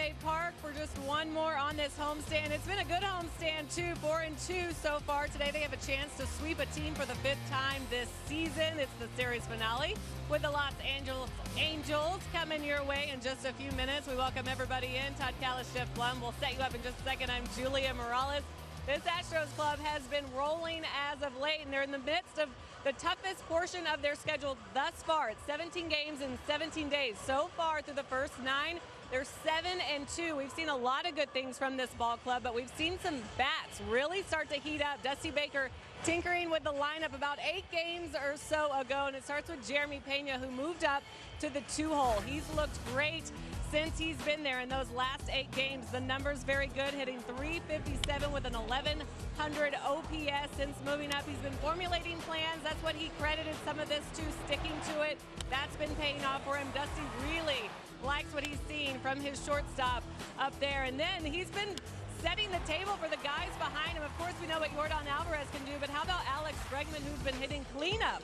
State Park for just one more on this homestand. It's been a good homestand, too. 4-2 so far. Today they have a chance to sweep a team for the 5th time this season. It's the series finale with the Los Angeles Angels coming your way in just a few minutes. We welcome everybody in. Todd Callis, Jeff Blum. We'll set you up in just a second. I'm Julia Morales. This Astros club has been rolling as of late, and they're in the midst of the toughest portion of their schedule thus far. It's 17 games in 17 days. So far through the first 9, they're 7-2. We've seen a lot of good things from this ball club, but we've seen some bats really start to heat up. Dusty Baker tinkering with the lineup about 8 games or so ago, and it starts with Jeremy Pena, who moved up to the 2-hole. He's looked great since he's been there in those last 8 games. The number's very good, hitting .357 with an 1100 OPS since moving up. He's been formulating plans. That's what he credited some of this to, sticking to it. That's been paying off for him. Dusty really likes what he's seen from his shortstop up there. And then he's been setting the table for the guys behind him. Of course, we know what Yordan Alvarez can do, but how about Alex Bregman, who's been hitting cleanup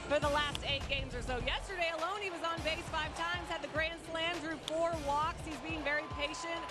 for the last 8 games or so? Yesterday alone, he was on base 5 times, had the grand slam, drew 4 walks. He's being very patient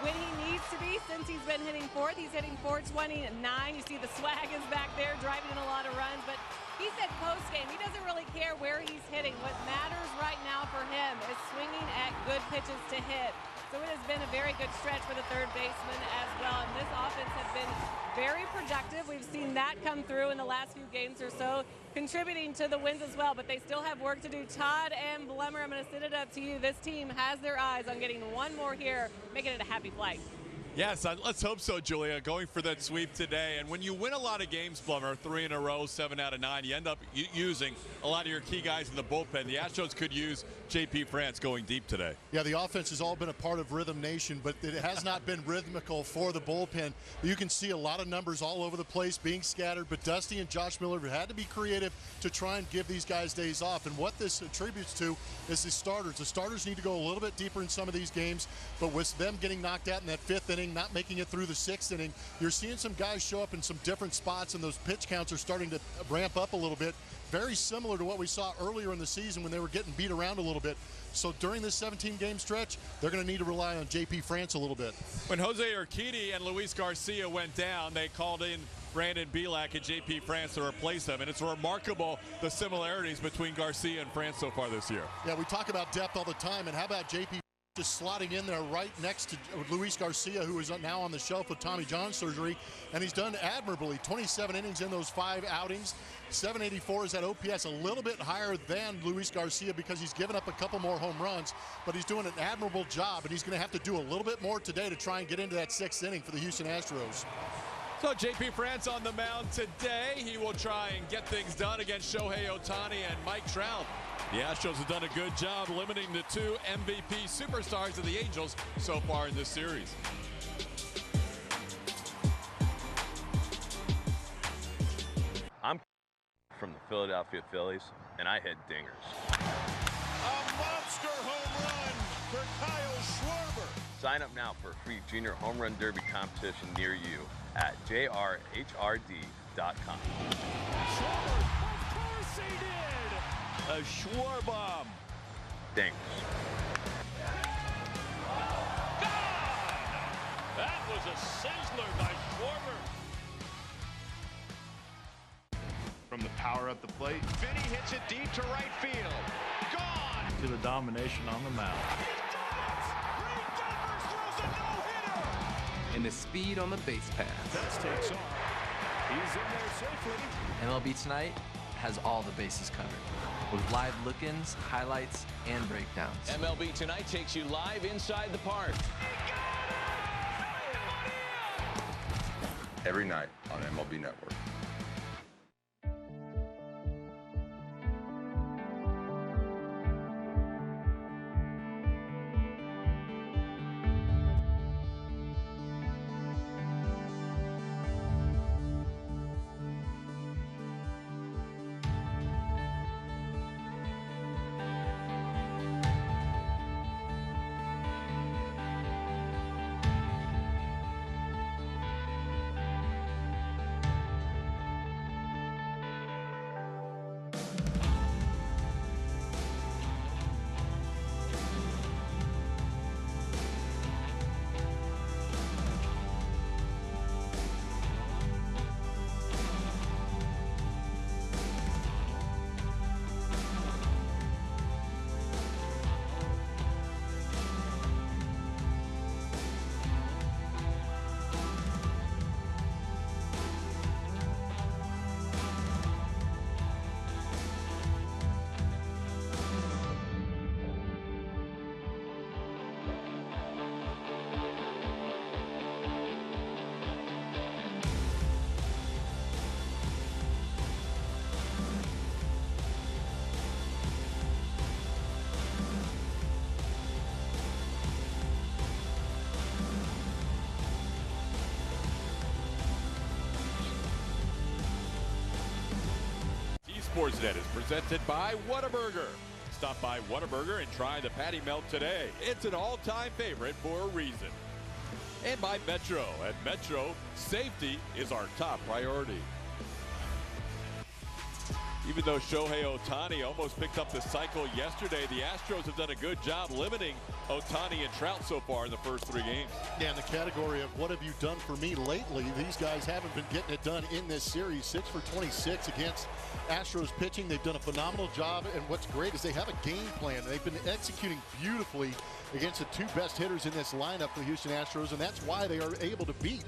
when he needs to be. Since he's been hitting 4th, he's hitting .429. You see the swag is back there, driving in a lot of runs. But he said post-game, he doesn't really care where he's hitting. What matters right now for him is swinging at good pitches to hit. So it has been a very good stretch for the third baseman as well. And this offense has been very productive. We've seen that come through in the last few games or so, contributing to the wins as well. But they still have work to do. Todd and Blummer, I'm going to send it up to you. This team has their eyes on getting one more here, making it a happy flight. Yes, let's hope so, Julia. Going for that sweep today. And when you win a lot of games, Blummer, 3 in a row, 7 out of 9, you end up using a lot of your key guys in the bullpen. The Astros could use J.P. France going deep today. Yeah, the offense has all been a part of Rhythm Nation, but it has not been rhythmical for the bullpen. You can see a lot of numbers all over the place being scattered, but Dusty and Josh Miller have had to be creative to try and give these guys days off. And what this attributes to is the starters. The starters need to go a little bit deeper in some of these games, but with them getting knocked out in that 5th inning, not making it through the 6th inning, you're seeing some guys show up in some different spots, and those pitch counts are starting to ramp up a little bit. Very similar to what we saw earlier in the season when they were getting beat around a little bit. So during this 17-game stretch, they're going to need to rely on J.P. France a little bit. When Jose Urquidy and Luis Garcia went down, they called in Brandon Bielak and J.P. France to replace them. And it's remarkable the similarities between Garcia and France so far this year. Yeah, we talk about depth all the time, and how about J.P. just slotting in there right next to Luis Garcia, who is now on the shelf with Tommy John surgery, and he's done admirably. 27 innings in those 5 outings. 784 is that OPS, a little bit higher than Luis Garcia because he's given up a couple more home runs, but he's doing an admirable job, and he's going to have to do a little bit more today to try and get into that 6th inning for the Houston Astros. So J.P. France on the mound today. He will try and get things done against Shohei Ohtani and Mike Trout. The Astros have done a good job limiting the 2 MVP superstars of the Angels so far in this series. I'm from the Philadelphia Phillies, and I hit dingers. A monster home run for Kyle Schwarber. Sign up now for a free Junior Home Run Derby competition near you at jrhrd.com. Schwarber, of course he did. A Schwarbomb. Dingers. That was a sizzler by Schwarber. From the power at the plate Vinny hits it deep to right field. Gone. to the domination on the mound. And the speed on the base path. That takes off. He's in there safely. MLB Tonight has all the bases covered with live look-ins, highlights, and breakdowns. MLB Tonight takes you live inside the park. Every night on MLB Network. Sportsnet is presented by Whataburger. Stop by Whataburger and try the patty melt today. It's an all-time favorite for a reason. And by Metro. At Metro, safety is our top priority. Even though Shohei Ohtani almost picked up the cycle yesterday, the Astros have done a good job limiting Ohtani and Trout so far in the first 3 games. Yeah, in the category of what have you done for me lately, these guys haven't been getting it done in this series. 6 for 26 against Astros pitching. They've done a phenomenal job, and what's great is they have a game plan. They've been executing beautifully against the 2 best hitters in this lineup for the Houston Astros, and that's why they are able to beat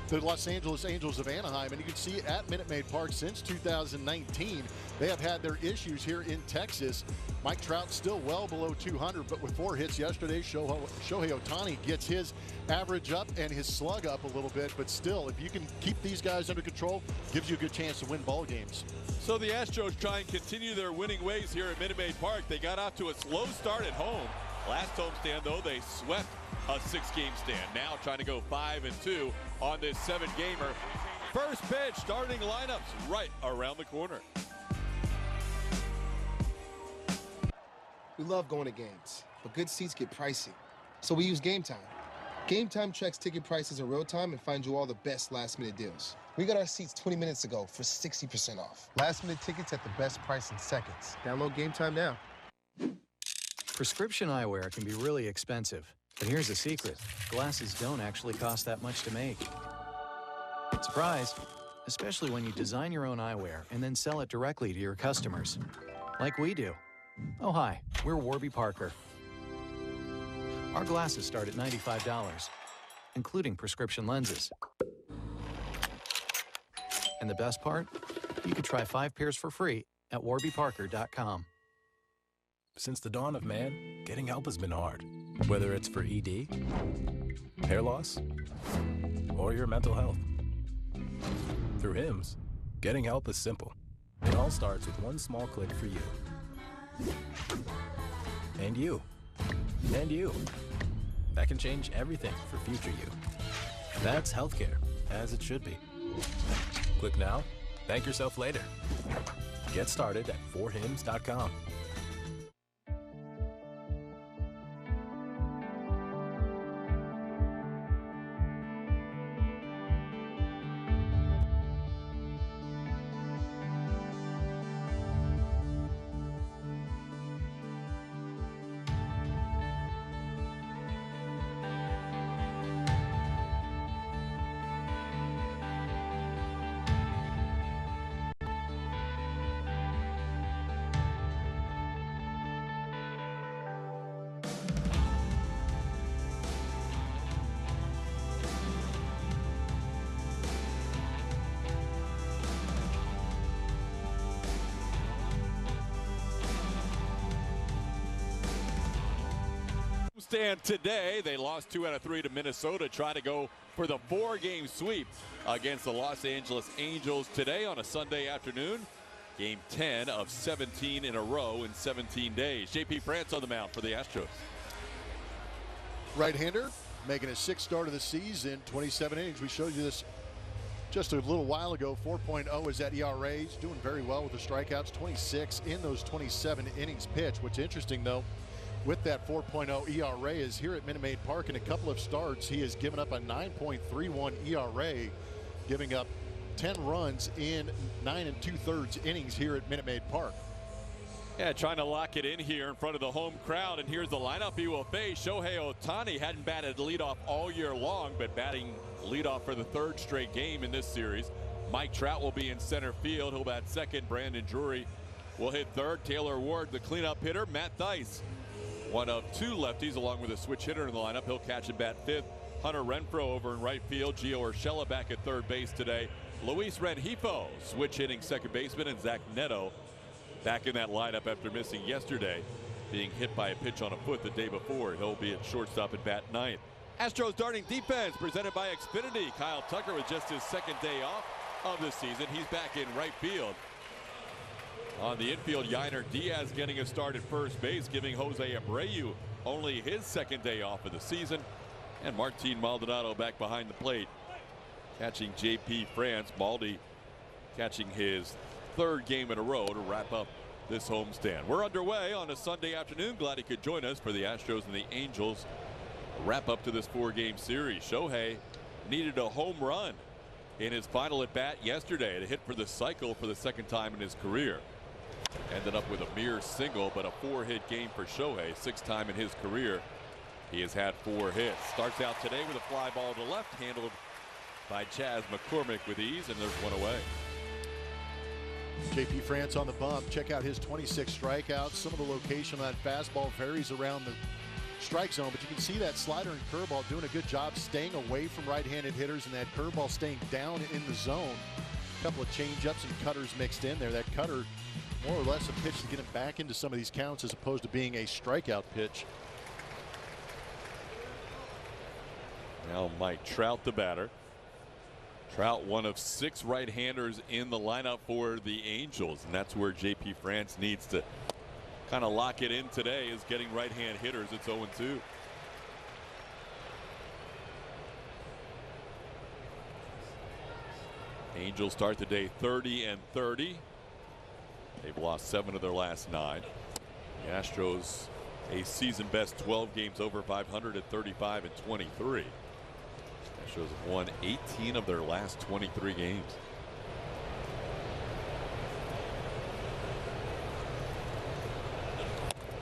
the Los Angeles Angels of Anaheim. And you can see at Minute Maid Park since 2019, they have had their issues here in Texas. Mike Trout still well below 200, but with 4 hits yesterday, Shohei Ohtani gets his average up and his slug up a little bit. But still, if you can keep these guys under control, gives you a good chance to win ball games. So the Astros try and continue their winning ways here at Minute Maid Park. They got off to a slow start at home. Last homestand, though, they swept a 6-game stand. Now trying to go 5-2 on this 7-gamer. First pitch, starting lineups right around the corner. We love going to games, but good seats get pricey. So we use Game Time. Game Time checks ticket prices in real time and finds you all the best last-minute deals. We got our seats 20 minutes ago for 60% off. Last-minute tickets at the best price in seconds. Download Game Time now. Prescription eyewear can be really expensive, but here's the secret. Glasses don't actually cost that much to make. Surprise! Especially when you design your own eyewear and then sell it directly to your customers, like we do. Oh, hi, we're Warby Parker. Our glasses start at $95, including prescription lenses. And the best part? You could try 5 pairs for free at warbyparker.com. Since the dawn of man, getting help has been hard. Whether it's for ED, hair loss, or your mental health. Through HIMSS, getting help is simple. It all starts with one small click for you. And you. And you. That can change everything for future you. That's healthcare, as it should be. Click now, thank yourself later. Get started at forhims.com. Stand today. They lost 2 out of 3 to Minnesota, trying to go for the 4-game sweep against the Los Angeles Angels today on a Sunday afternoon. Game 10 of 17 in a row in 17 days. JP France on the mound for the Astros. Right-hander making his 6th start of the season, 27 innings. We showed you this just a little while ago. 4.0 is that ERA. He's doing very well with the strikeouts, 26 in those 27 innings pitched. What's interesting, though, with that 4.0 ERA is here at Minute Maid Park in a couple of starts, he has given up a 9.31 ERA, giving up 10 runs in 9 2/3 innings here at Minute Maid Park. Yeah, trying to lock it in here in front of the home crowd, and here's the lineup he will face. Shohei Ohtani hadn't batted leadoff all year long, but batting leadoff for the 3rd straight game in this series. Mike Trout will be in center field. He'll bat second. Brandon Drury will hit third. Taylor Ward, the cleanup hitter. Matt Thaiss, one of 2 lefties, along with a switch hitter in the lineup. He'll catch and bat 5th. Hunter Renfroe over in right field. Gio Urshela back at third base today. Luis Rengifo, switch hitting second baseman, and Zach Neto back in that lineup after missing yesterday, being hit by a pitch on a foot the day before. He'll be at shortstop and bat 9th. Astros starting defense presented by Xfinity. Kyle Tucker with just his 2nd day off of the season. He's back in right field. On the infield, Yainer Diaz getting a start at first base, giving Jose Abreu only his 2nd day off of the season. And Martin Maldonado back behind the plate, catching JP France. Maldi catching his third game in a row to wrap up this homestand. We're underway on a Sunday afternoon. Glad he could join us for the Astros and the Angels wrap up to this 4-game series. Shohei needed a home run in his final at bat yesterday to hit for the cycle for the second time in his career. Ended up with a mere single, but a 4-hit game for Shohei, 6th time in his career he has had 4 hits. Starts out today with a fly ball to left, handled by Chas McCormick with ease, and there's one away. JP France on the bump. Check out his 26 strikeouts. Some of the location on that fastball varies around the strike zone, but you can see that slider and curveball doing a good job staying away from right-handed hitters, and that curveball staying down in the zone. A couple of change-ups and cutters mixed in there. That cutter, more or less a pitch to get him back into some of these counts as opposed to being a strikeout pitch. Now Mike Trout, the batter. Trout, one of 6 right-handers in the lineup for the Angels, and that's where JP France needs to kind of lock it in today, is getting right-hand hitters. It's 0-2. Angels start the day 30-30. They've lost 7 of their last 9. The Astros, a season-best 12 games over 500 at 35-23. Astros have won 18 of their last 23 games.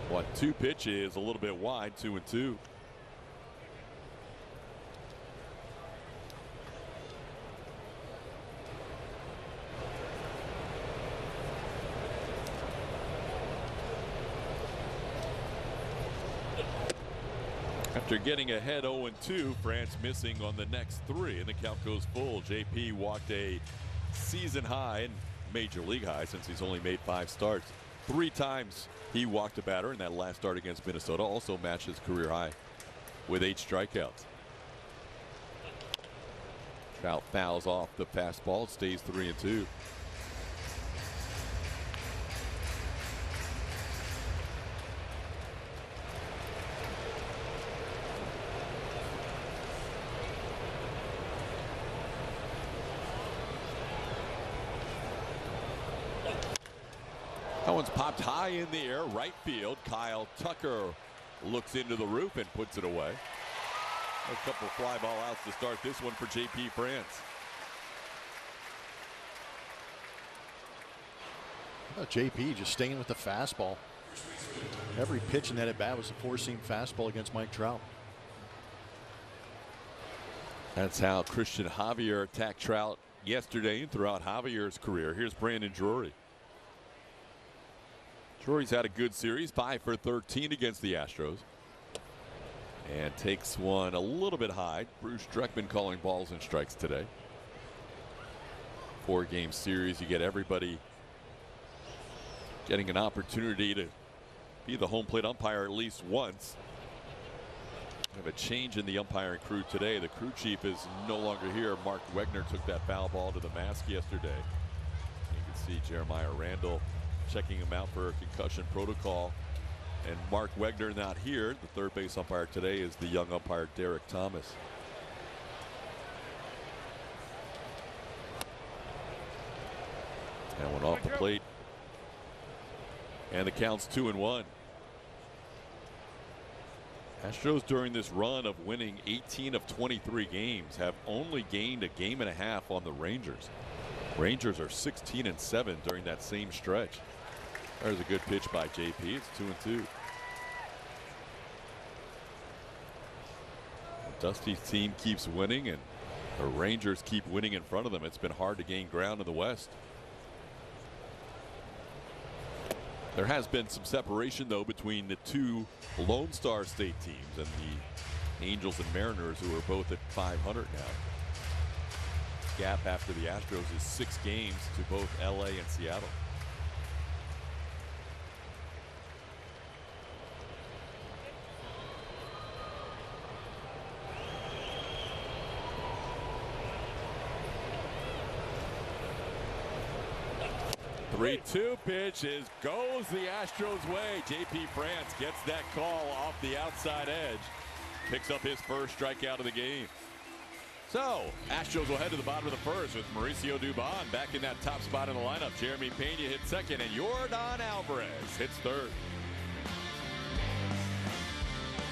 What, 2 pitches, a little bit wide, 2-2. After getting ahead 0-2, France missing on the next 3, and the count goes full. JP walked a season high and major league high since he's only made 5 starts. 3 times he walked a batter, and that last start against Minnesota also matched his career high with 8 strikeouts. Trout fouls off the fastball. It stays 3-2. That one's popped high in the air, right field. Kyle Tucker looks into the roof and puts it away. A couple of fly ball outs to start this one for JP France. JP just staying with the fastball. Every pitch in that at bat was a 4-seam fastball against Mike Trout. That's how Christian Javier attacked Trout yesterday and throughout Javier's career. Here's Brandon Drury. Drury's had a good series, 5 for 13 against the Astros. And takes one a little bit high. Bruce Dreckman calling balls and strikes today. 4-game series, you get everybody getting an opportunity to be the home plate umpire at least once. We have a change in the umpiring crew today. The crew chief is no longer here. Mark Wegner took that foul ball to the mask yesterday. You can see Jeremiah Randall checking him out for a concussion protocol. And Mark Wegner not here. The third base umpire today is the young umpire Derek Thomas. That one off the plate. And the count's 2-1. Astros during this run of winning 18 of 23 games have only gained a game and a half on the Rangers. Rangers are 16-7 during that same stretch. There's a good pitch by JP. It's 2-2. Dusty's team keeps winning, and the Rangers keep winning in front of them. It's been hard to gain ground in the West. There has been some separation, though, between the 2 Lone Star State teams and the Angels and Mariners, who are both at 500 now. Gap after the Astros is 6 games to both LA and Seattle. The 3-2 pitch goes the Astros' way. JP France gets that call off the outside edge. Picks up his first strikeout of the game. So, Astros will head to the bottom of the first with Mauricio Dubon back in that top spot in the lineup. Jeremy Pena hits second, and Yordan Alvarez hits third.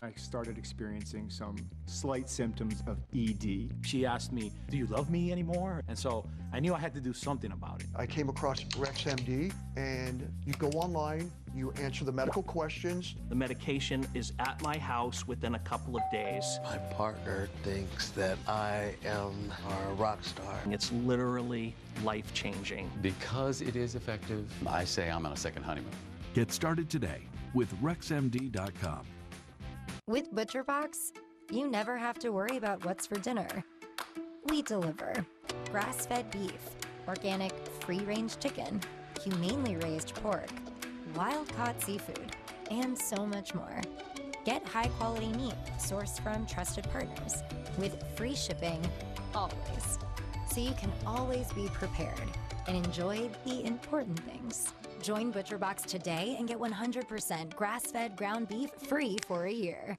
I started experiencing some slight symptoms of ED. She asked me, "Do you love me anymore?" And so I knew I had to do something about it. I came across RexMD, and you go online, you answer the medical questions. The medication is at my house within a couple of days. My partner thinks that I am a rock star. It's literally life-changing. Because it is effective, I say I'm on a second honeymoon. Get started today with RexMD.com. With ButcherBox, you never have to worry about what's for dinner. We deliver grass-fed beef, organic free-range chicken, humanely raised pork, wild-caught seafood, and so much more. Get high-quality meat sourced from trusted partners with free shipping always, so you can always be prepared and enjoy the important things. Join ButcherBox today and get 100% grass-fed ground beef free for a year.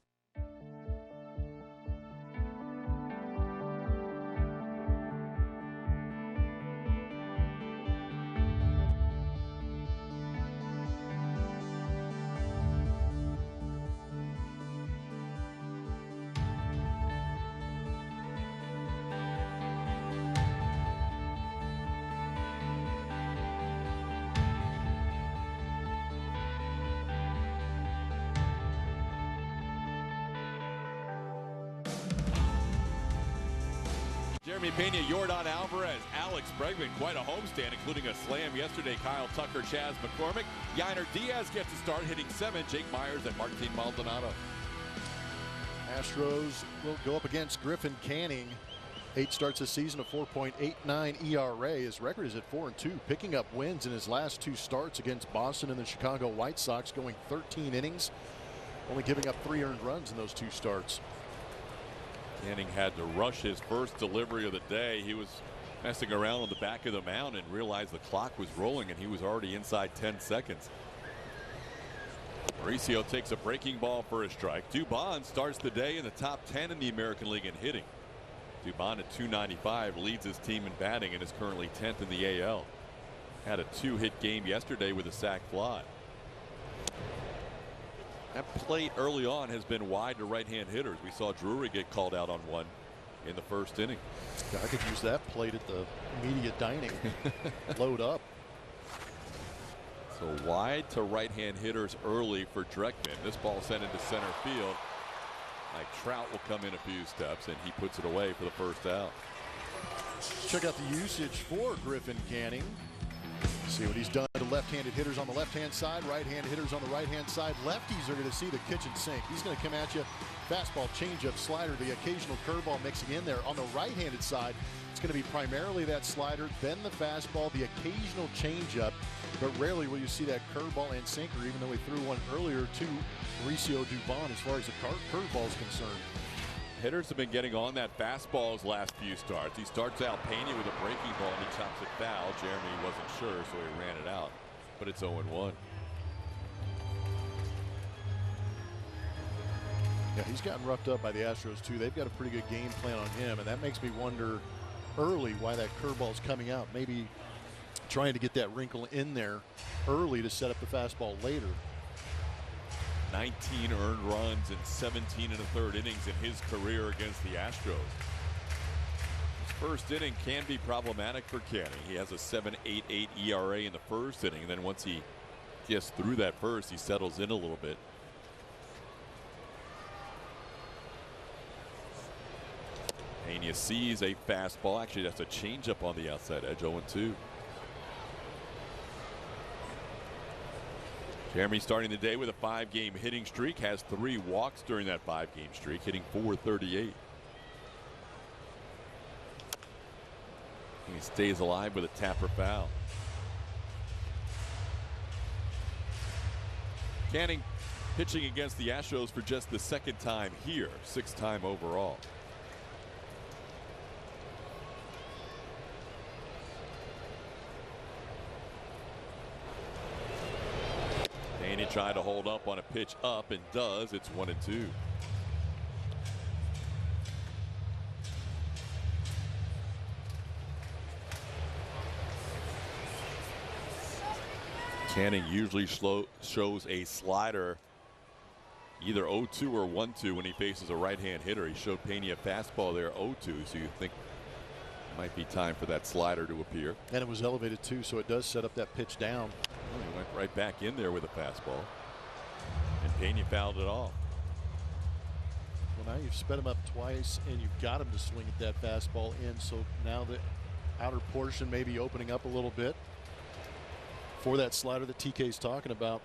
Jeremy Pena, Yordan Alvarez, Alex Bregman, quite a homestand, including a slam yesterday. Kyle Tucker, Chaz McCormick. Yainer Diaz gets to start, hitting 7. Jake Myers and Martin Maldonado. Astros will go up against Griffin Canning. 8 starts this season, a 4.89 ERA. His record is at 4-2, picking up wins in his last 2 starts against Boston and the Chicago White Sox, going 13 innings, only giving up 3 earned runs in those 2 starts. Canning had to rush his first delivery of the day. He was messing around on the back of the mound and realized the clock was rolling, and he was already inside 10 seconds. Mauricio takes a breaking ball for a strike. Dubon starts the day in the top 10 in the American League in hitting. Dubon at .295 leads his team in batting and is currently 10th in the AL. Had a 2-hit game yesterday with a sac fly. That plate early on has been wide to right-hand hitters. We saw Drury get called out on one in the first inning. I could use that plate at the media dining. Load up. So wide to right-hand hitters early for Dreckman. This ball sent into center field. Like Trout will come in a few steps, and he puts it away for the first out. Check out the usage for Griffin Canning. See what he's done to left-handed hitters on the left-hand side, right-handed hitters on the right-hand side. Lefties are going to see the kitchen sink. He's going to come at you. Fastball, changeup, slider, the occasional curveball mixing in there. On the right-handed side, it's going to be primarily that slider, then the fastball, the occasional changeup, but rarely will you see that curveball and sinker, even though he threw one earlier to Mauricio Dubon as far as the curveball is concerned. Hitters have been getting on that fastball his last few starts. He starts out Pena with a breaking ball and he chops it foul. Jeremy wasn't sure, so he ran it out. But it's 0-1. Yeah, he's gotten roughed up by the Astros too. They've got a pretty good game plan on him, and that makes me wonder early why that curveball's coming out. Maybe trying to get that wrinkle in there early to set up the fastball later. 19 earned runs in 17 1/3 innings in his career against the Astros. His first inning can be problematic for Canning. He has a 7.88 ERA in the first inning, and then once he gets through that first, he settles in a little bit. Pena sees a fastball. Actually, that's a changeup on the outside edge. 0-2. Jeremy starting the day with a 5-game hitting streak, has 3 walks during that 5-game streak, hitting .438. He stays alive with a tapper foul. Canning pitching against the Astros for just the 2nd time here, 6th time overall. And he tried to hold up on a pitch up and does. It's 1-2. Canning usually shows a slider either 0-2 or 1-2 when he faces a right-hand hitter. He showed Pena a fastball there 0-2, so you think it might be time for that slider to appear. And it was elevated too, so it does set up that pitch down. Well, he went right back in there with a fastball, and Pena fouled it off. Well, now you've sped him up twice, and you've got him to swing at that fastball in, so now the outer portion may be opening up a little bit for that slider that TK's talking about.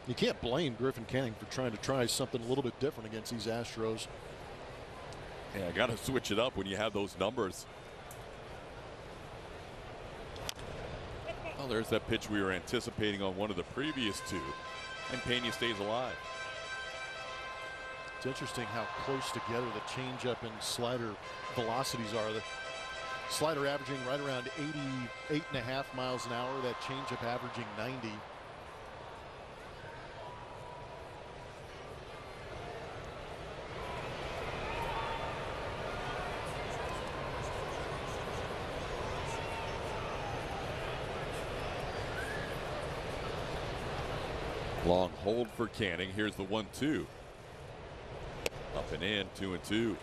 You can't blame Griffin Canning for trying to try something a little bit different against these Astros. Yeah, I got to switch it up when you have those numbers. Well, there's that pitch we were anticipating on one of the previous two, and Pena stays alive. It's interesting how close together the changeup and slider velocities are. The slider averaging right around 88.5 miles an hour, that changeup averaging 90. Long hold for Canning. Here's the 1-2. Up and in, 2-2.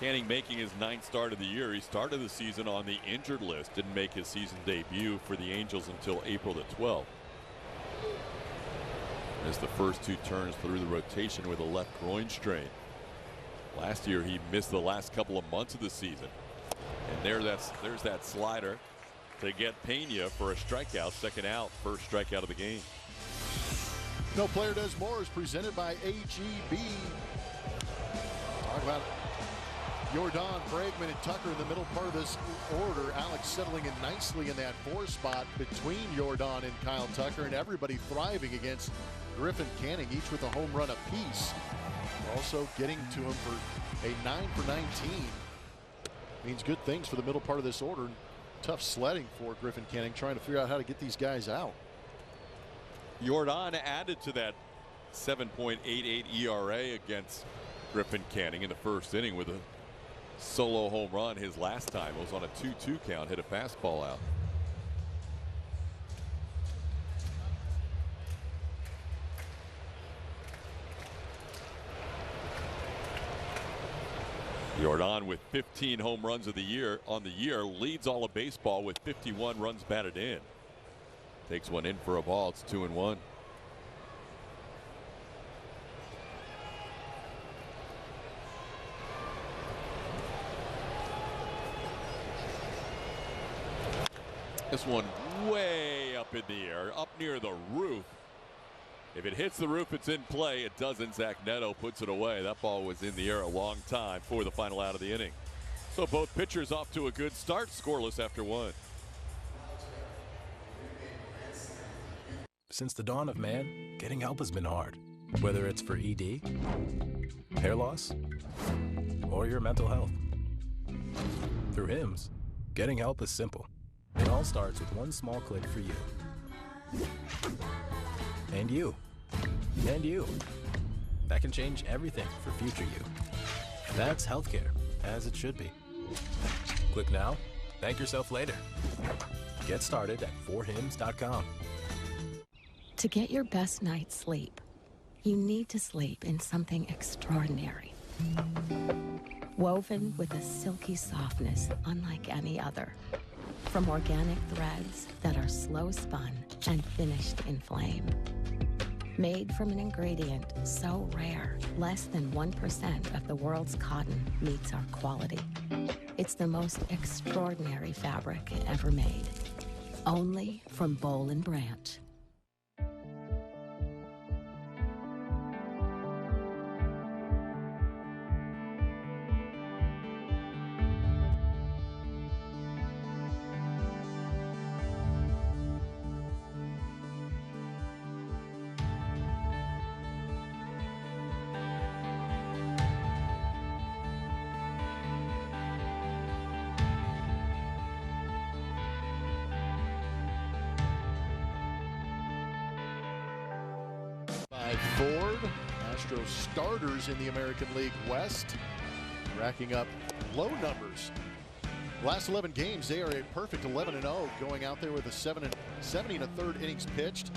Canning making his 9th start of the year. He started the season on the injured list. Didn't make his season debut for the Angels until April the 12th. As the first 2 turns through the rotation with a left groin strain. Last year he missed the last couple of months of the season. And there's that slider to get Pena for a strikeout. Second out, first strikeout of the game. No Player Does More is presented by AGB. Talk about Jordan, Bregman, and Tucker in the middle part of this order. Alex settling in nicely in that 4 spot between Jordan and Kyle Tucker, and everybody thriving against Griffin Canning, each with a home run apiece. Also getting to him for a 9 for 19. Means good things for the middle part of this order. Tough sledding for Griffin Canning, trying to figure out how to get these guys out. Jordan added to that 7.88 ERA against Griffin Canning in the first inning with a solo home run. His last time was on a 2-2 count, hit a fastball out. Jordan with 15 home runs of the year on the year, leads all of baseball with 51 runs batted in. Takes one in for a ball. It's 2-1. This one way up in the air, up near the roof. If it hits the roof, it's in play. It doesn't. Zach Neto puts it away. That ball was in the air a long time for the final out of the inning. So both pitchers off to a good start, scoreless after 1. Since the dawn of man, getting help has been hard. Whether it's for ED, hair loss, or your mental health. Through HIMS, getting help is simple. It all starts with one small click for you. And you. And you. That can change everything for future you. That's healthcare, as it should be. Click now, thank yourself later. Get started at forhims.com. To get your best night's sleep, you need to sleep in something extraordinary. Woven with a silky softness unlike any other. From organic threads that are slow spun and finished in flame. Made from an ingredient so rare, less than 1% of the world's cotton meets our quality. It's the most extraordinary fabric ever made. Only from Boll & Branch. Ford, Astros starters in the American League West, racking up low numbers Last 11 games, they are a perfect 11-0, going out there with a 70 1/3 innings pitched,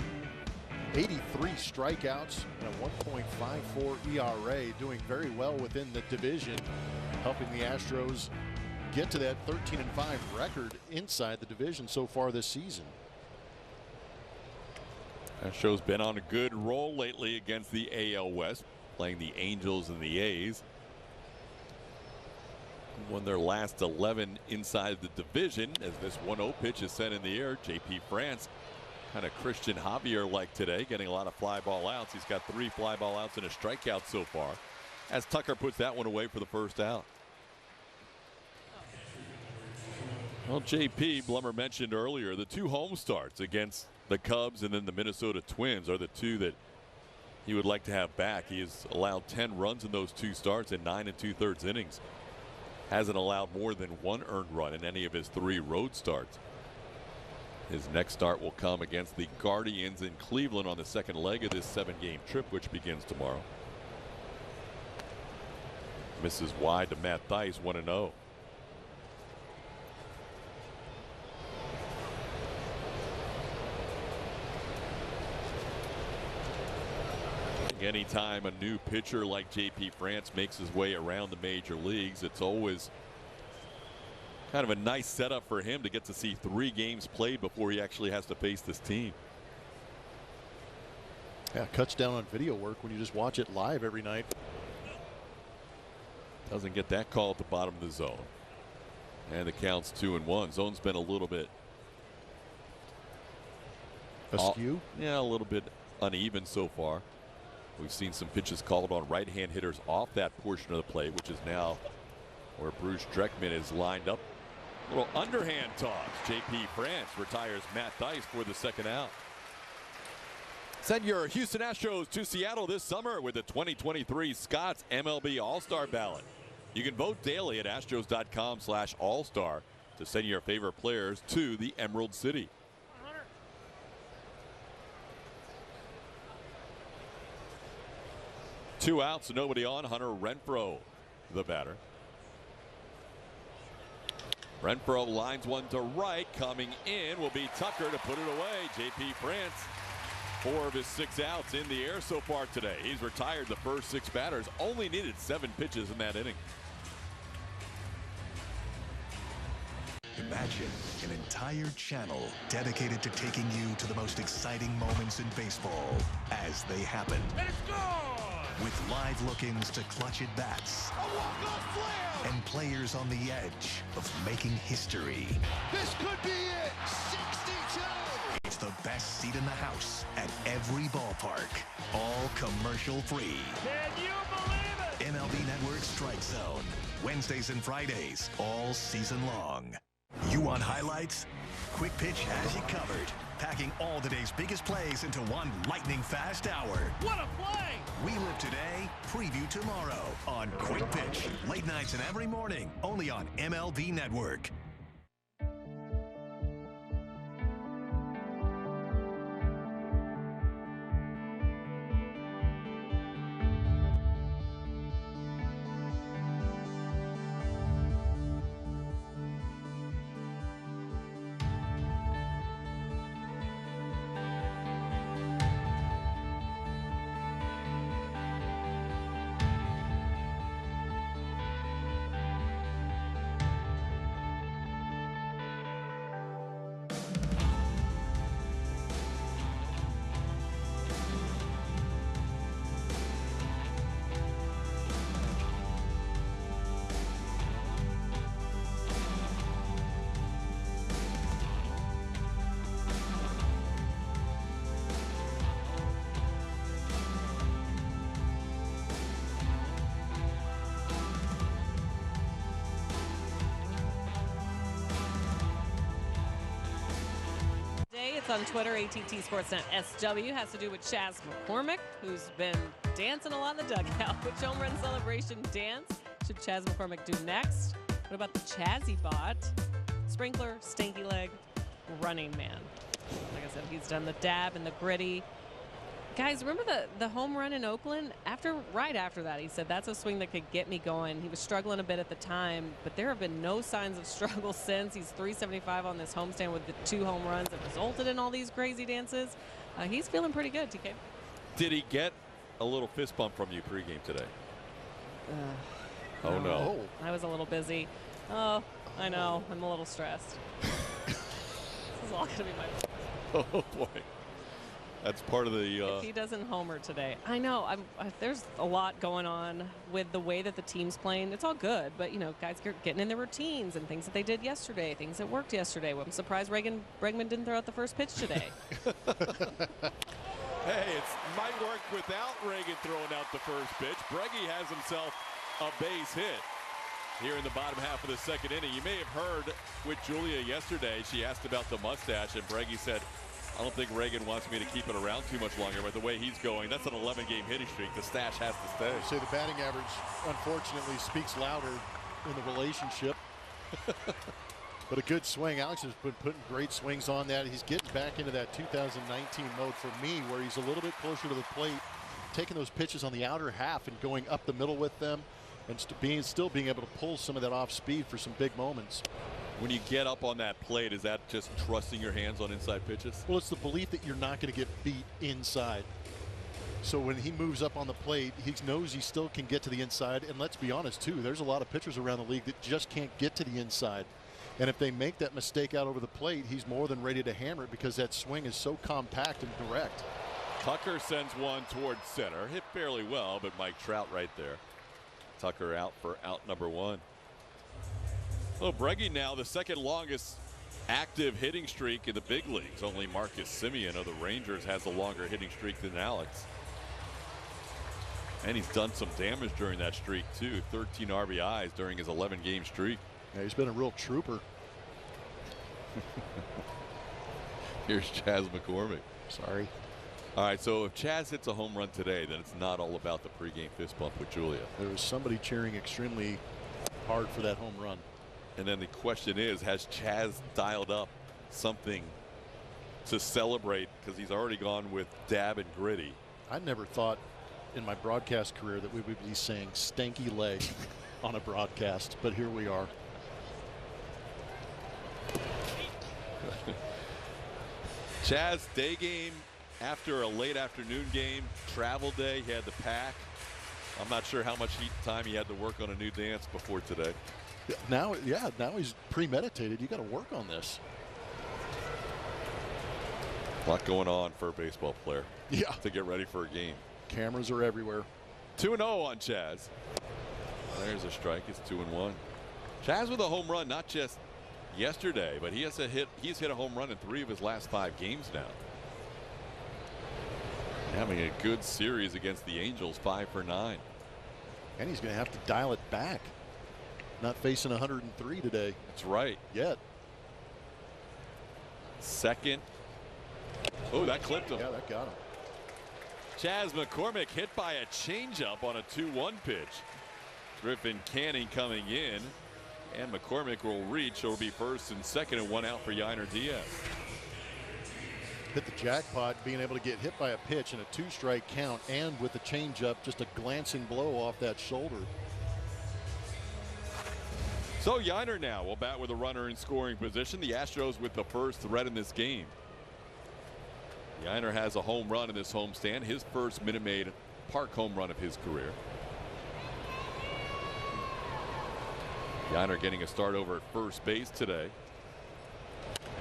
83 strikeouts, and a 1.54 ERA, doing very well within the division, helping the Astros get to that 13-5 record inside the division so far this season. Astros been on a good roll lately against the AL West, playing the Angels and the A's. Won their last 11 inside the division, as this 1-0 pitch is sent in the air. JP France, kind of Christian Javier-like today, getting a lot of fly ball outs. He's got 3 fly ball outs and a strikeout so far, as Tucker puts that one away for the first out. Well, JP, Blummer mentioned earlier, the 2 home starts against the Cubs and then the Minnesota Twins are the 2 that he would like to have back. He has allowed 10 runs in those 2 starts in 9 2/3 innings. Hasn't allowed more than 1 earned run in any of his 3 road starts. His next start will come against the Guardians in Cleveland on the second leg of this 7-game trip, which begins tomorrow. Misses wide to Matt Thaiss, 1-0. Anytime a new pitcher like JP France makes his way around the major leagues, it's always kind of a nice setup for him to get to see 3 games played before he actually has to face this team. Yeah, cuts down on video work when you just watch it live every night. Doesn't get that call at the bottom of the zone. And the count's 2-1. Zone's been a little bit askew. Yeah, a little bit uneven so far. We've seen some pitches called on right-hand hitters off that portion of the plate, which is now where Bruce Dreckman is lined up. A little underhand toss. JP France retires Matt Thaiss for the second out. Send your Houston Astros to Seattle this summer with the 2023 Scott's MLB All-Star Ballot. You can vote daily at Astros.com/All-Star to send your favorite players to the Emerald City. Two outs, nobody on. Hunter Renfroe, the batter. Renfroe lines one to right. Coming in will be Tucker to put it away. JP France, 4 of his 6 outs in the air so far today. He's retired the first 6 batters. Only needed 7 pitches in that inning. Imagine an entire channel dedicated to taking you to the most exciting moments in baseball as they happen. It's gone! With live look-ins to clutch at bats. A walk-off flare! And players on the edge of making history. This could be it! 62! It's the best seat in the house at every ballpark. All commercial-free. Can you believe it? MLB Network Strike Zone. Wednesdays and Fridays, all season long. You want highlights? Quick Pitch has you covered. Packing all the day's biggest plays into one lightning-fast hour. What a play! We live today, preview tomorrow on Quick Pitch. Late nights and every morning, only on MLB Network. It's on Twitter, ATT Sportsnet SW. Has to do with Chas McCormick, who's been dancing a lot in the dugout. Which home run celebration dance should Chas McCormick do next? What about the Chazzy Bot? Sprinkler, Stinky Leg, Running Man. Like I said, he's done the dab and the gritty. Guys, remember the home run in Oakland? Right after that, he said that's a swing that could get me going. He was struggling a bit at the time, but there have been no signs of struggle since. He's 375 on this homestand with the 2 home runs that resulted in all these crazy dances. He's feeling pretty good, TK. Did he get a little fist bump from you pregame today? Oh, no. I was a little busy. Oh, I know. I'm a little stressed. This is all going to be my fault. Oh, boy. That's part of the... If he doesn't homer today. I know. There's a lot going on with the way that the team's playing. It's all good, but, you know, guys are getting in their routines and things that they did yesterday, things that worked yesterday. Well, I'm surprised Bregman didn't throw out the first pitch today. Hey, it might work without Reagan throwing out the first pitch. Breggy has himself a base hit here in the bottom half of the second inning. You may have heard with Julia yesterday, she asked about the mustache, and Breggy said, I don't think Reagan wants me to keep it around too much longer, but the way he's going, that's an 11-game hitting streak. The stash has to stay. I say the batting average, unfortunately, speaks louder in the relationship. But a good swing. Alex has been putting great swings on that. He's getting back into that 2019 mode for me, where he's a little bit closer to the plate, taking those pitches on the outer half and going up the middle with them, and still being able to pull some of that off speed for some big moments. When you get up on that plate, is that just trusting your hands on inside pitches? Well, it's the belief that you're not going to get beat inside. So when he moves up on the plate, he knows he still can get to the inside. And let's be honest, too, there's a lot of pitchers around the league that just can't get to the inside. And if they make that mistake out over the plate, he's more than ready to hammer it because that swing is so compact and direct. Tucker sends one towards center. Hit fairly well, but Mike Trout right there. Tucker out for out number 1. Well, Breggy now the second longest active hitting streak in the big leagues. Only Marcus Semien of the Rangers has a longer hitting streak than Alex. And he's done some damage during that streak, too. 13 RBIs during his 11-game streak. Yeah, he's been a real trooper. Here's Chaz McCormick. Sorry. All right, so if Chaz hits a home run today, then it's not all about the pregame fist bump with Julia. There was somebody cheering extremely hard for that home run. And then the question is, has Chaz dialed up something to celebrate? Because he's already gone with dab and gritty. I never thought in my broadcast career that we would be saying stanky leg on a broadcast, but here we are. Chaz, day game after a late afternoon game, travel day, he had to pack. I'm not sure how much time he had to work on a new dance before today. Now he's premeditated. You got to work on this. A lot going on for a baseball player. Yeah. To get ready for a game. Cameras are everywhere. 2-0 on Chaz. There's a strike. It's 2-1. Chaz with a home run, not just yesterday, but he's hit a home run in 3 of his last 5 games now. Having a good series against the Angels, 5 for 9. And he's going to have to dial it back. Not facing 103 today. That's right. Yet. Second. Oh, that clipped him. Yeah, that got him. Chaz McCormick hit by a changeup on a 2-1 pitch. Griffin Canning coming in. And McCormick will reach. It will be first and second and 1 out for Yainer Diaz. Hit the jackpot, being able to get hit by a pitch in a 2-strike count, and with the changeup, just a glancing blow off that shoulder. So Yainer now will bat with a runner in scoring position. The Astros with the first threat in this game. Yainer has a home run in this homestand, his first Minute Maid Park home run of his career. Yainer getting a start over at first base today.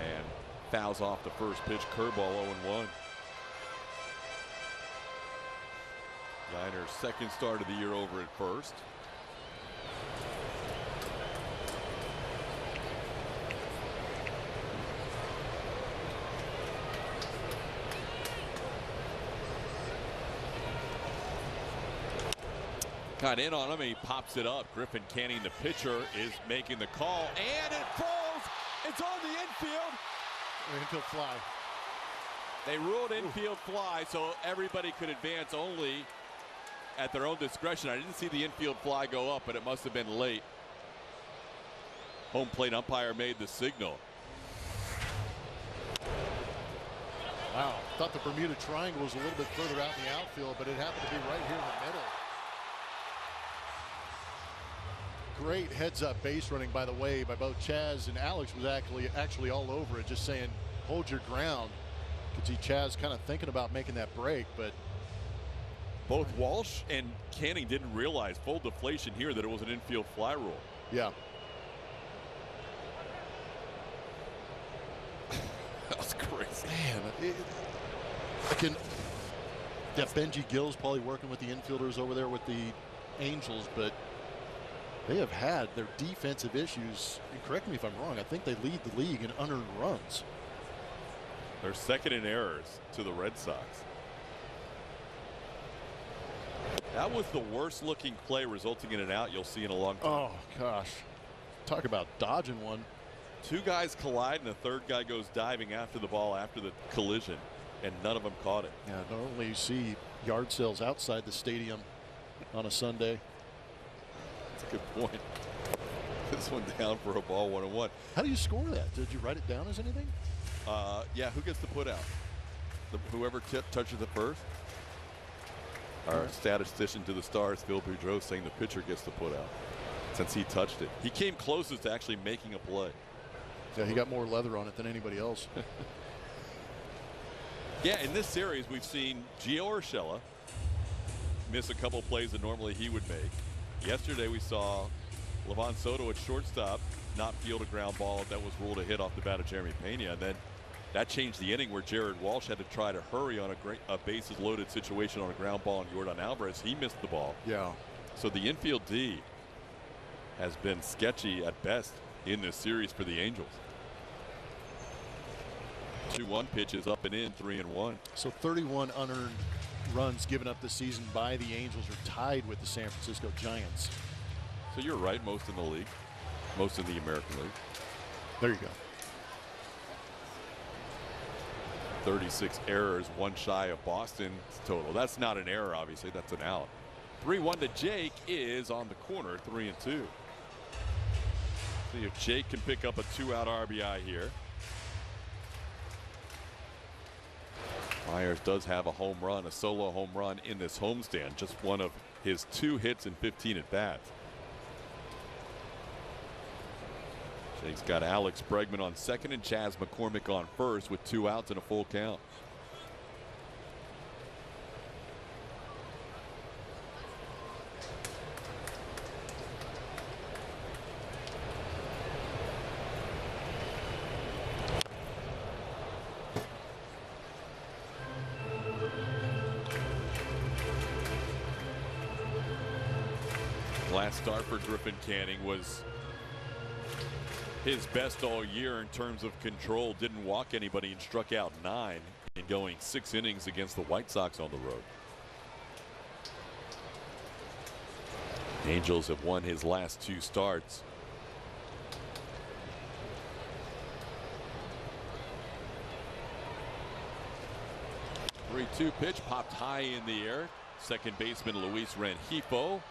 And fouls off the first pitch, curveball 0-1. Yainer's second start of the year over at first. Got in on him, and he pops it up. Griffin Canning, the pitcher, is making the call, and it falls. It's on the infield. Infield fly. They ruled infield fly, so everybody could advance only at their own discretion. I didn't see the infield fly go up, but it must have been late. Home plate umpire made the signal. Wow, thought the Bermuda Triangle was a little bit further out in the outfield, but it happened to be right here in the middle. Great heads-up base running, by the way, by both Chaz and Alex was actually all over it, just saying, hold your ground. Could see Chaz kind of thinking about making that break, but both Walsh and Canning didn't realize full deflation here that it was an infield fly rule. Yeah. That was crazy. Man, Benji Gill's probably working with the infielders over there with the Angels, but they have had their defensive issues. And correct me if I'm wrong, I think they lead the league in unearned runs. They're second in errors to the Red Sox. That was the worst looking play resulting in an out you'll see in a long time. Oh, gosh. Talk about dodging one. Two guys collide and the third guy goes diving after the ball after the collision, and none of them caught it. Yeah, normally you see yard sales outside the stadium on a Sunday. That's a good point. This one down for a ball 1-1. How do you score that? Did you write it down as anything? Yeah, who gets the put out? Whoever touches it first. Our statistician to the Stars, Phil Boudreau, saying the pitcher gets the put out since he touched it. He came closest to actually making a play. Yeah, he got more leather on it than anybody else. Yeah, in this series, we've seen Gio Urshela miss a couple plays that normally he would make. Yesterday, we saw Levon Soto at shortstop not field a ground ball that was ruled a hit off the bat of Jeremy Pena. And then that changed the inning where Jared Walsh had to try to hurry on a bases loaded situation on a ground ball, and Yordan Alvarez, he missed the ball. Yeah. So the infield D has been sketchy at best in this series for the Angels. 2-1 pitches up and in, 3-1. So 31 unearned runs given up this season by the Angels are tied with the San Francisco Giants. So you're right, most in the league, most in the American League. There you go. 36 errors, one shy of Boston's total. That's not an error, obviously. That's an out. 3-1 to Jake is on the corner, 3-2. See if Jake can pick up a 2-out RBI here. Myers does have a home run, a solo home run in this homestand. Just one of his 2 hits and 15 at bats. Jake's got Alex Bregman on second and Chaz McCormick on first with 2 outs and a full count. Last start for Griffin Canning was his best all year in terms of control. Didn't walk anybody and struck out 9 in going 6 innings against the White Sox on the road. Angels have won his last 2 starts. The 3-2 pitch popped high in the air. Second baseman Luis Rengifo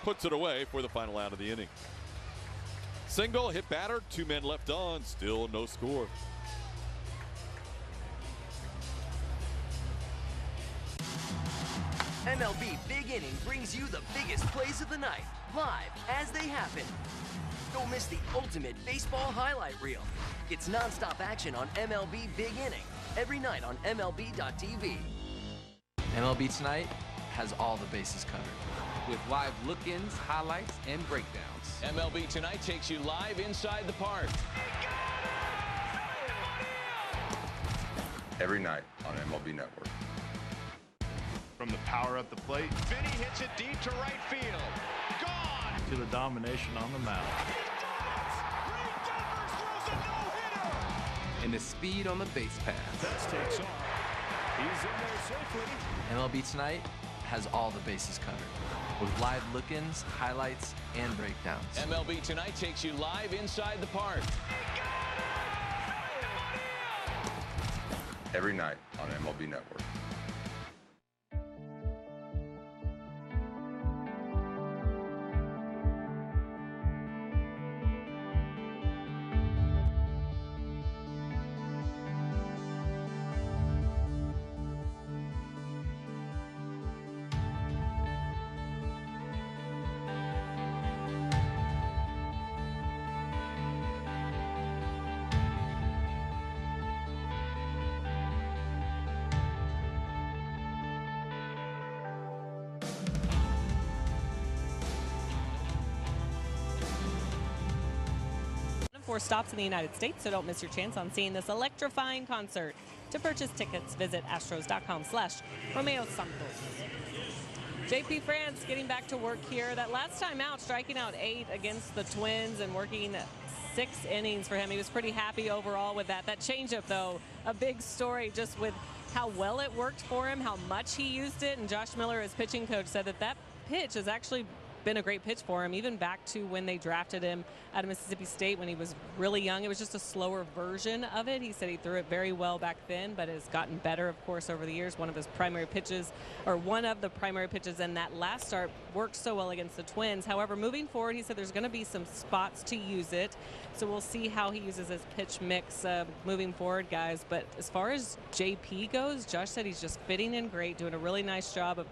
puts it away for the final out of the inning. Single, hit batter, 2 men left on, still no score. MLB Big Inning brings you the biggest plays of the night, live as they happen. Don't miss the ultimate baseball highlight reel. It's nonstop action on MLB Big Inning, every night on MLB.tv. MLB Tonight has all the bases covered, with live look-ins, highlights, and breakdowns. MLB Tonight takes you live inside the park. Every night on MLB Network. From the power at the plate. Vinny hits it deep to right field. Gone! To the domination on the mound. And the speed on the base path. This takes off. He's in there safely. MLB Tonight has all the bases covered, with live look-ins, highlights, and breakdowns. MLB Tonight takes you live inside the park. Every night on MLB Network. 4 stops in the United States, so don't miss your chance on seeing this electrifying concert. To purchase tickets, visit astros.com/Romeo Santos. JP France getting back to work here. That last time out, striking out 8 against the Twins and working 6 innings for him. He was pretty happy overall with that. That changeup, though, a big story just with how well it worked for him, how much he used it. And Josh Miller, his pitching coach, said that pitch has actually been a great pitch for him, even back to when they drafted him out of Mississippi State when he was really young. It was just a slower version of it. He said he threw it very well back then, but has gotten better, of course, over the years. One of the primary pitches in that last start worked so well against the Twins. However, moving forward, he said there's going to be some spots to use it. So we'll see how he uses his pitch mix moving forward, guys. But as far as JP goes, Josh said he's just fitting in great, doing a really nice job of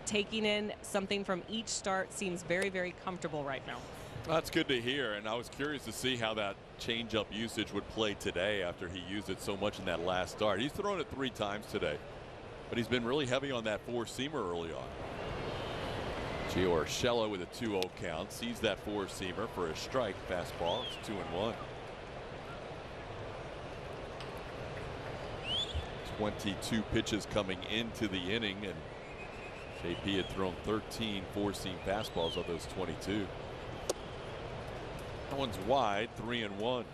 taking in something from each start. Seems very, very comfortable right now. That's good to hear, and I was curious to see how that changeup usage would play today after he used it so much in that last start. He's thrown it 3 times today, but he's been really heavy on that 4-seamer early on. Gio Urshela with a 2-0 count sees that 4-seamer for a strike. Fastball. It's 2-1. 22 pitches coming into the inning, and JP had thrown 13 4-seam fastballs of those 22. That one's wide. 3-1.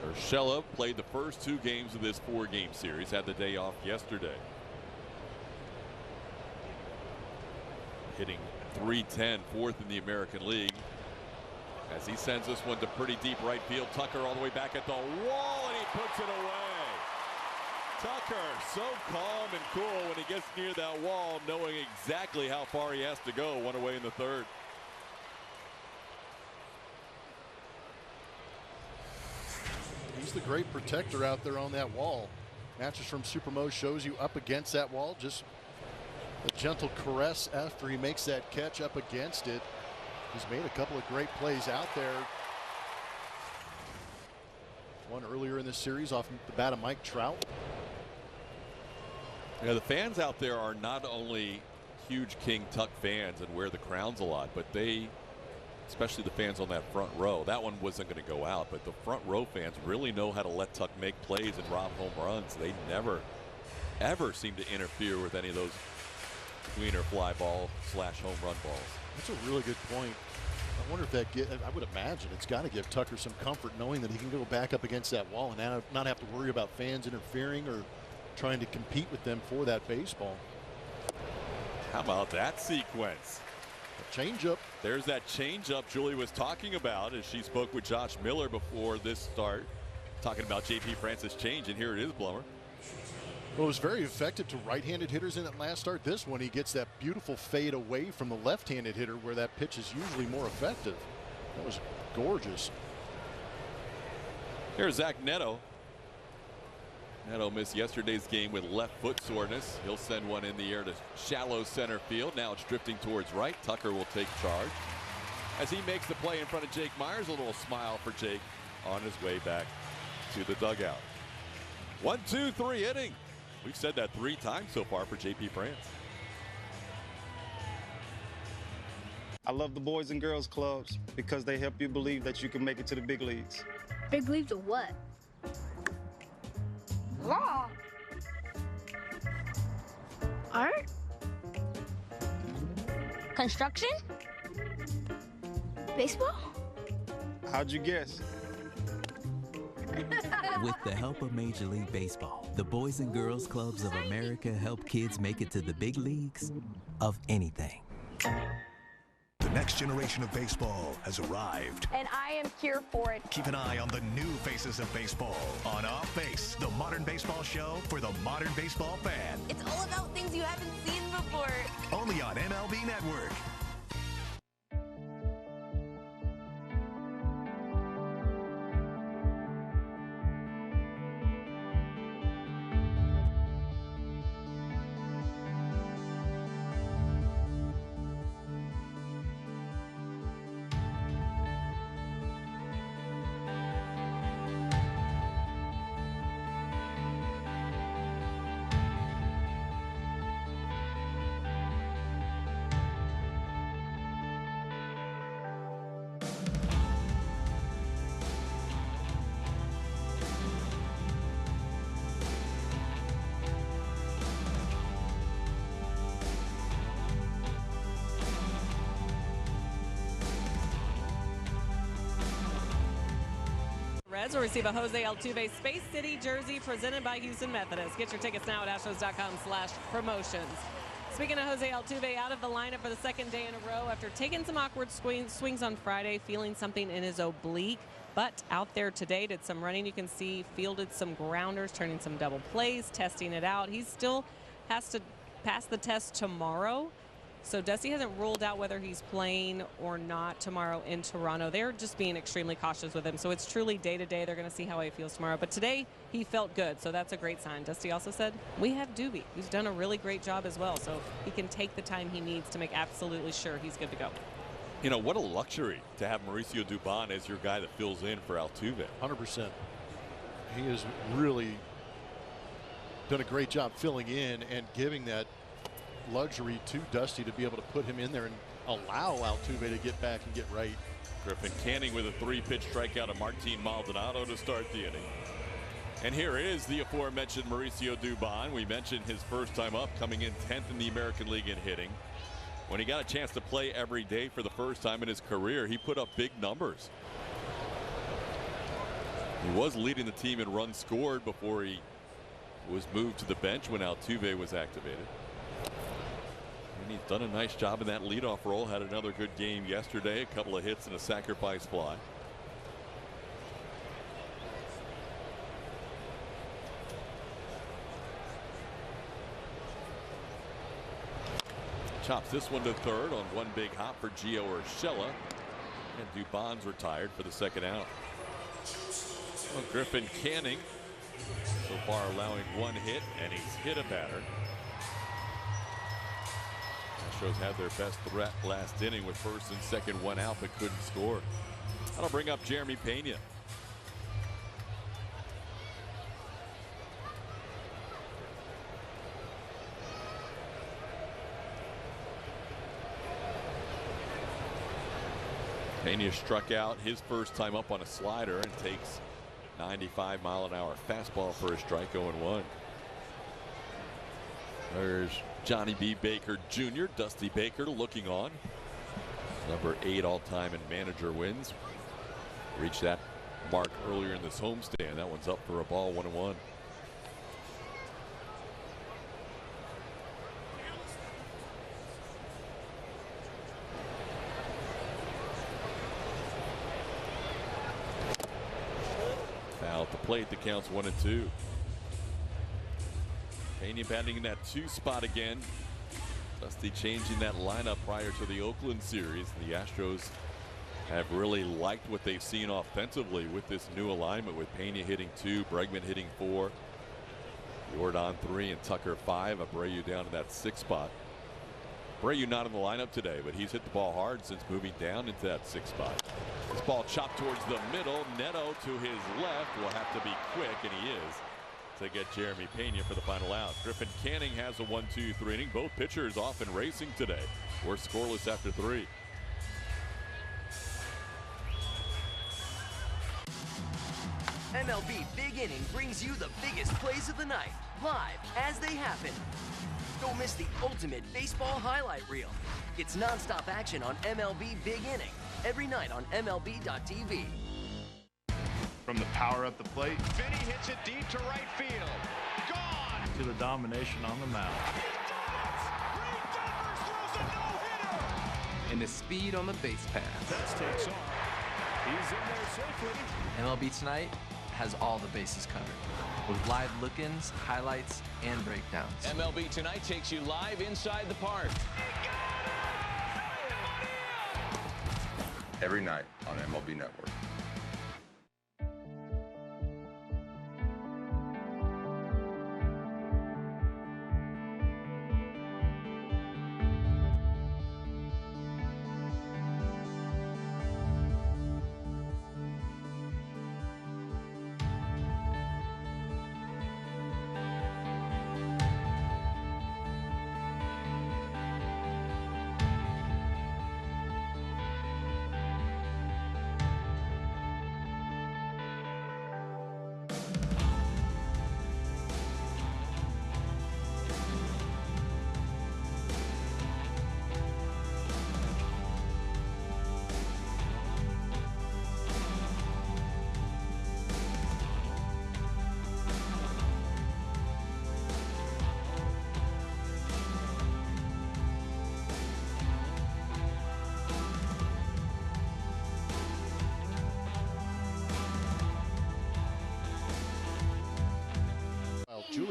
Urshela played the first 2 games of this 4-game series. Had the day off yesterday. Hitting .310, 4th in the American League. As he sends this one to pretty deep right field. Tucker all the way back at the wall, and he puts it away. Tucker so calm and cool when he gets near that wall, knowing exactly how far he has to go. 1 away in the 3rd. He's the great protector out there on that wall. Matches from Supermo shows you up against that wall. Just a gentle caress after he makes that catch up against it. He's made a couple of great plays out there. One earlier in the series off the bat of Mike Trout. Yeah, the fans out there are not only huge King Tuck fans and wear the crowns a lot, but they, especially the fans on that front row, that one wasn't going to go out, but the front row fans really know how to let Tuck make plays and rob home runs. They never, ever seem to interfere with any of those tweener fly ball / home run balls. That's a really good point. I wonder if I would imagine it's got to give Tucker some comfort knowing that he can go back up against that wall and not have to worry about fans interfering or trying to compete with them for that baseball. How about that sequence? Changeup. There's that changeup Julie was talking about as she spoke with Josh Miller before this start, talking about JP France's change, and here it is, Blummer. Well, it was very effective to right-handed hitters in that last start. This one, he gets that beautiful fade away from the left-handed hitter where that pitch is usually more effective. That was gorgeous. Here's Zach Neto. Neto missed yesterday's game with left foot soreness. He'll send one in the air to shallow center field. Now it's drifting towards right. Tucker will take charge. As he makes the play in front of Jake Myers, a little smile for Jake on his way back to the dugout. 1-2-3 inning. We've said that 3 times so far for JP France. I love the Boys and Girls Clubs because they help you believe that you can make it to the big leagues. Big leagues of what? Law. Art. Construction. Baseball. How'd you guess? With the help of Major League Baseball, the Boys and Girls Clubs of America help kids make it to the big leagues of anything. The next generation of baseball has arrived. And I am here for it. Keep an eye on the new faces of baseball on Off Base, the modern baseball show for the modern baseball fan. It's all about things you haven't seen before. Only on MLB Network. Reds will receive a Jose Altuve Space City jersey presented by Houston Methodist. Get your tickets now at astros.com/promotions. Speaking of Jose Altuve, out of the lineup for the second day in a row after taking some awkward swings on Friday, feeling something in his oblique. But out there today, did some running. You can see fielded some grounders, turning some double plays, testing it out. He still has to pass the test tomorrow. So Dusty hasn't ruled out whether he's playing or not tomorrow in Toronto. They're just being extremely cautious with him. So it's truly day to day. They're going to see how he feels tomorrow. But today he felt good. So that's a great sign. Dusty also said, we have Doobie, who's done a really great job as well. So he can take the time he needs to make absolutely sure he's good to go. You know, what a luxury to have Mauricio Dubon as your guy that fills in for Altuve. 100%. He has really done a great job filling in and giving that luxury to Dusty to be able to put him in there and allow Altuve to get back and get right. Griffin Canning with a 3-pitch strikeout of Martin Maldonado to start the inning. And here is the aforementioned Mauricio Dubon. We mentioned his first time up, coming in 10th in the American League in hitting. When he got a chance to play every day for the first time in his career, he put up big numbers. He was leading the team in runs scored before he was moved to the bench when Altuve was activated. And he's done a nice job in that leadoff role. Had another good game yesterday, a couple of hits and a sacrifice fly. Chops this one to third on one big hop for Gio Urshela. And Dubon's retired for the second out. Well, Griffin Canning so far allowing one hit, and he's hit a batter. Astros had their best threat last inning with first and second one out, but couldn't score. That'll bring up Jeremy Pena. Pena struck out his first time up on a slider and takes 95-mile-an-hour fastball for a strike. 0-1. There's Johnny B. Baker Jr. Dusty Baker looking on. Number 8 all-time in manager wins. Reached that mark earlier in this homestand. That one's up for a ball. 1-1. Foul at the plate. The count's 1-2. Pena batting in that 2 spot again. Dusty changing that lineup prior to the Oakland series. The Astros have really liked what they've seen offensively with this new alignment, with Pena hitting 2, Bregman hitting 4, Jordan 3, and Tucker 5. Abreu down in that 6 spot. Abreu not in the lineup today, but he's hit the ball hard since moving down into that 6 spot. This ball chopped towards the middle. Neto to his left will have to be quick, and he is, to get Jeremy Pena for the final out. Griffin Canning has a 1-2-3 inning. Both pitchers off and racing today. We're scoreless after 3. MLB Big Inning brings you the biggest plays of the night, live as they happen. Don't miss the ultimate baseball highlight reel. It's nonstop action on MLB Big Inning, every night on MLB.tv. From the power at the plate, Vinny hits it deep to right field. Gone! to the domination on the mound. And the speed on the base path. That takes off. He's in there safely. MLB Tonight has all the bases covered, with live look-ins, highlights, and breakdowns. MLB Tonight takes you live inside the park. Every night on MLB Network.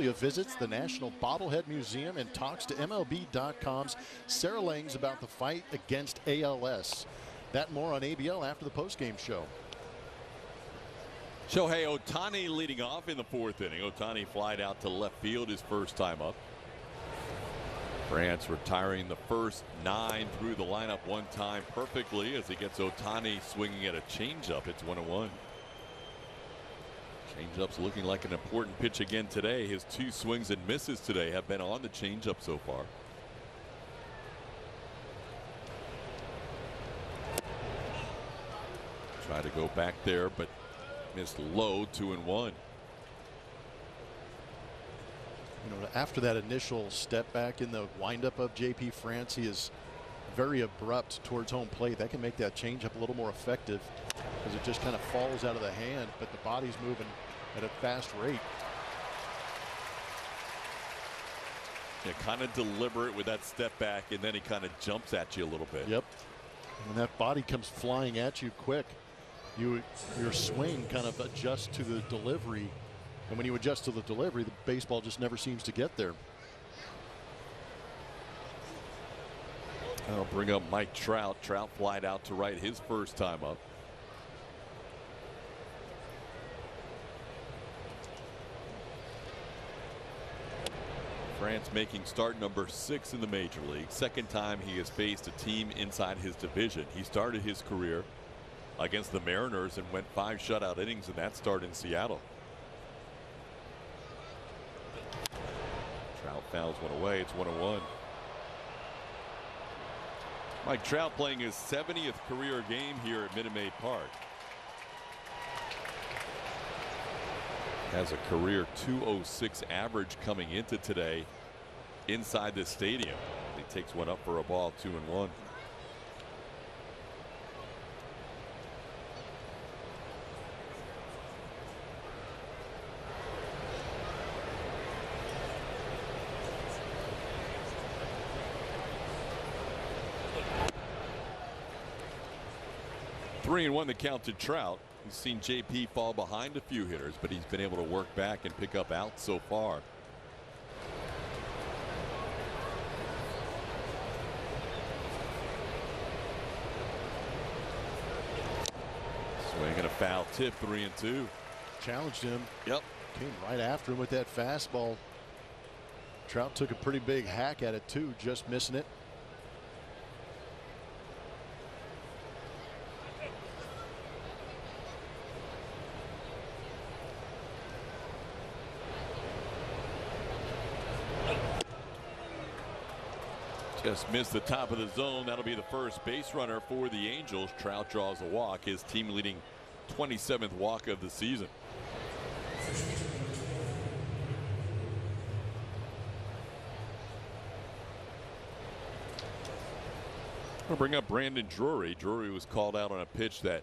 Julia visits the National Bobblehead Museum and talks to MLB.com's Sarah Langs about the fight against ALS. That and more on ABL after the postgame show. Shohei Ohtani leading off in the 4th inning. Ohtani flied out to left field his first time up. France retiring the first 9 through the lineup one time perfectly as he gets Ohtani swinging at a changeup. It's 1-1. Changeup's looking like an important pitch again today. His 2 swings and misses today have been on the changeup so far. Try to go back there, but missed low. 2-1. After that initial step back in the windup of JP France, he is very abrupt towards home plate. That can make that changeup a little more effective because it just kind of falls out of the hand, but the body's moving at a fast rate. Yeah, kind of deliberate with that step back, and then he kind of jumps at you a little bit. Yep. When that body comes flying at you quick, your swing kind of adjusts to the delivery. And when you adjust to the delivery, the baseball just never seems to get there. I'll bring up Mike Trout. Trout flied out to right his first time up. France making start number 6 in the major league. Second time he has faced a team inside his division. He started his career against the Mariners and went 5 shutout innings in that start in Seattle. Trout fouls one away. It's 1-1. Mike Trout playing his 70th career game here at Minute Maid Park. Has a career .206 average coming into today inside this stadium. He takes one up for a ball. 2-1. Three and 1 the count to Trout. He's seen JP fall behind a few hitters, but he's been able to work back and pick up outs so far. Swing and a foul tip. 3-2. Challenged him. Yep. Came right after him with that fastball. Trout took a pretty big hack at it too, just missing it. Just missed the top of the zone. That'll be the first base runner for the Angels. Trout draws a walk, his team leading 27th walk of the season. I'll bring up Brandon Drury. Drury was called out on a pitch that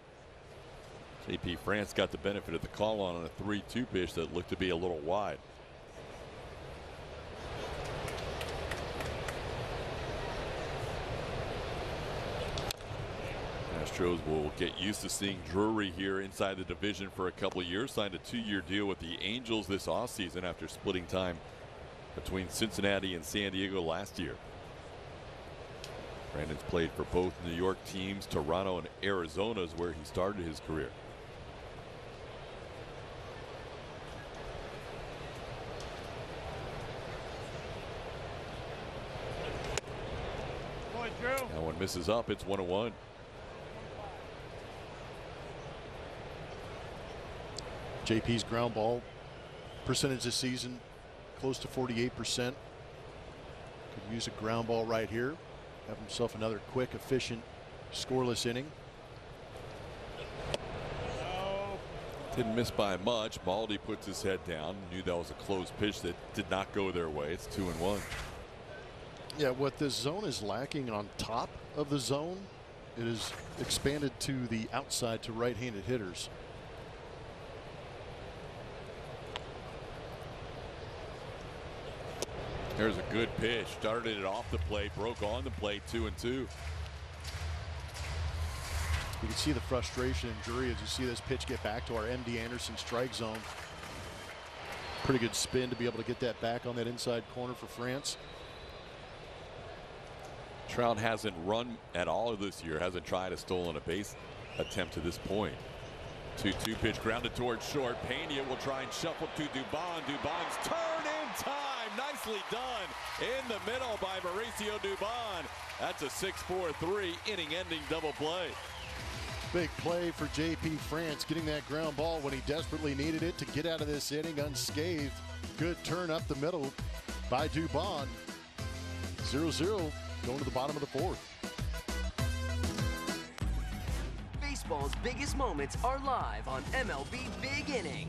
JP France got the benefit of the call on a 3-2 pitch that looked to be a little wide. Astros will get used to seeing Drury here inside the division for a couple of years. Signed a 2-year deal with the Angels this offseason after splitting time between Cincinnati and San Diego last year. Brandon's played for both New York teams. Toronto and Arizona is where he started his career. That one misses up. It's 1-1. JP's ground ball percentage this season close to 48%. Could use a ground ball right here. Have himself another quick, efficient, scoreless inning. Didn't miss by much. Baldy puts his head down. Knew that was a close pitch that did not go their way. It's 2-1. Yeah, what this zone is lacking on top of the zone, it is expanded to the outside to right-handed hitters. There's a good pitch. Started it off the plate, broke on the plate. 2-2. You can see the frustration in Drury as you see this pitch get back to our MD Anderson strike zone. Pretty good spin to be able to get that back on that inside corner for France. Trout hasn't run at all this year, hasn't tried a stolen a base attempt to this point. 2-2 pitch grounded towards short. Pena will try and shuffle to Dubon. Dubon's turn in time. Nicely done in the middle by Mauricio Dubon. That's a 6-4-3 inning-ending double play. Big play for JP France, getting that ground ball when he desperately needed it to get out of this inning unscathed. Good turn up the middle by Dubon. 0-0 going to the bottom of the fourth. Baseball's biggest moments are live on MLB Big Inning.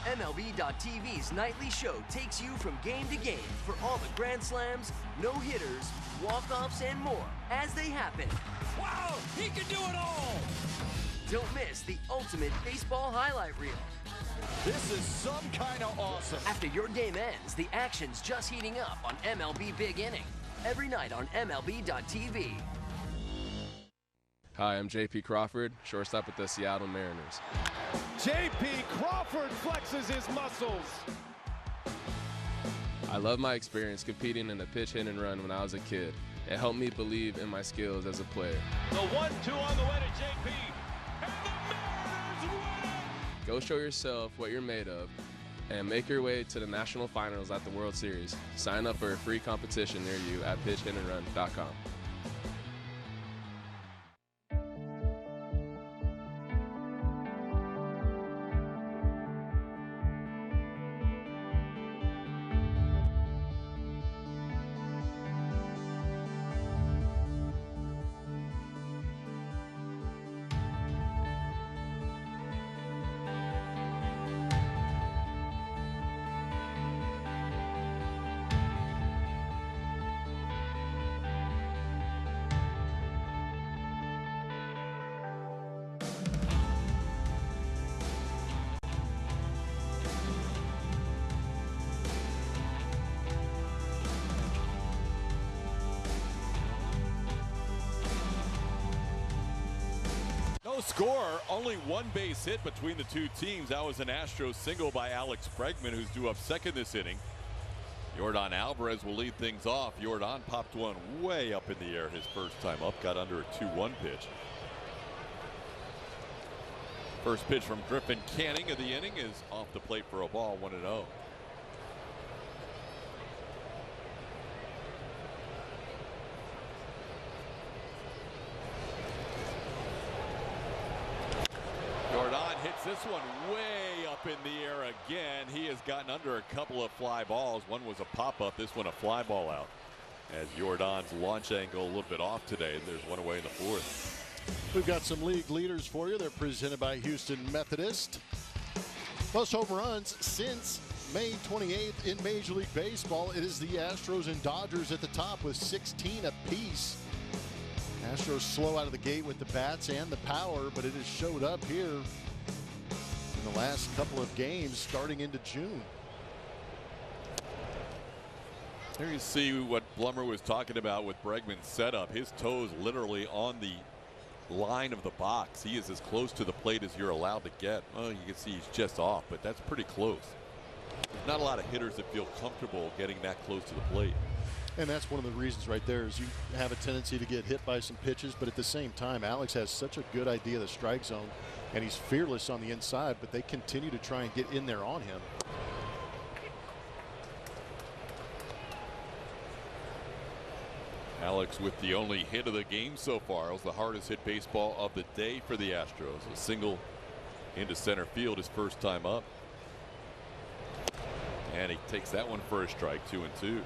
MLB.TV's nightly show takes you from game to game for all the grand slams, no-hitters, walk-offs, and more as they happen. Wow, he can do it all! Don't miss the ultimate baseball highlight reel. This is some kind of awesome. After your game ends, the action's just heating up on MLB Big Inning. Every night on MLB.TV. Hi, I'm J.P. Crawford, shortstop with the Seattle Mariners. J.P. Crawford flexes his muscles. I love my experience competing in the pitch, hit, and run when I was a kid. It helped me believe in my skills as a player. The 1-2 on the way to J.P. And the Mariners win! Go show yourself what you're made of and make your way to the national finals at the World Series. Sign up for a free competition near you at pitchhitandrun.com. No score, only one base hit between the two teams. That was an Astros single by Alex Bregman, who's due up second this inning. Yordan Alvarez will lead things off. Yordan popped one way up in the air his first time up, got under a 2-1 pitch. First pitch from Griffin Canning of the inning is off the plate for a ball, 1-0. Yordan hits this one way up in the air again. He has gotten under a couple of fly balls. One was a pop-up, this one a fly ball out. As Yordan's launch angle a little bit off today. There's one away in the fourth. We've got some league leaders for you. They're presented by Houston Methodist. Most home runs since May 28th in Major League Baseball. It is the Astros and Dodgers at the top with 16 apiece. Astros slow out of the gate with the bats and the power, but it has showed up here in the last couple of games starting into June. There you see what Blummer was talking about with Bregman's setup. His toes literally on the line of the box. He is as close to the plate as you're allowed to get. Well, you can see he's just off, but that's pretty close. There's not a lot of hitters that feel comfortable getting that close to the plate. And that's one of the reasons right there is you have a tendency to get hit by some pitches, but at the same time, Alex has such a good idea of the strike zone, and he's fearless on the inside, but they continue to try and get in there on him. Alex with the only hit of the game so far. It was the hardest hit baseball of the day for the Astros. A single into center field his first time up. And he takes that one for a strike, 2-2.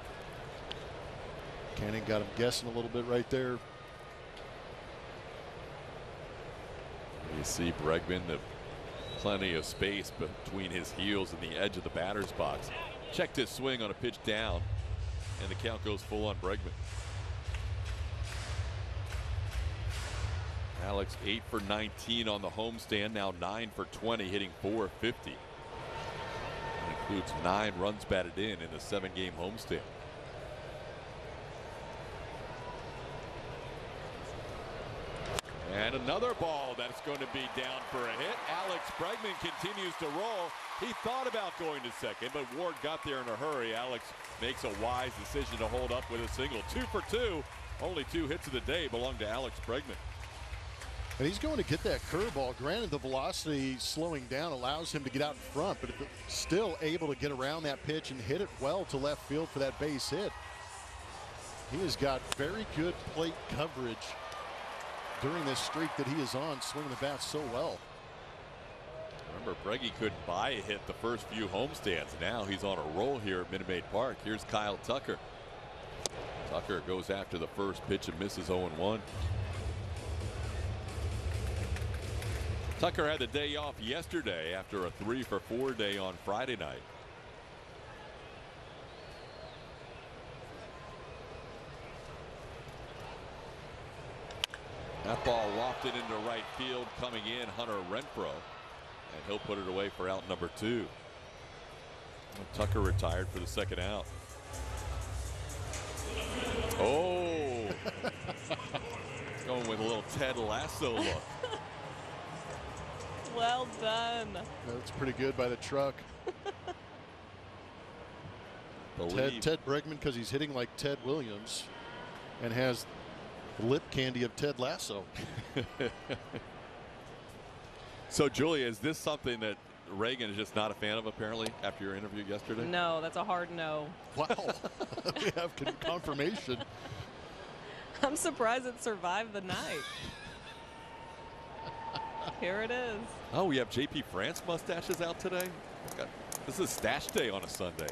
Canning got him guessing a little bit right there. You see Bregman, plenty of space between his heels and the edge of the batter's box. Checked his swing on a pitch down, and the count goes full on Bregman. Alex 8 for 19 on the homestand, now 9 for 20, hitting .450. That includes 9 runs batted in the 7-game homestand. And another ball that's going to be down for a hit. Alex Bregman continues to roll. He thought about going to second, but Ward got there in a hurry. Alex makes a wise decision to hold up with a single. 2 for 2. Only 2 hits of the day belong to Alex Bregman. And he's going to get that curveball. Granted, the velocity slowing down allows him to get out in front, but still able to get around that pitch and hit it well to left field for that base hit. He has got very good plate coverage during this streak that he is on, swinging the bat so well. Remember, Breggy couldn't buy a hit the first few homestands. Now he's on a roll here at Minute Maid Park. Here's Kyle Tucker. Tucker goes after the first pitch and misses 0-1. Tucker had the day off yesterday after a 3 for 4 day on Friday night. That ball lofted into right field, coming in Hunter Renfroe, and he'll put it away for out number 2. Tucker retired for the second out. Oh, going with a little Ted Lasso look. Well done. That's pretty good by the truck. Ted Bregman, because he's hitting like Ted Williams and has lip candy of Ted Lasso. So, Julia, is this something that Reagan is just not a fan of, apparently, after your interview yesterday? No, that's a hard no. Wow. We have confirmation. I'm surprised it survived the night. Here it is. Oh, we have JP France mustaches out today. This is stash day on a Sunday.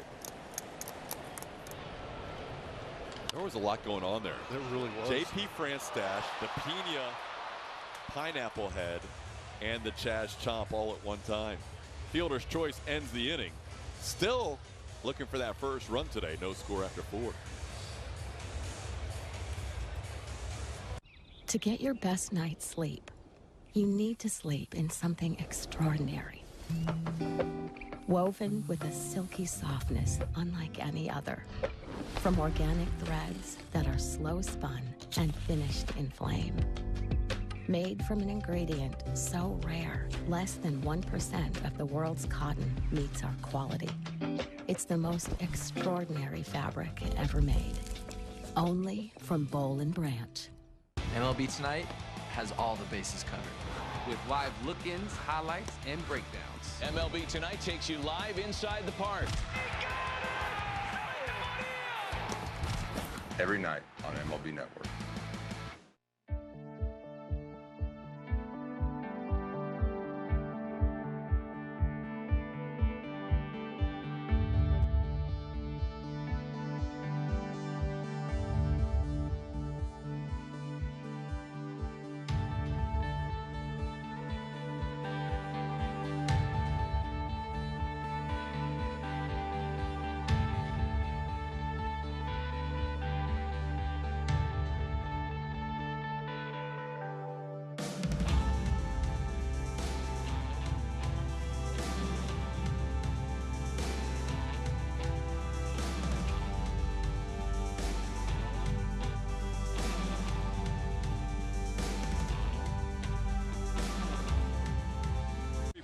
There was a lot going on there. There really was. JP France stash, the Pina pineapple head, and the Chaz Chomp all at one time. Fielder's choice ends the inning. Still looking for that first run today. No score after 4. To get your best night's sleep, you need to sleep in something extraordinary. Woven with a silky softness unlike any other. From organic threads that are slow spun and finished in flame. Made from an ingredient so rare, less than 1% of the world's cotton meets our quality. It's the most extraordinary fabric ever made. Only from Boll & Branch. MLB Tonight has all the bases covered, with live look-ins, highlights, and breakdowns. MLB Tonight takes you live inside the park. Every night on MLB Network.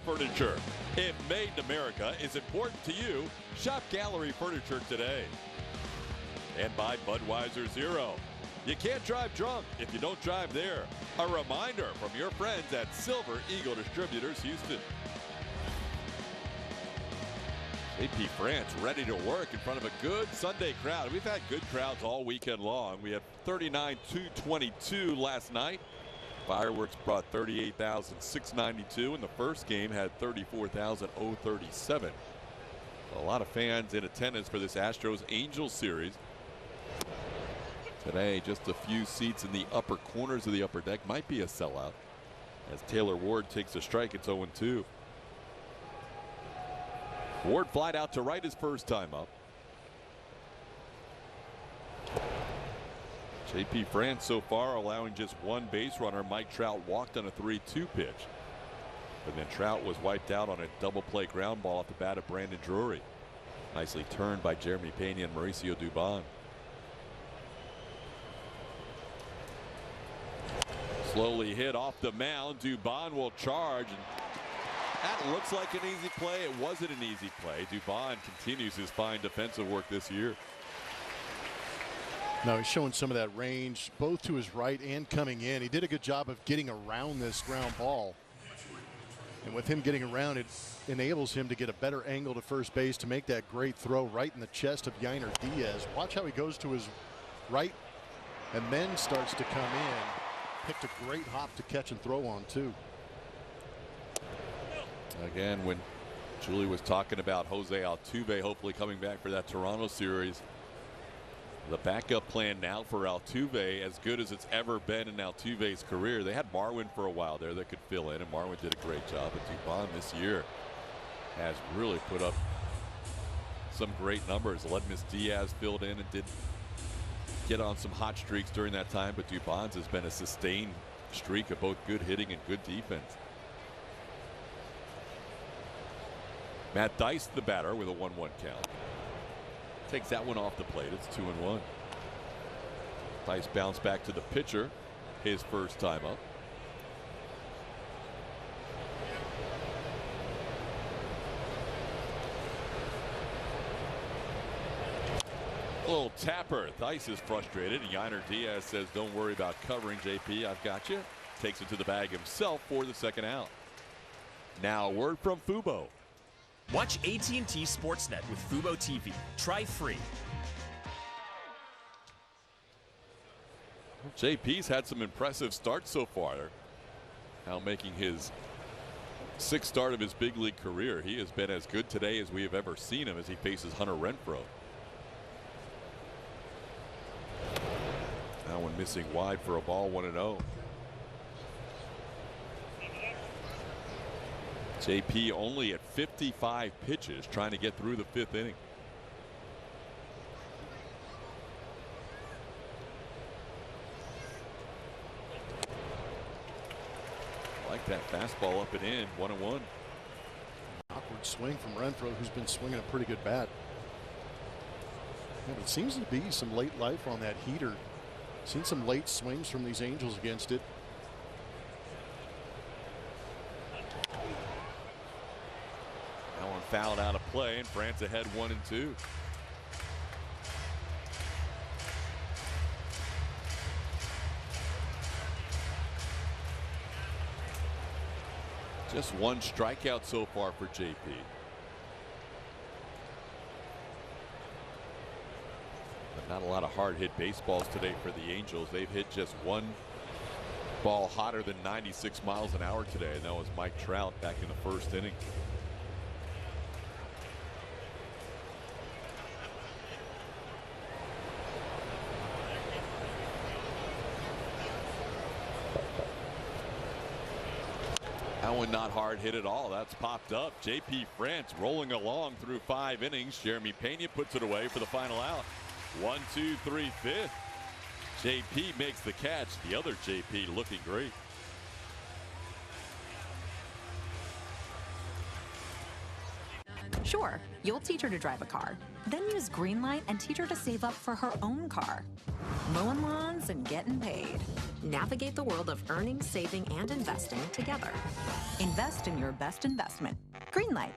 Furniture. If made in America is important to you, shop Gallery Furniture today. And by Budweiser Zero. You can't drive drunk if you don't drive there. A reminder from your friends at Silver Eagle Distributors, Houston. JP France ready to work in front of a good Sunday crowd. We've had good crowds all weekend long. We had 39,222 last night. Fireworks brought 38,692, and the first game had 34,037. A lot of fans in attendance for this Astros Angels series. Today, just a few seats in the upper corners of the upper deck. Might be a sellout. As Taylor Ward takes a strike, it's 0-2. Ward flied out to right his first time up. JP France so far allowing just one base runner. Mike Trout walked on a 3-2 pitch. And then Trout was wiped out on a double play ground ball off the bat of Brandon Drury. Nicely turned by Jeremy Pena and Mauricio Dubon. Slowly hit off the mound. Dubon will charge. And That looks like an easy play. It wasn't an easy play. Dubon continues his fine defensive work this year. Now he's showing some of that range both to his right and coming in. He did a good job of getting around this ground ball. And with him getting around, it enables him to get a better angle to first base to make that great throw right in the chest of Yainer Diaz. Watch how he goes to his right and then starts to come in. Picked a great hop to catch and throw on too. Again, when Julie was talking about Jose Altuve hopefully coming back for that Toronto series, the backup plan now for Altuve, as good as it's ever been in Altuve's career. They had Marwin for a while there that could fill in, and Marwin did a great job. But Dubon this year has really put up some great numbers. Aledmys Diaz filled in and did get on some hot streaks during that time, but Dubon's has been a sustained streak of both good hitting and good defense. Matt Dice, the batter, with a 1-1 count. Takes that one off the plate. It's 2-1. Dice bounced back to the pitcher, his first time up. A little tapper. Dice is frustrated. Yainer Diaz says, "Don't worry about covering, JP. I've got you." Takes it to the bag himself for the second out. Now, a word from Fubo. Watch AT&T Sportsnet with Fubo TV. Try free. JP's had some impressive starts so far. Now making his 6th start of his big league career. He has been as good today as we have ever seen him as he faces Hunter Renfroe. That one missing wide for a ball, 1-0. JP only at 55 pitches, trying to get through the 5th inning. Like that fastball up and in, 1-1. Awkward swing from Renfroe, who's been swinging a pretty good bat. Yeah, but it seems to be some late life on that heater. Seen some late swings from these Angels against it. That one fouled out of play, and France ahead 1-2. Just one strikeout so far for JP. But not a lot of hard hit baseballs today for the Angels. They've hit just one ball hotter than 96 miles an hour today, and that was Mike Trout back in the 1st inning. That one not hard hit at all. That's popped up. JP France rolling along through 5 innings. Jeremy Pena puts it away for the final out. 1, 2, 3, 5th. JP makes the catch. The other JP looking great. Sure, you'll teach her to drive a car. Then use Greenlight and teach her to save up for her own car. Mowing lawns and getting paid. Navigate the world of earning, saving, and investing together. Invest in your best investment. Greenlight.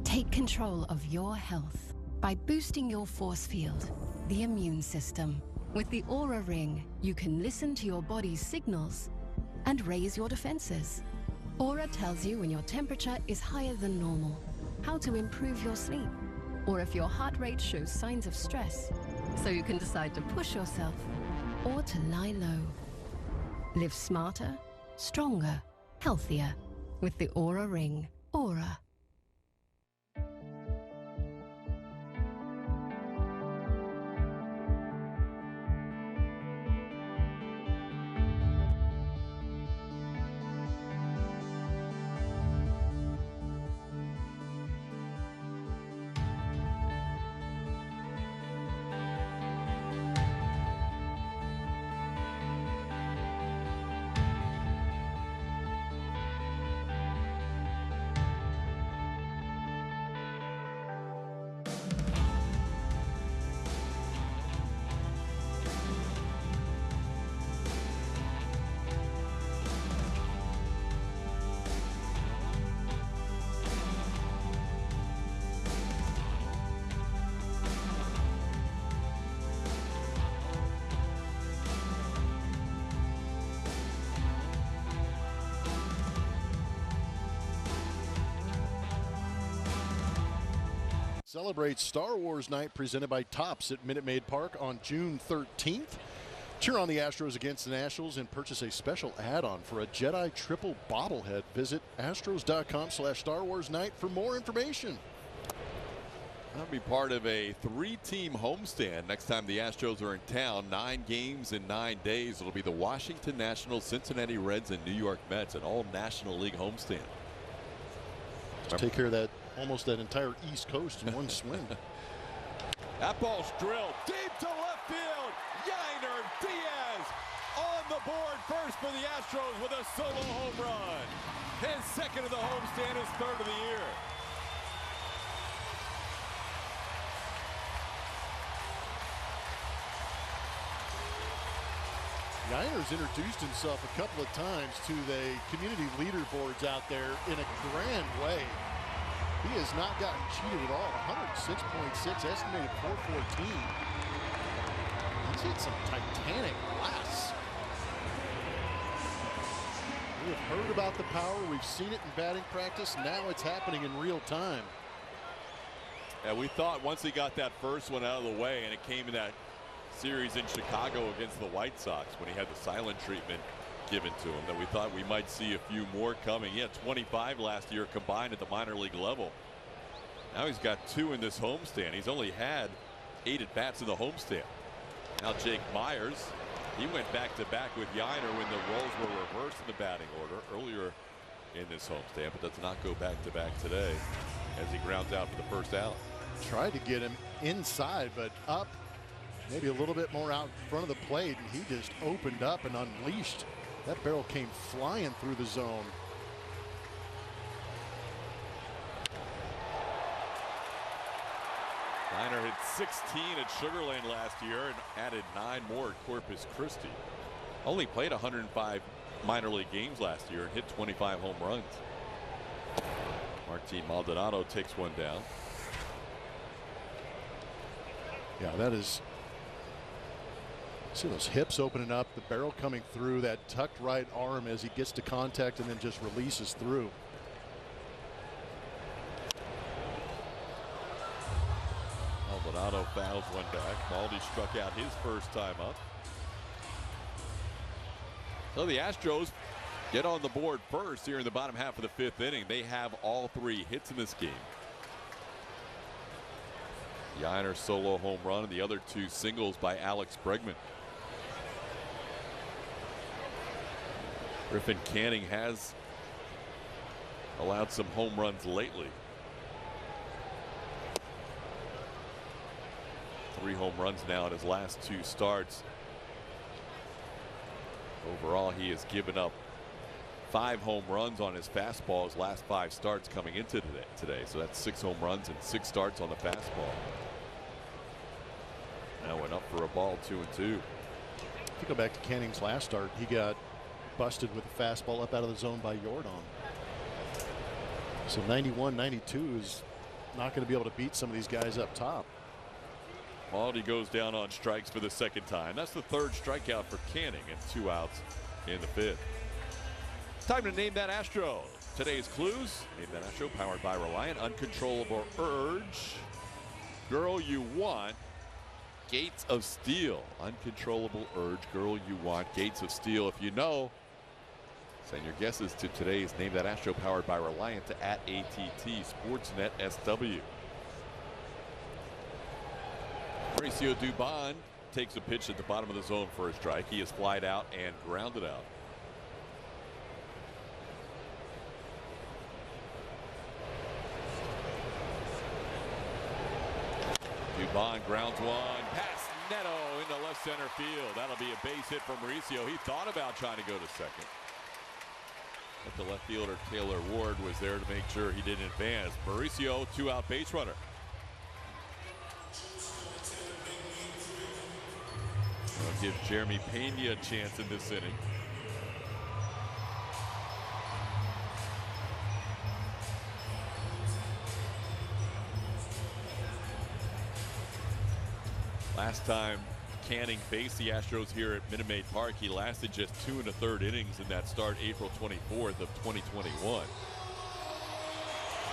Take control of your health by boosting your force field, the immune system. With the Aura Ring, you can listen to your body's signals and raise your defenses. Aura tells you when your temperature is higher than normal, how to improve your sleep, or if your heart rate shows signs of stress, so you can decide to push yourself or to lie low. Live smarter, stronger, healthier with the Aura Ring. Aura. Celebrate Star Wars Night presented by Topps at Minute Maid Park on June 13th. Cheer on the Astros against the Nationals and purchase a special add-on for a Jedi triple bobblehead. Visit astros.com/Star Wars Night for more information. That'll be part of a 3-team homestand next time the Astros are in town. 9 games in 9 days. It'll be the Washington Nationals, Cincinnati Reds, and New York Mets, an all-National League homestand. Just take care of that, almost that entire East Coast in one swing. That ball's drilled deep to left field. Yainer Diaz on the board first for the Astros with a solo home run. His second of the homestand, his third of the year. Yainer's introduced himself a couple of times to the community leaderboards out there in a grand way. He has not gotten cheated at all. 106.6, estimated 414. He's hit some titanic blasts. We have heard about the power. We've seen it in batting practice. Now it's happening in real time. Yeah, we thought once he got that first one out of the way, and it came in that series in Chicago against the White Sox when he had the silent treatment given to him, that we thought we might see a few more coming. He had 25 last year combined at the minor league level. Now he's got 2 in this homestand. He's only had 8 at bats in the homestand. Now Jake Myers, he went back-to-back with Yainer when the roles were reversed in the batting order earlier in this homestand, but does not go back-to-back today as he grounds out for the first out. Tried to get him inside, but up maybe a little bit more out in front of the plate, and he just opened up and unleashed. That barrel came flying through the zone. Yainer hit 16 at Sugarland last year and added 9 more at Corpus Christi. Only played 105 minor league games last year and hit 25 home runs. Martin Maldonado takes one down. Yeah, that is. See those hips opening up, the barrel coming through, that tucked right arm as he gets to contact and then just releases through. Maldonado fouls one back. Maldi struck out his first time up. So the Astros get on the board first here in the bottom half of the 5th inning. They have all 3 hits in this game. Yainer solo home run and the other 2 singles by Alex Bregman. Griffin Canning has allowed some home runs lately. 3 home runs now in his last 2 starts. Overall, he has given up 5 home runs on his fastball his last 5 starts coming into today. So that's 6 home runs and 6 starts on the fastball. Now went up for a ball, 2-2. If you go back to Canning's last start, he got busted with a fastball up out of the zone by Yordan. So 91-92 is not going to be able to beat some of these guys up top. Maldi goes down on strikes for the 2nd time. That's the 3rd strikeout for Canning and 2 outs in the 5th. Time to name that Astro. Today's clues: name that Astro, powered by Reliant, Uncontrollable Urge, Girl You Want, Gates of Steel. Uncontrollable Urge, Girl You Want, Gates of Steel. If you know, send your guesses to today's Name That Astro, powered by Reliant, to @ATT Sportsnet SW. Mauricio Dubon takes a pitch at the bottom of the zone for a strike. He is flied out and grounded out. Dubon grounds one past Neto into left center field. That'll be a base hit from Mauricio. He thought about trying to go to second, but the left fielder Taylor Ward was there to make sure he didn't advance. Mauricio, 2-out base runner. That'll give Jeremy Pena a chance in this inning. Last time Canning faced the Astros here at Minute Maid Park, he lasted just 2 1/3 innings in that start April 24th of 2021.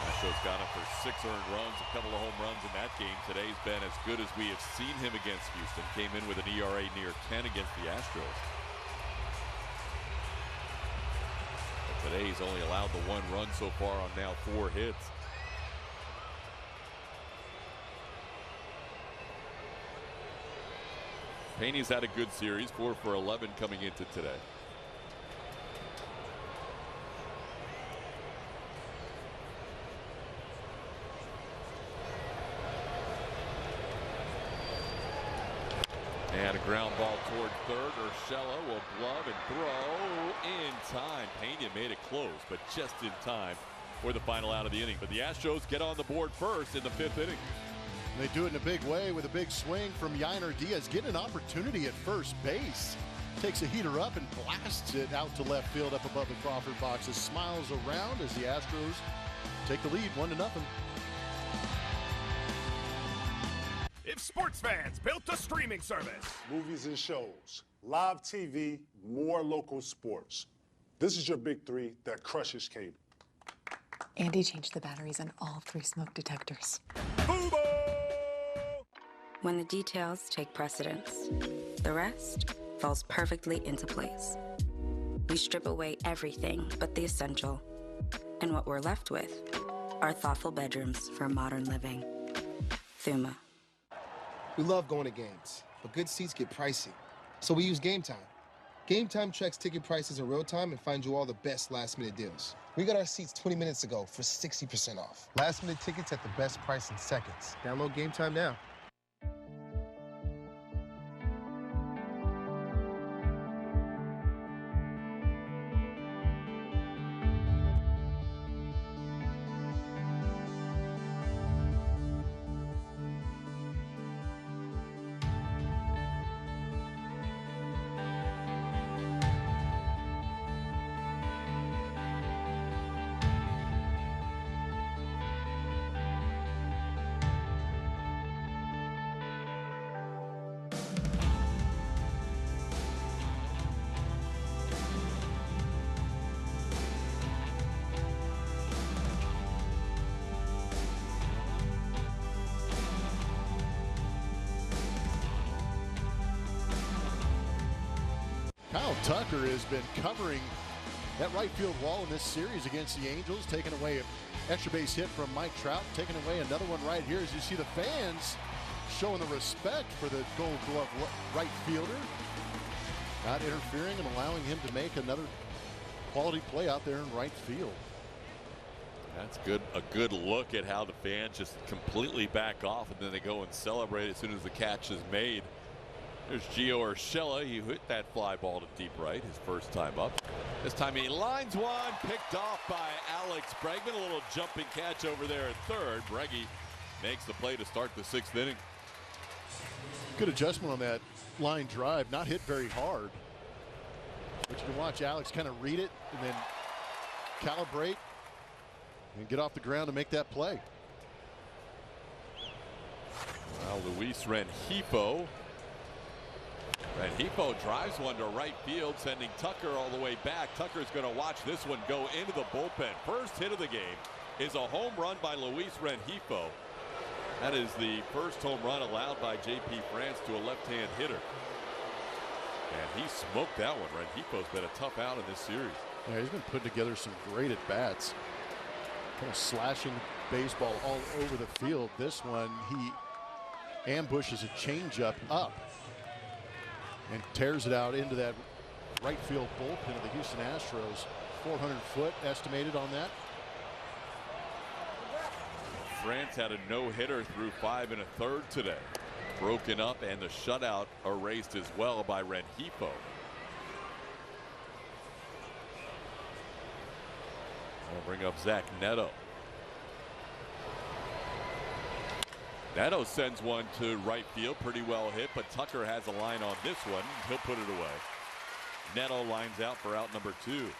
Astros got him for 6 earned runs, a couple of home runs in that game. Today's been as good as we have seen him against Houston. Came in with an ERA near 10 against the Astros. But today he's only allowed the 1 run so far on now 4 hits. Peña's had a good series, 4 for 11 coming into today. And a ground ball toward third. Urshela will glove and throw in time. Peña made it close, but just in time for the final out of the inning. But the Astros get on the board first in the 5th inning. They do it in a big way with a big swing from Yainer Diaz. Getting an opportunity at first base. Takes a heater up and blasts it out to left field up above the Crawford boxes. Smiles around as the Astros take the lead 1-0. If sports fans built a streaming service. Movies and shows, live TV, more local sports. This is your big 3 that crushes cable. Andy changed the batteries on all 3 smoke detectors. When the details take precedence, the rest falls perfectly into place. We strip away everything but the essential. And what we're left with are thoughtful bedrooms for modern living. Thuma. We love going to games, but good seats get pricey. So we use Game Time. Game Time checks ticket prices in real time and finds you all the best last-minute deals. We got our seats 20 minutes ago for 60% off. Last-minute tickets at the best price in seconds. Download Game Time now. Tucker has been covering that right field wall in this series against the Angels, taking away an extra base hit from Mike Trout, taking away another one right here as you see the fans showing the respect for the Gold Glove right fielder, not interfering and allowing him to make another quality play out there in right field. That's good. A good look at how the fans just completely back off and then they go and celebrate as soon as the catch is made. There's Gio Urshela. He hit that fly ball to deep right his first time up. This time he lines one, picked off by Alex Bregman. A little jumping catch over there at third. Breggy makes the play to start the 6th inning. Good adjustment on that line drive. Not hit very hard. But you can watch Alex kind of read it and then calibrate and get off the ground to make that play. Well, Luis Rengifo. Rengifo drives one to right field, sending Tucker all the way back. Tucker's going to watch this one go into the bullpen. First hit of the game is a home run by Luis Rengifo. That is the first home run allowed by J.P. France to a left-hand hitter. And he smoked that one. Rengifo's been a tough out in this series. Yeah, he's been putting together some great at-bats. Kind of slashing baseball all over the field. This one, he ambushes a changeup up and tears it out into that right field bullpen of the Houston Astros. 400 foot estimated on that. France had a no-hitter through 5 1/3 today. Broken up and the shutout erased as well by Rengifo. I'll bring up Zach Neto. Neto sends one to right field, pretty well hit, but Tucker has a line on this one. He'll put it away. Neto lines out for out number 2.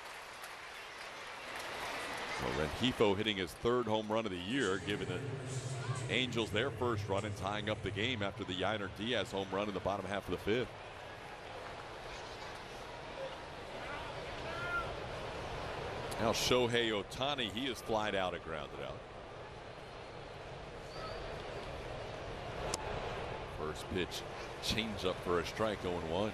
So Rengifo hitting his 3rd home run of the year, giving the Angels their first run and tying up the game after the Yainer Diaz home run in the bottom half of the 5th. Now Shohei Ohtani, he is flied out and grounded out. First pitch, change up for a strike, 0-1.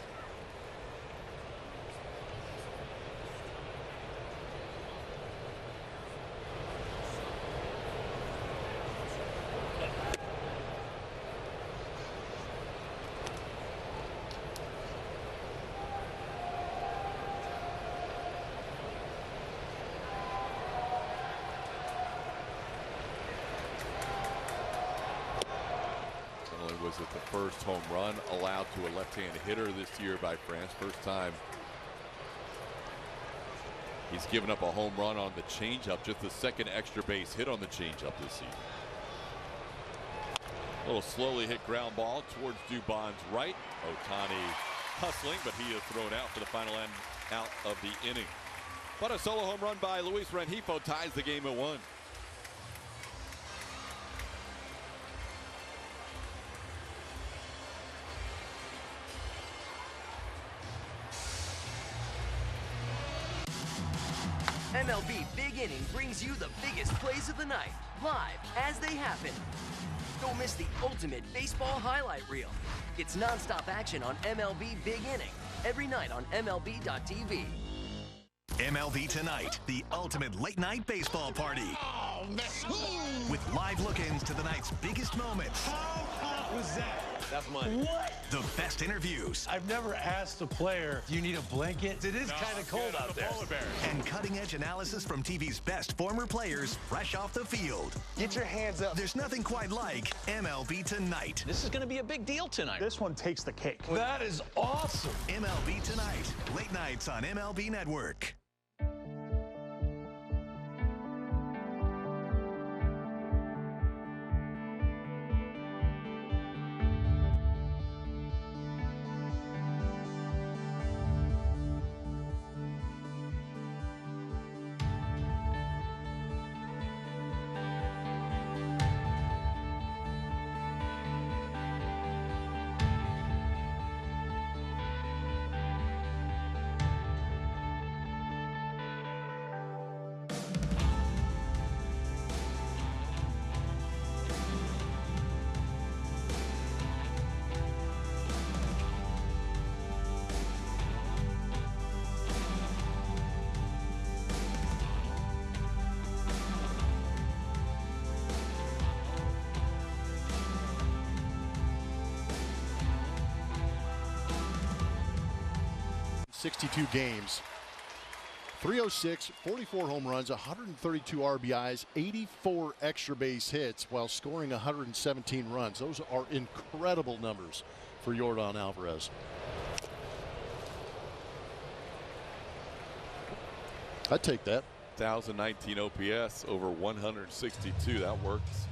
Was it the first home run allowed to a left-handed hitter this year by France? First time he's given up a home run on the changeup, just the second extra base hit on the changeup this season. A little slowly hit ground ball towards Dubon's right. Ohtani hustling, but he is thrown out for the final end out of the inning. But a solo home run by Luis Rengifo ties the game at 1. MLB Big Inning brings you the biggest plays of the night, live as they happen. Don't miss the ultimate baseball highlight reel. It's nonstop action on MLB Big Inning, every night on MLB.tv. MLB Tonight, the ultimate late-night baseball party. Oh, man. With live look-ins to the night's biggest moments. How hot was that? That's money. What? The best interviews. I've never asked a player, do you need a blanket? It is kind of cold out there. And cutting-edge analysis from TV's best former players fresh off the field. Get your hands up. There's nothing quite like MLB Tonight. This is going to be a big deal tonight. This one takes the cake. That is awesome. MLB Tonight, late nights on MLB Network. .62 games, 306, 44 home runs, 132 RBIs, 84 extra base hits while scoring 117 runs. Those are incredible numbers for Yordan Alvarez. I'd take that. 2019 OPS over 162. That works.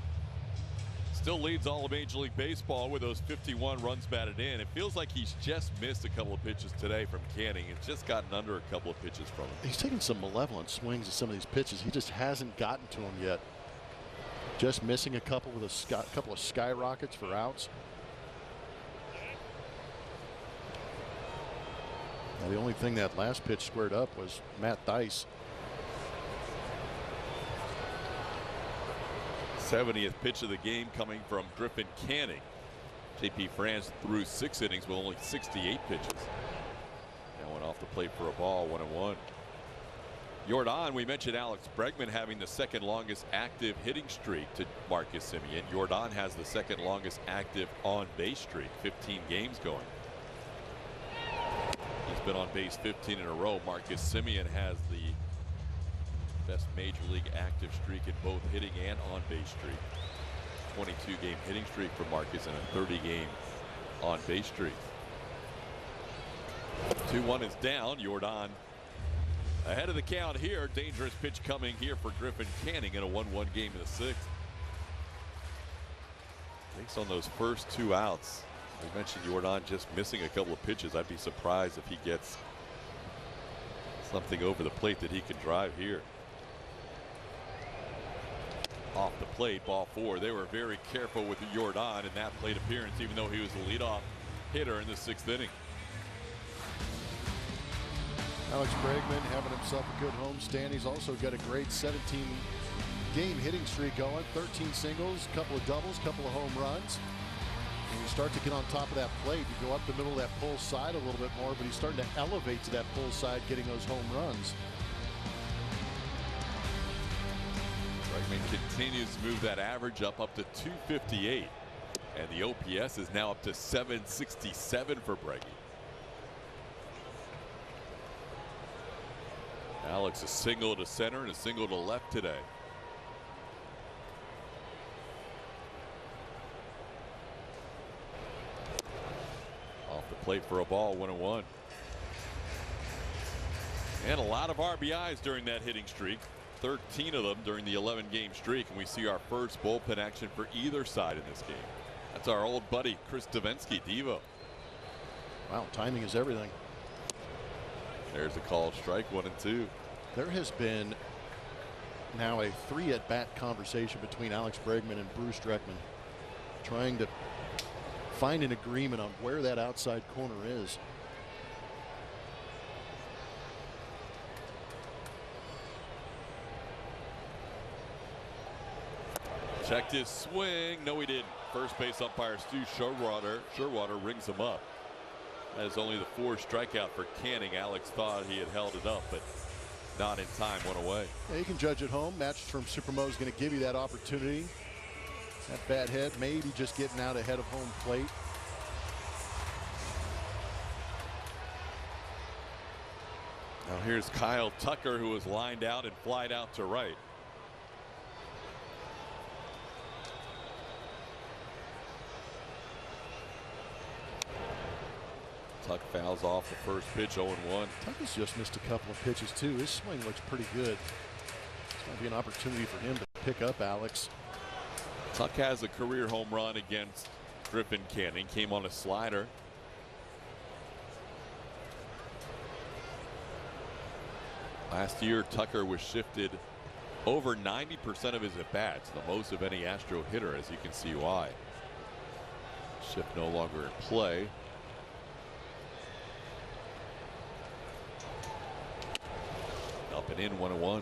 Still leads all of Major League Baseball with those 51 runs batted in. It feels like he's just missed a couple of pitches today from Canning. It's just gotten under a couple of pitches from him. He's taking some malevolent swings at some of these pitches. He just hasn't gotten to them yet. Just missing a couple with a couple of skyrockets for outs. Now, the only thing that last pitch squared up was Matt Dice. 70th pitch of the game coming from Griffin Canning. JP France threw 6 innings with only 68 pitches. That went off the plate for a ball, 1-1. Yordan, we mentioned Alex Bregman having the second longest active hitting streak to Marcus Semien. Yordan has the second longest active on base streak, 15 games going. He's been on base 15 in a row. Marcus Semien has the best major league active streak in both hitting and on base streak. 22 game hitting streak for Marcus and a 30 game on base streak. 2-1 is down. Yordan ahead of the count here. Dangerous pitch coming here for Griffin Canning in a 1-1 game in the 6th. Thanks on those first 2 outs. We mentioned Yordan just missing a couple of pitches. I'd be surprised if he gets something over the plate that he can drive here. Off the plate, ball 4. They were very careful with Yordan in that plate appearance, even though he was the leadoff hitter in the 6th inning. Alex Bregman having himself a good homestand. He's also got a great 17 game hitting streak going. 13 singles, couple of doubles, couple of home runs. When you start to get on top of that plate, you go up the middle of that pull side a little bit more, but he's starting to elevate to that pull side, getting those home runs. Bregman continues to move that average up to 258. And the OPS is now up to 767 for Breggy. Alex a single to center and a single to left today. Off the plate for a ball, 1-1. And a lot of RBIs during that hitting streak. 13 of them during the 11-game streak, and we see our first bullpen action for either side in this game. That's our old buddy Chris Davinsky, Devo. Wow, timing is everything. There's a called strike, 1-2. There has been now a 3 at-bat conversation between Alex Bregman and Bruce Dreckman, trying to find an agreement on where that outside corner is. Checked his swing. No, he didn't. First base umpire Stu Sherwater rings him up. That is only the 4th strikeout for Canning. Alex thought he had held it up, but not in time. Went away. Yeah, you can judge at home. Match from Supermo is going to give you that opportunity. That bat head maybe just getting out ahead of home plate. Now here's Kyle Tucker, who was lined out and flied out to right. Tuck fouls off the first pitch, 0-1. Tuck has just missed a couple of pitches too. His swing looks pretty good. It's going to be an opportunity for him to pick up Alex. Tuck has a career home run against Griffin Canning. Came on a slider. Last year, Tucker was shifted over 90% of his at-bats, the most of any Astro hitter, as you can see why. Shift no longer in play. Up and in, 1-1.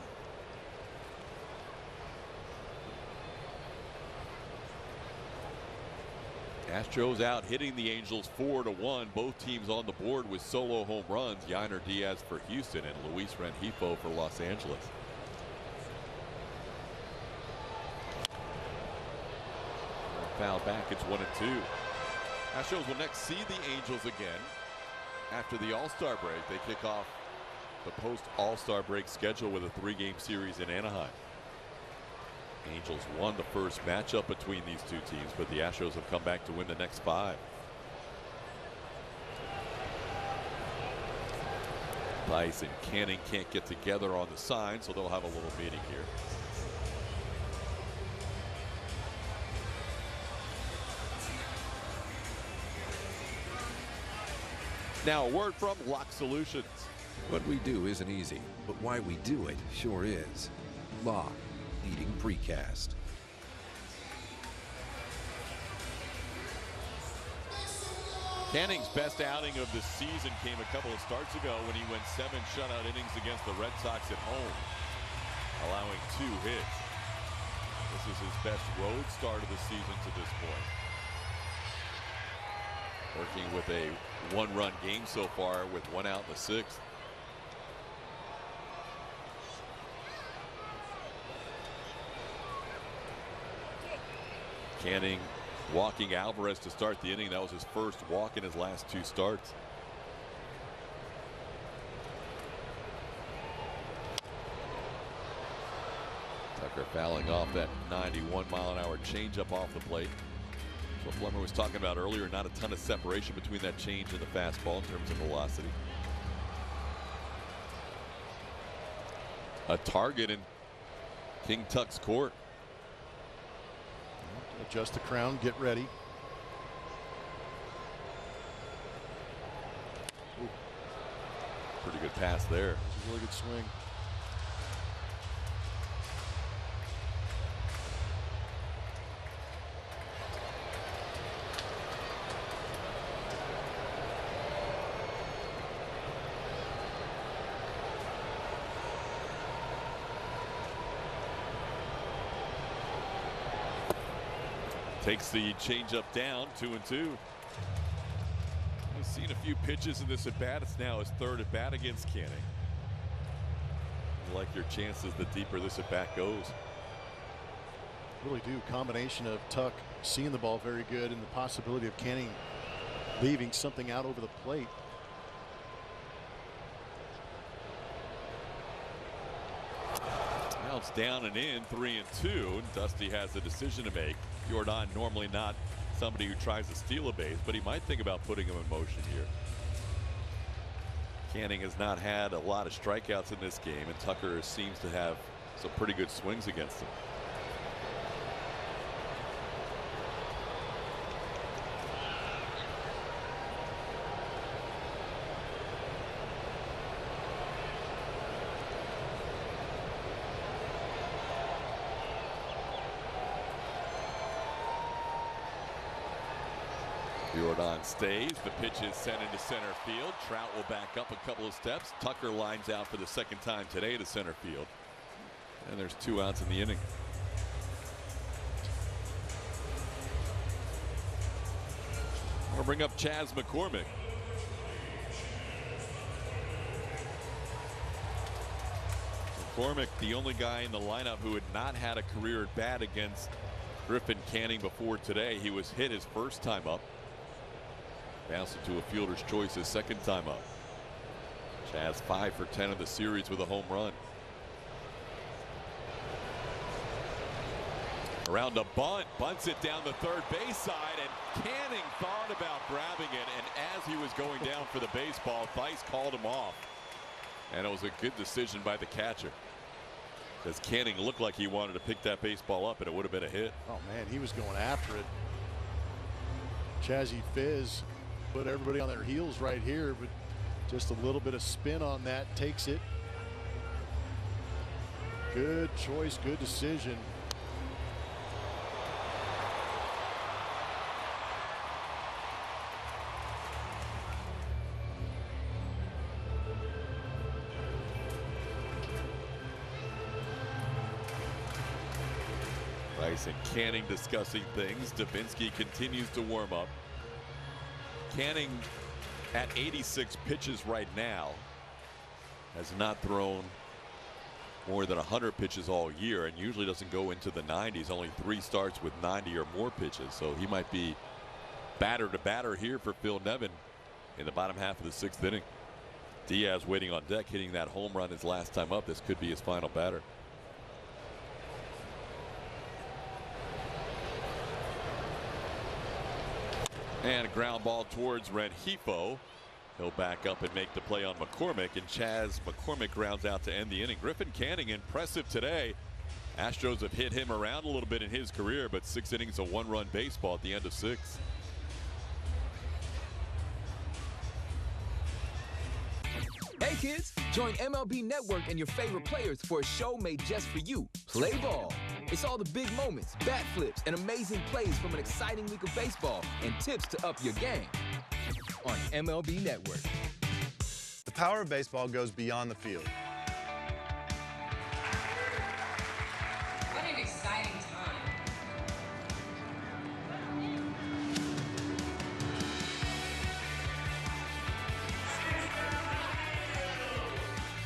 Astros out hitting the Angels 4-1. Both teams on the board with solo home runs. Yainer Diaz for Houston and Luis Rengifo for Los Angeles. Foul back, it's 1-2. Astros will next see the Angels again after the All-Star break. They kick off the post-All-Star break schedule with a 3-game series in Anaheim. Angels won the first matchup between these two teams, but the Astros have come back to win the next 5. Bice and Canning can't get together on the sign, so they'll have a little meeting here. Now a word from Lock Solutions. What we do isn't easy, but why we do it sure is. Lock, leading precast. Canning's best outing of the season came a couple of starts ago when he went 7 shutout innings against the Red Sox at home, allowing 2 hits. This is his best road start of the season to this point. Working with a 1-run game so far with 1 out in the 6th. Canning walking Alvarez to start the inning. That was his first walk in his last 2 starts. Tucker fouling off that 91-mile-an-hour changeup off the plate. What Plummer was talking about earlier, not a ton of separation between that change and the fastball in terms of velocity. A target in King Tuck's court. Adjust the crown, get ready. Ooh. Pretty good pass there. That's a really good swing. Takes the changeup down, 2-2. We've seen a few pitches in this at bat. It's now his third at bat against Canning. You like your chances the deeper this at bat goes. Really do. Combination of Tuck seeing the ball very good and the possibility of Canning leaving something out over the plate. Now it's down and in, 3-2. Dusty has a decision to make. Jordan normally not somebody who tries to steal a base, but he might think about putting him in motion here. Canning has not had a lot of strikeouts in this game, and Tucker seems to have some pretty good swings against him. Jordan stays. The pitch is sent into center field. Trout will back up a couple of steps. Tucker lines out for the second time today to center field. And there's 2 outs in the inning. I'll bring up Chaz McCormick. McCormick, the only guy in the lineup who had not had a career at bat against Griffin Canning before today. He was hit his first time up. Bounced into a fielder's choice his second time up. Chaz 5 for 10 of the series with a home run. Around a bunt, bunts it down the third base side, and Canning thought about grabbing it, and as he was going down for the baseball, Theis called him off. And it was a good decision by the catcher, because Canning looked like he wanted to pick that baseball up, and it would have been a hit. Oh man, he was going after it. Chazzy Fizz put everybody on their heels right here, but just a little bit of spin on that takes it. Good choice, good decision. Theis and Canning discussing things. Davinsky continues to warm up. Canning at 86 pitches right now has not thrown more than 100 pitches all year, and usually doesn't go into the 90s. Only 3 starts with 90 or more pitches, so he might be batter to batter here for Phil Nevin in the bottom half of the 6th inning. Diaz waiting on deck, hitting that home run his last time up. This could be his final batter. And a ground ball towards Rengifo. He'll back up and make the play on McCormick, and Chaz McCormick grounds out to end the inning. Griffin Canning impressive today. Astros have hit him around a little bit in his career, but 6 innings of 1-run baseball at the end of 6. Hey kids, join MLB Network and your favorite players for a show made just for you. Play ball. It's all the big moments, bat flips, and amazing plays from an exciting week of baseball and tips to up your game on MLB Network. The power of baseball goes beyond the field. What an exciting time.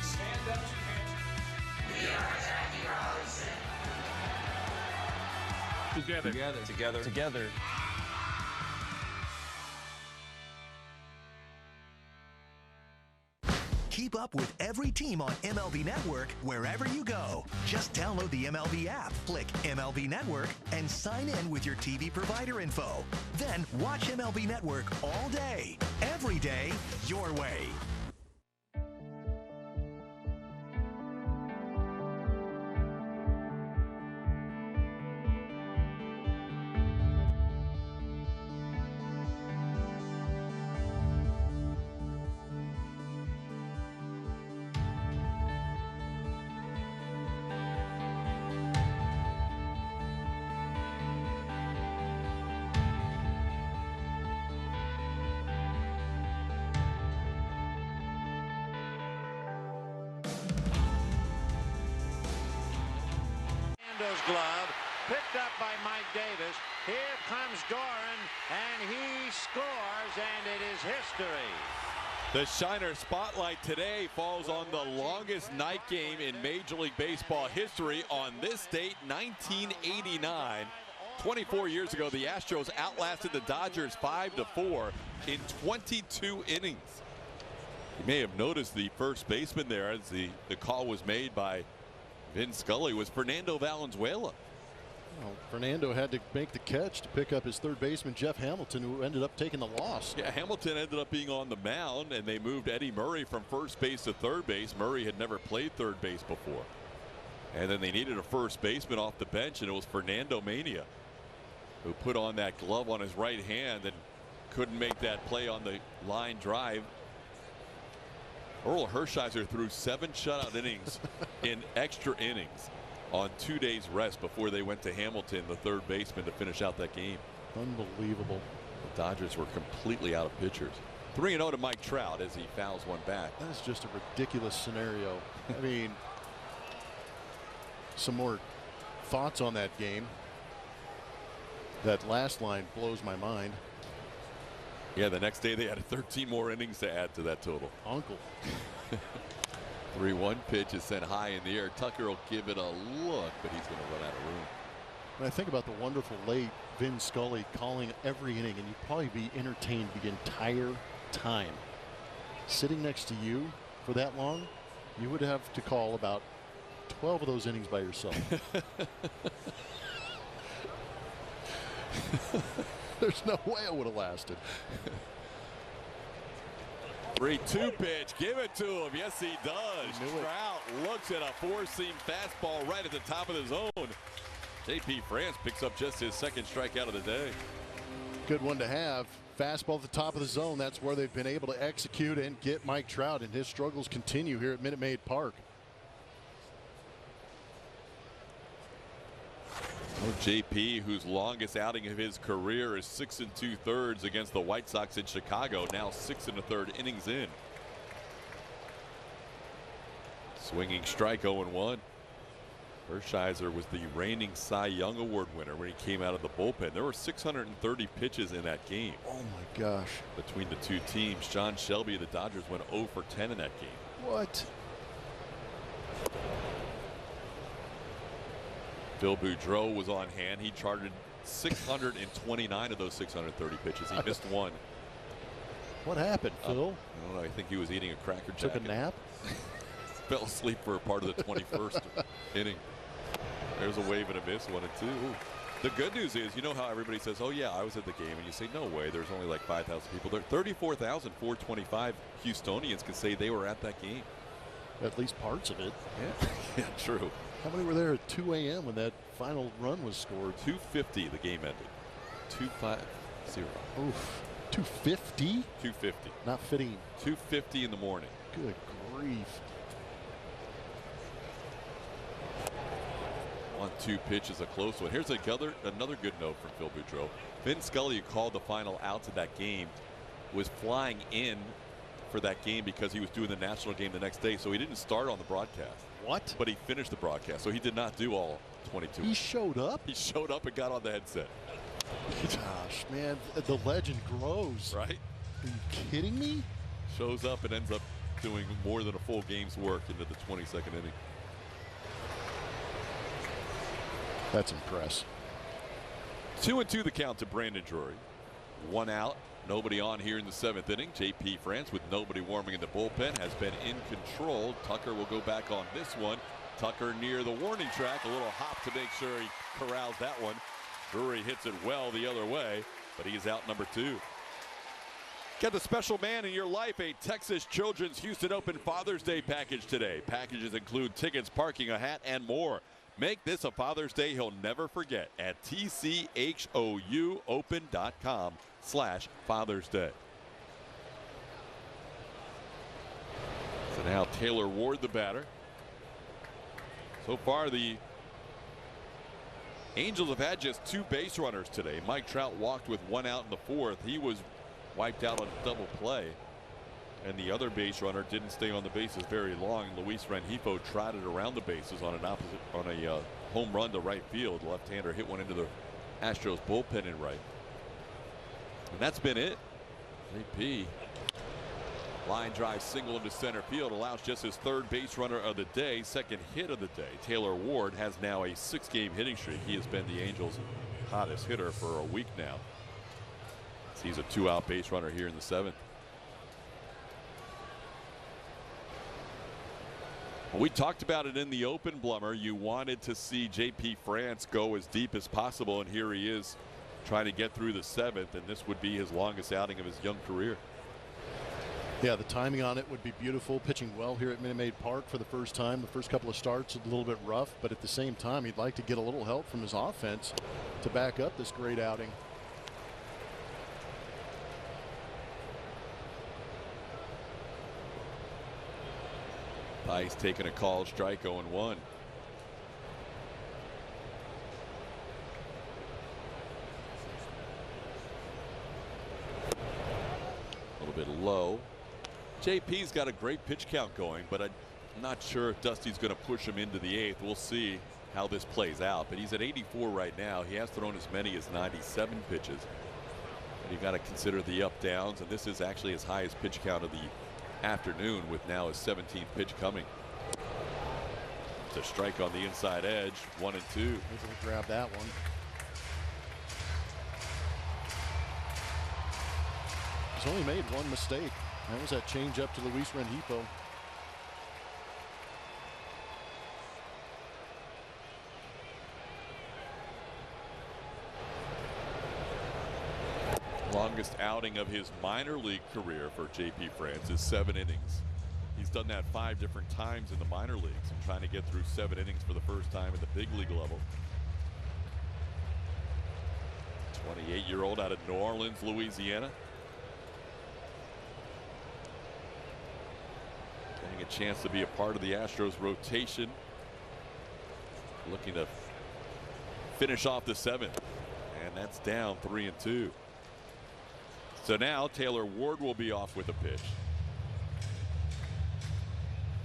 Stand up, we are Jackie Robinson. Together. Together. Together. Together. Keep up with every team on MLB Network wherever you go. Just download the MLB app, click MLB Network, and sign in with your TV provider info. Then watch MLB Network all day, every day, your way. Glove picked up by Mike Davis. Here comes Doran, and he scores, and it is history. The Shiner spotlight today falls on the longest night game in Major League Baseball history on this date, 1989. 24 years ago, the Astros outlasted the Dodgers 5-4 in 22 innings. You may have noticed the first baseman there, as the call was made by Vin Scully, was Fernando Valenzuela. Well, Fernando had to make the catch to pick up his third baseman, Jeff Hamilton, who ended up taking the loss. Yeah, Hamilton ended up being on the mound, and they moved Eddie Murray from first base to third base. Murray had never played third base before. And then they needed a first baseman off the bench, and it was Fernando Mania who put on that glove on his right hand and couldn't make that play on the line drive. Earl Hershiser threw 7 shutout innings in extra innings on 2 days rest before they went to Hamilton, the third baseman, to finish out that game. Unbelievable. The Dodgers were completely out of pitchers. 3-0 to Mike Trout as he fouls one back. That's just a ridiculous scenario. I mean, some more thoughts on that game. That last line blows my mind. Yeah, the next day they had 13 more innings to add to that total. Uncle. 3-1 pitch is sent high in the air. Tucker will give it a look, but he's going to run out of room. When I think about the wonderful late Vin Scully calling every inning, and you'd probably be entertained the entire time. Sitting next to you for that long, you would have to call about 12 of those innings by yourself. There's no way it would have lasted. 3-2 pitch. Give it to him. Yes, he does. Trout looks at a four-seam fastball right at the top of the zone. J.P. France picks up just his second strikeout of the day. Good one to have. Fastball at the top of the zone. That's where they've been able to execute and get Mike Trout, and his struggles continue here at Minute Maid Park. JP, whose longest outing of his career is 6 2/3 against the White Sox in Chicago, now 6 1/3 innings in. Swinging strike, 0-1. Hershiser was the reigning Cy Young Award winner when he came out of the bullpen. There were 630 pitches in that game. Oh my gosh. Between the two teams, John Shelby of the Dodgers went 0 for 10 in that game. What? Phil Boudreau was on hand. He charted 629 of those 630 pitches. He missed one. What happened, Phil? I don't know. I think he was eating a Cracker Jack. Took a nap? Fell asleep for a part of the 21st inning. There's a wave and a miss, 1-2. The good news is, you know how everybody says, oh yeah, I was at the game, and you say, no way, there's only like 5,000 people there. 34,425 Houstonians can say they were at that game. At least parts of it. Yeah, yeah, true. How many were there at 2 a.m. when that final run was scored? 2:50 the game ended. 2:50. Oof. 250? 250. Not fitting. 2:50 in the morning. Good grief. 1-2 pitch is a close one. Here's another good note from Phil Boudreau. Vin Scully, who called the final outs of that game, was flying in for that game because he was doing the national game the next day, so he didn't start on the broadcast. What? But he finished the broadcast, so he did not do all 22. He showed up? He showed up and got on the headset. Gosh, man, the legend grows. Right? Are you kidding me? Shows up and ends up doing more than a full game's work into the 22nd inning. That's impressive. 2-2 the count to Brandon Drury. 1 out. Nobody on here in the 7th inning. J.P. France, with nobody warming in the bullpen, has been in control. Tucker will go back on this one. Tucker near the warning track. A little hop to make sure he corrals that one. Drury hits it well the other way, but he is out number 2. Get the special man in your life a Texas Children's Houston Open Father's Day package today. Packages include tickets, parking, a hat, and more. Make this a Father's Day he'll never forget at tchouopen.com/Father's Day. So now Taylor Ward, the batter. So far, the Angels have had just 2 base runners today. Mike Trout walked with 1 out in the 4th. He was wiped out on a double play. And the other base runner didn't stay on the bases very long. Luis Rengifo trotted around the bases on a home run to right field. Left-hander hit one into the Astros bullpen in right. And that's been it. JP. Line drive single into center field allows just his third base runner of the day, second hit of the day. Taylor Ward has now a 6-game hitting streak. He has been the Angels' hottest hitter for a week now. He's a 2-out base runner here in the 7th. We talked about it in the open, Blummer. You wanted to see JP France go as deep as possible, and here he is trying to get through the 7th, and this would be his longest outing of his young career. Yeah, the timing on it would be beautiful. Pitching well here at Minute Maid Park for the first time. The first couple of starts a little bit rough, but at the same time he'd like to get a little help from his offense to back up this great outing. He's taking a call strike, 0-1. A little bit low. JP's got a great pitch count going, but I'm not sure if Dusty's going to push him into the 8th. We'll see how this plays out, but he's at 84 right now. He has thrown as many as 97 pitches. And you got to consider the up downs, and this is actually his highest pitch count of the afternoon, with now his 17th pitch coming. It's a strike on the inside edge, 1-2. Able to grab that one. He's only made one mistake. That was that change up to Luis Rengifo. Longest outing of his minor league career for JP France is 7 innings. He's done that 5 different times in the minor leagues and trying to get through 7 innings for the first time at the big league level. 28-year-old out of New Orleans, Louisiana. Getting a chance to be a part of the Astros rotation. Looking to finish off the 7th. And that's down 3-2. So now Taylor Ward will be off with a pitch.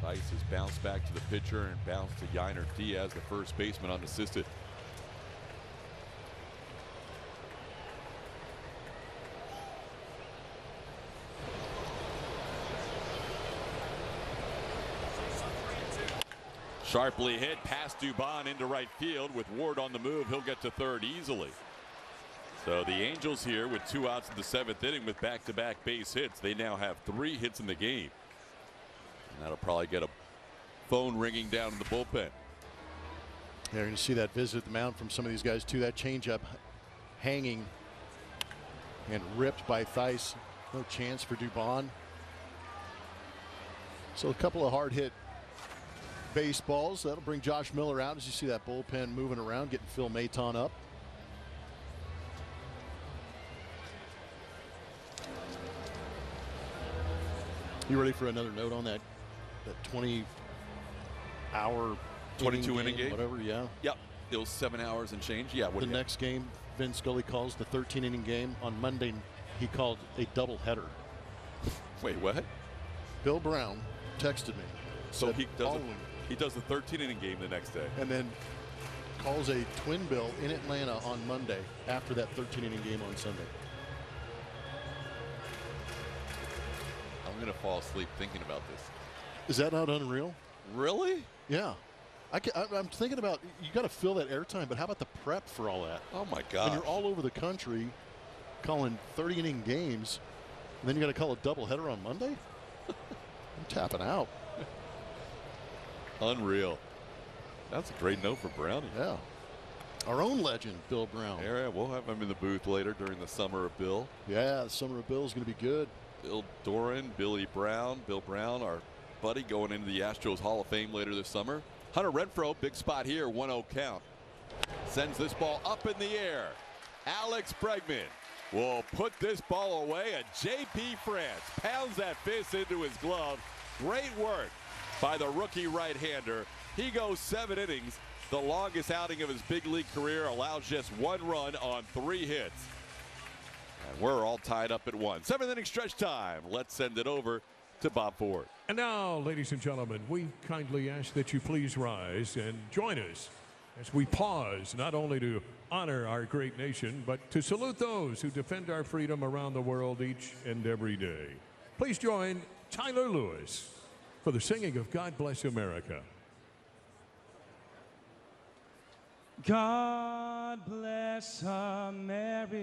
Ice has bounced back to the pitcher and bounced to Yainer Diaz, the first baseman, unassisted. Sharply hit past Dubon into right field. With Ward on the move, he'll get to third easily. So the Angels here with 2 outs in the 7th inning with back-to-back base hits. They now have 3 hits in the game. And that'll probably get a phone ringing down in the bullpen. Yeah, you're going to see that visit at the mound from some of these guys too. That changeup hanging and ripped by Theis. No chance for Dubon. So a couple of hard hit baseballs. That'll bring Josh Miller out as you see that bullpen moving around, getting Phil Maton up. You ready for another note on that 20-hour 22-inning game? Whatever, yeah. Yep. It was 7 hours and change. Yeah. The next game, Vin Scully calls the 13-inning game. On Monday, he called a doubleheader. Wait, what? Bill Brown texted me. So he does the 13-inning game the next day. And then calls a twin bill in Atlanta on Monday after that 13-inning game on Sunday. I'm going to fall asleep thinking about this. Is that not unreal? Really? Yeah. I'm thinking about, you got to fill that airtime, but how about the prep for all that? Oh, my God. When you're all over the country calling 30-inning games, and then you got to call a doubleheader on Monday? I'm tapping out. Unreal. That's a great note for Brownie. Yeah. Our own legend, Bill Brown. Yeah, we'll have him in the booth later during the Summer of Bill. Yeah, the Summer of Bill is going to be good. Bill Doran, Billy Brown. Bill Brown, our buddy, going into the Astros Hall of Fame later this summer. Hunter Renfroe, big spot here, 1-0 count. Sends this ball up in the air. Alex Bregman will put this ball away, and JP France pounds that fist into his glove. Great work by the rookie right-hander. He goes 7 innings, the longest outing of his big league career, allows just 1 run on 3 hits. And we're all tied up at 1. 7th inning stretch time. Let's send it over to Bob Ford. And now, ladies and gentlemen, we kindly ask that you please rise and join us as we pause not only to honor our great nation, but to salute those who defend our freedom around the world each and every day. Please join Tyler Lewis for the singing of God Bless America. God bless America,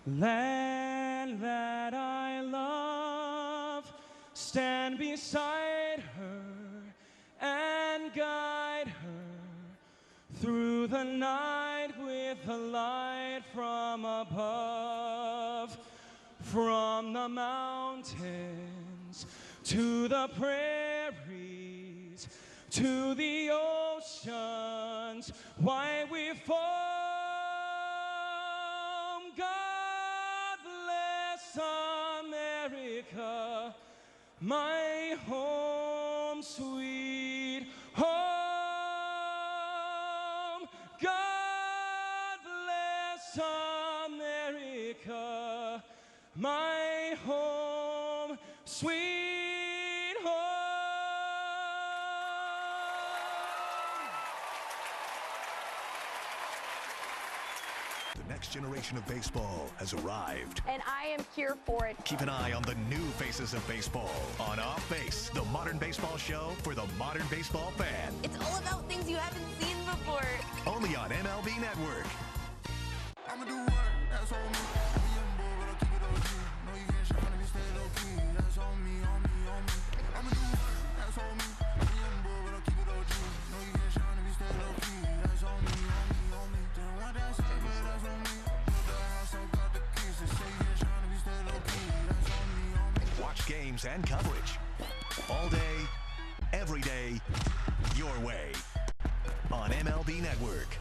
land that I love. Stand beside her and guide her through the night with a light from above. From the mountains to the prairies, to the oceans, why we form. God bless America, my home, sweet home. God bless America, my home, sweet home. The next generation of baseball has arrived. And I am here for it. Keep an eye on the new faces of baseball on Off Base, the modern baseball show for the modern baseball fan. It's all about things you haven't seen before. Only on MLB Network. I'ma do what? That's on me. I'm a young boy, but I'll keep it OG. No, you can't shine if you stay low key. That's on me, on me, on me. I'ma do what? That's on me. I'm a young boy, but I'll keep it OG. No, you can't shine if you stay low key. That's on me, on me, on me. Didn't want that stuff, but that's on me. Built the house, I got the keys. They say you can't shine if you stay low key. That's on me, on me. Watch games and coverage all day, every day, your way on MLB Network.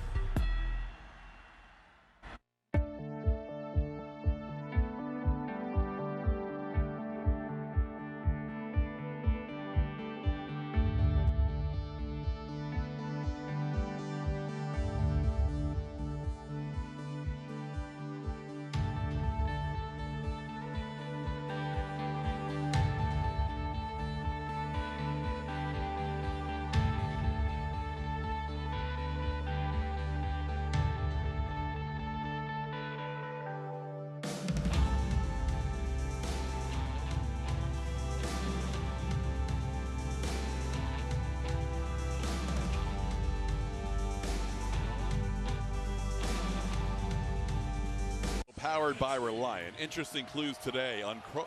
Powered by Reliant. Interesting clues today.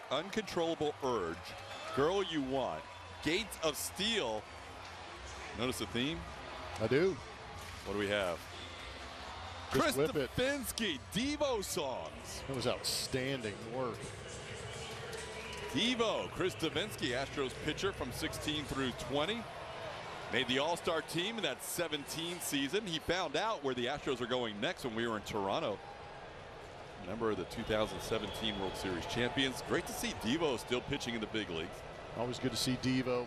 Uncontrollable urge. Girl you want. Gates of Steel. Notice the theme? I do. What do we have? Chris Davinsky, Devo songs. That was outstanding work. Devo, Chris Davinsky, Astros pitcher from 16 through 20. Made the All-Star team in that 17 season. He found out where the Astros are going next when we were in Toronto. Member of the 2017 World Series champions. Great to see Devo still pitching in the big leagues. Always good to see Devo.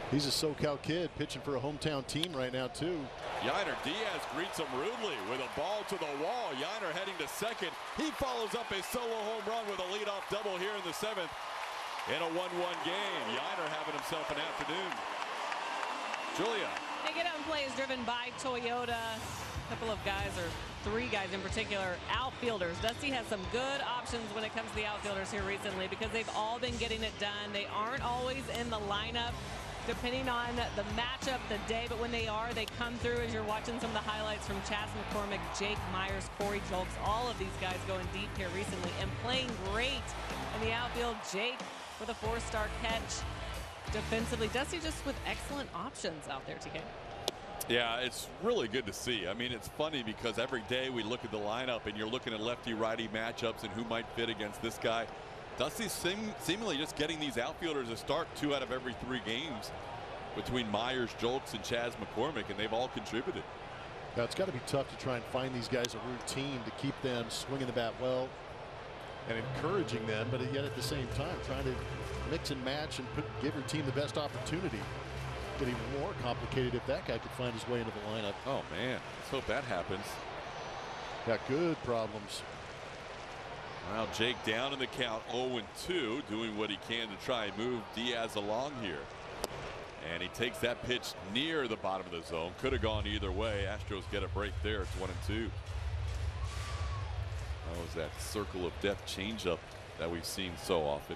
He's a SoCal kid pitching for a hometown team right now too. Yainer Diaz greets him rudely with a ball to the wall. Yainer heading to second. He follows up a solo home run with a leadoff double here in the 7th in a 1-1 game. Yainer having himself an afternoon. Julia. They get out and play is driven by Toyota. A couple of guys, or 3 guys in particular, outfielders. Dusty has some good options when it comes to the outfielders here recently because they've all been getting it done. They aren't always in the lineup depending on the matchup, the day, but when they are, they come through. As you're watching some of the highlights from Chas McCormick, Jake Myers, Corey Julks, all of these guys going deep here recently and playing great in the outfield. Jake with a 4-star catch defensively. Dusty just with excellent options out there, TK. Yeah, it's really good to see. I mean, it's funny because every day we look at the lineup and you're looking at lefty-righty matchups and who might fit against this guy. Dusty's seemingly just getting these outfielders to start 2 out of every 3 games between Myers, Julks, and Chas McCormick, and they've all contributed. Now, it's got to be tough to try and find these guys a routine to keep them swinging the bat well and encouraging them, but yet at the same time trying to mix and match and give your team the best opportunity. Get even more complicated if that guy could find his way into the lineup. Oh man, let's hope that happens. Got good problems. Well, Jake down in the count, 0-2, doing what he can to try and move Diaz along here. And he takes that pitch near the bottom of the zone. Could have gone either way. Astros get a break there. It's 1-2. That was that circle of death changeup that we've seen so often.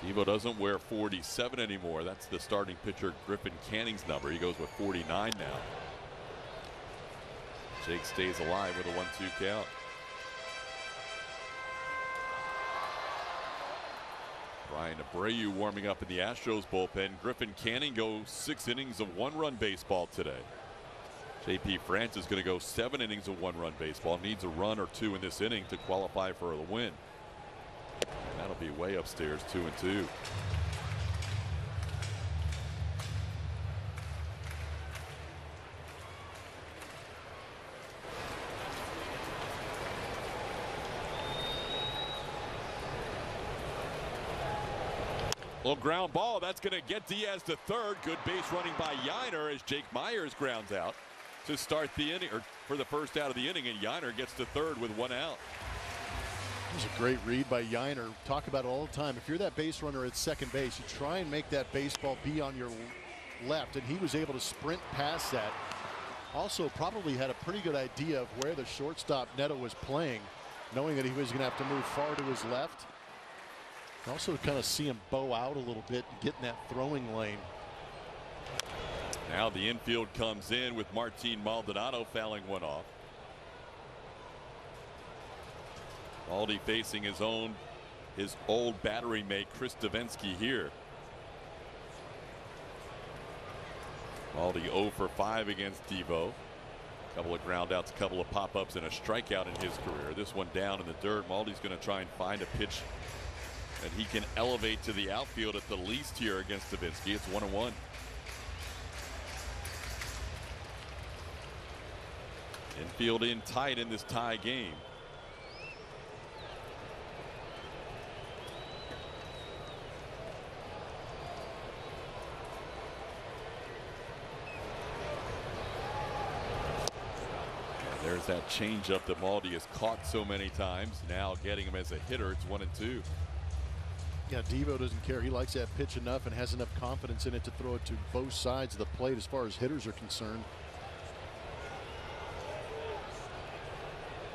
Devo doesn't wear 47 anymore. That's the starting pitcher Griffin Canning's number. He goes with 49 now. Jake stays alive with a 1-2 count. Brian Abreu warming up in the Astros bullpen. Griffin Canning goes 6 innings of 1-run baseball today. J.P. France is going to go 7 innings of 1-run baseball. Needs a run or 2 in this inning to qualify for the win. And that'll be way upstairs, 2-2. Little ground ball. That's going to get Diaz to third. Good base running by Yiner as Jake Meyers grounds out to start the inning, or for the first out of the inning, and Yiner gets to third with 1 out. It was a great read by Yiner. Talk about it all the time. If you're that base runner at second base, you try and make that baseball be on your left, and he was able to sprint past that. Also probably had a pretty good idea of where the shortstop Neto was playing, knowing that he was going to have to move far to his left. Also kind of see him bow out a little bit and get in that throwing lane. Now the infield comes in with Martin Maldonado fouling one off. Maldi facing his old battery mate Chris Davinsky here. Maldi 0 for 5 against Devo. A couple of ground outs, a couple of pop-ups, and a strikeout in his career. This one down in the dirt. Maldi's going to try and find a pitch that he can elevate to the outfield at the least here against Davinsky. It's 1-1. Infield in tight in this tie game. And there's that changeup that Maldi has caught so many times. Now getting him as a hitter, it's 1-2. Yeah, Devo doesn't care. He likes that pitch enough and has enough confidence in it to throw it to both sides of the plate as far as hitters are concerned.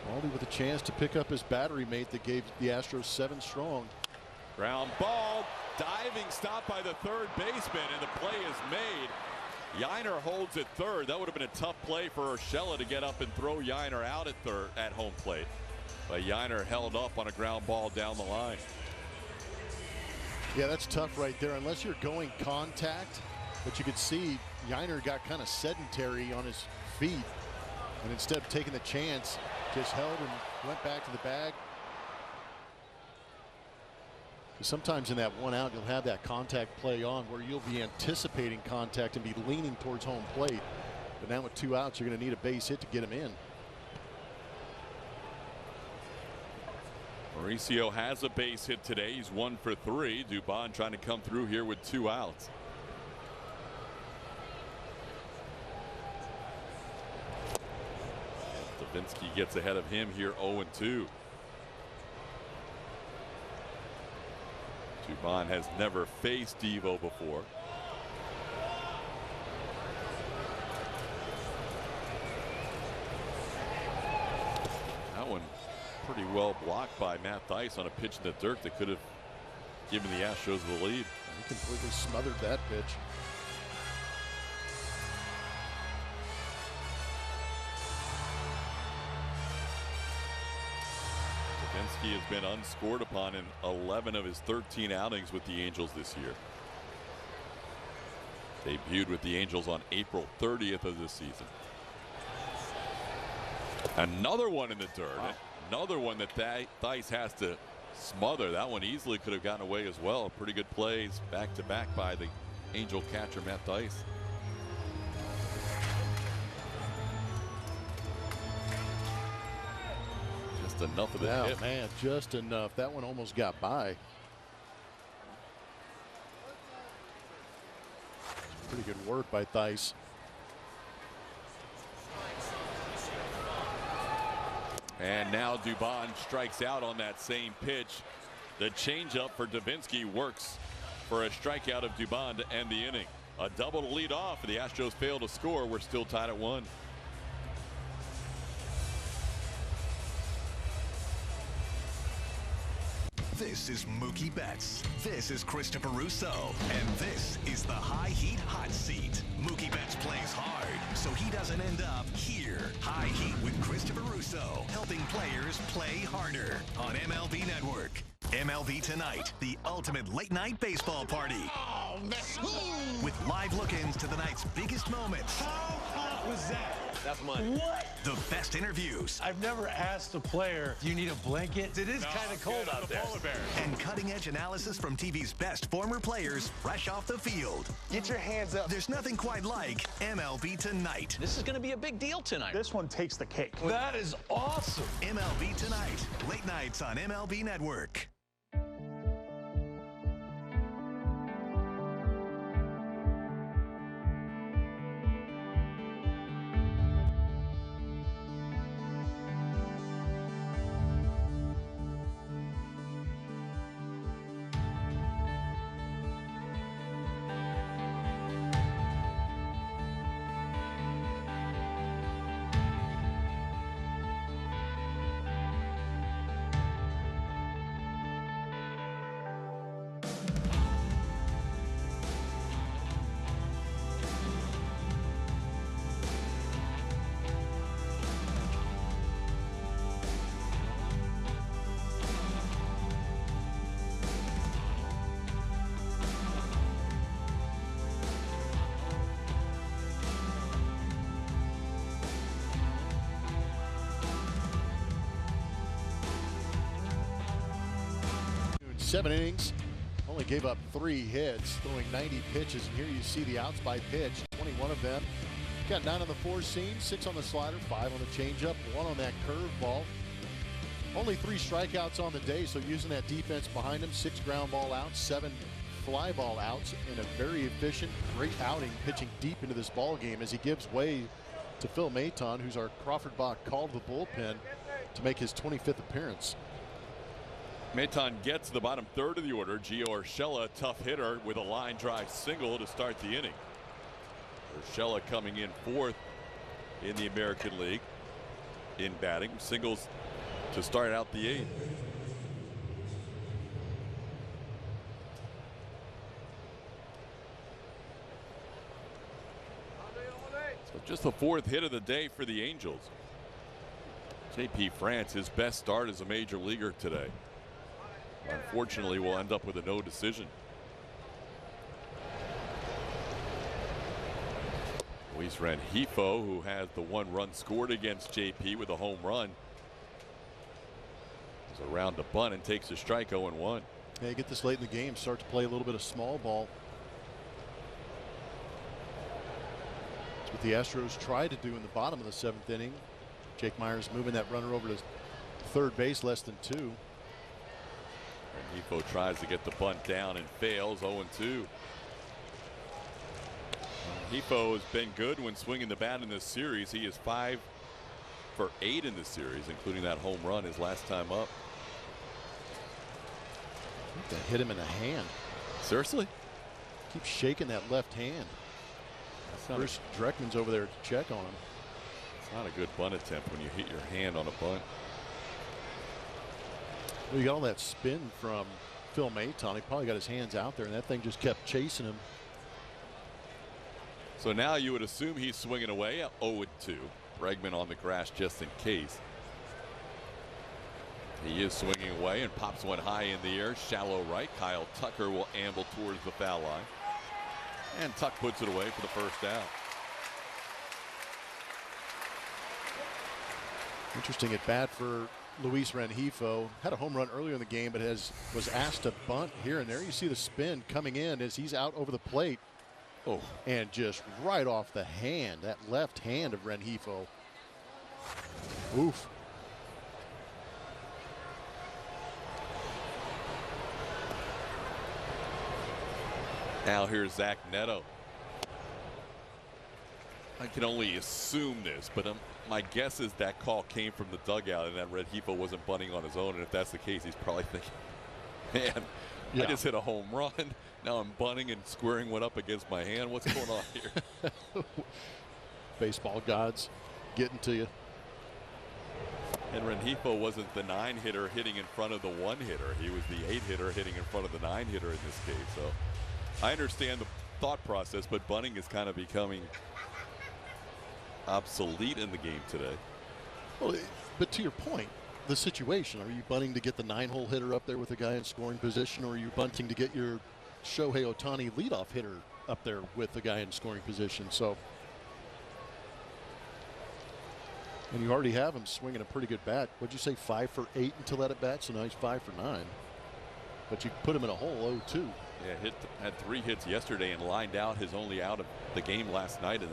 Maldi with a chance to pick up his battery mate that gave the Astros 7 strong. Ground ball, diving stop by the third baseman, and the play is made. Yiner holds at third. That would have been a tough play for Urshela to get up and throw Yiner out at third at home plate. But Yiner held up on a ground ball down the line. Yeah, that's tough right there, unless you're going contact. But you could see Yiner got kind of sedentary on his feet, and instead of taking the chance, just held and went back to the bag. Sometimes in that 1 out, you'll have that contact play on where you'll be anticipating contact and be leaning towards home plate. But now with 2 outs, you're going to need a base hit to get him in. Mauricio has a base hit today. He's 1 for 3. Dubon trying to come through here with 2 outs. Davinsky gets ahead of him here, 0-2. Dubon has never faced Devo before. That one pretty well blocked by Matt Thaiss on a pitch in the dirt that could have given the Astros the lead. He completely smothered that pitch. Davinsky has been unscored upon in 11 of his 13 outings with the Angels this year. Debuted with the Angels on April 30th of this season. Another one in the dirt. Wow. Another one that Thaiss has to smother. That one easily could have gotten away as well. Pretty good plays back to back by the Angel catcher Matt Thaiss. Just enough of the hit. Man, just enough. That one almost got by. Pretty good work by Thaiss. And now Dubon strikes out on that same pitch. The changeup for Davinsky works for a strikeout of Dubon to end the inning. A double to lead off. The Astros fail to score. We're still tied at 1. This is Mookie Betts. This is Christopher Russo. And this is the High Heat Hot Seat. Mookie Betts plays hard, so he doesn't end up here. High Heat with Christopher Russo, helping players play harder on MLB Network. MLB Tonight, the ultimate late-night baseball party. Oh, With live look-ins to the night's biggest moments. How hot was that? That's money. What? The best interviews. I've never asked a player, do you need a blanket? It is kind of cold out there. And cutting-edge analysis from TV's best former players fresh off the field. Get your hands up. There's nothing quite like MLB Tonight. This is going to be a big deal tonight. This one takes the cake. That is awesome. MLB Tonight. Late nights on MLB Network. Seven innings, only gave up 3 hits, throwing 90 pitches. And here you see the outs by pitch, 21 of them. Got 9 on the 4 seam, 6 on the slider, 5 on the changeup, 1 on that curveball. Only 3 strikeouts on the day, so using that defense behind him, 6 ground ball outs, 7 fly ball outs, and a very efficient, great outing, pitching deep into this ball game as he gives way to Phil Maid, who's our Crawford Bach called the bullpen to make his 25th appearance. Maid gets the bottom third of the order. Gio Urshela, tough hitter, with a line drive single to start the inning. Urshela coming in 4th in the American League in batting. Singles to start out the 8th. So just the 4th hit of the day for the Angels. J.P. France, his best start as a major leaguer today. Unfortunately, we'll end up with a no decision. Luis Rengifo, who has the 1 run scored against JP with a home run, is around to bunt and takes a strike. 0-1. Yeah, you get this late in the game, start to play a little bit of small ball. That's what the Astros tried to do in the bottom of the 7th inning. Jake Myers moving that runner over to third base, less than 2. Rengifo tries to get the bunt down and fails. 0-2. Rengifo has been good when swinging the bat in this series. He is 5 for 8 in this series, including that home run his last time up. That hit him in the hand. Seriously? Keeps shaking that left hand. Bruce Dreckman's over there to check on him. It's not a good bunt attempt when you hit your hand on a bunt. Well, you got all that spin from Phil Maid. He probably got his hands out there, and that thing just kept chasing him. So now you would assume he's swinging away at 0-2. Bregman on the grass just in case. He is swinging away and pops one high in the air, shallow right. Kyle Tucker will amble towards the foul line. And Tuck puts it away for the first out. Interesting at bat for Luis Rengifo. Had a home run earlier in the game, but was asked to bunt here and there. You see the spin coming in as he's out over the plate. Oh, and just right off the hand, that left hand of Rengifo. Oof. Now here's Zach Neto. I can only assume this, but my guess is that call came from the dugout and that Rengifo wasn't bunting on his own. And if that's the case, he's probably thinking, man, I just hit a home run. Now I'm bunting and squaring one up against my hand. What's going on here? Baseball gods getting to you. And Rengifo wasn't the 9-hitter hitting in front of the 1-hitter. He was the 8-hitter hitting in front of the 9-hitter in this case. So I understand the thought process, but bunting is kind of becoming obsolete in the game today. Well, but to your point, the situation, are you bunting to get the 9-hole hitter up there with a guy in scoring position, or are you bunting to get your Shohei Ohtani leadoff hitter up there with the guy in scoring position? So, and you already have him swinging a pretty good bat. What'd you say, 5 for 8 until that at bat? So now he's 5 for 9. But you put him in a hole 0-2. Yeah, had 3 hits yesterday and lined out his only out of the game last night in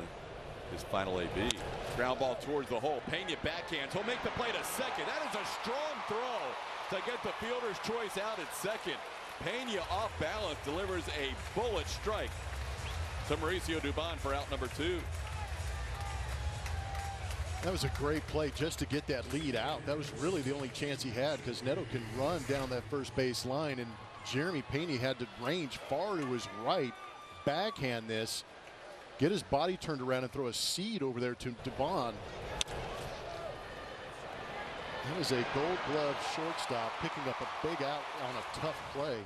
his final AB. Ground ball towards the hole. Pena backhands. He'll make the play to second. That is a strong throw to get the fielder's choice out at second. Pena off balance delivers a bullet strike to Mauricio Dubon for out number 2. That was a great play just to get that lead out. That was really the only chance he had, because Neto can run down that first base line, and Jeremy Pena had to range far to his right, backhand this, get his body turned around and throw a seed over there to Dubon. That was a Gold Glove shortstop picking up a big out on a tough play.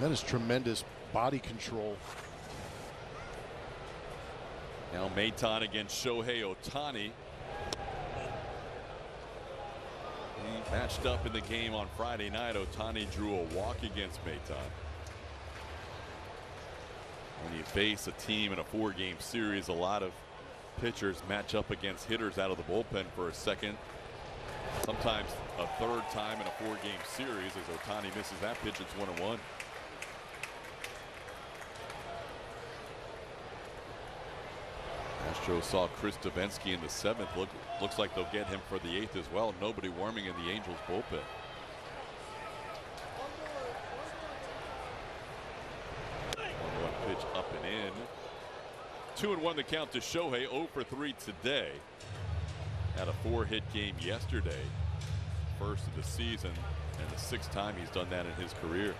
That is tremendous body control. Now Maid against Shohei Ohtani. He matched up in the game on Friday night. Ohtani drew a walk against Maid. When you face a team in a 4-game series, a lot of pitchers match up against hitters out of the bullpen for a second, sometimes a third time in a 4-game series. As Ohtani misses that pitch, it's 1-1. Astros saw Chris Davinsky in the 7th. Looks like they'll get him for the 8th as well. Nobody warming in the Angels bullpen. One pitch up and in. 2-1 the count to Shohei. 0 for 3 today. Had a 4-hit game yesterday. First of the season, and the 6th time he's done that in his career.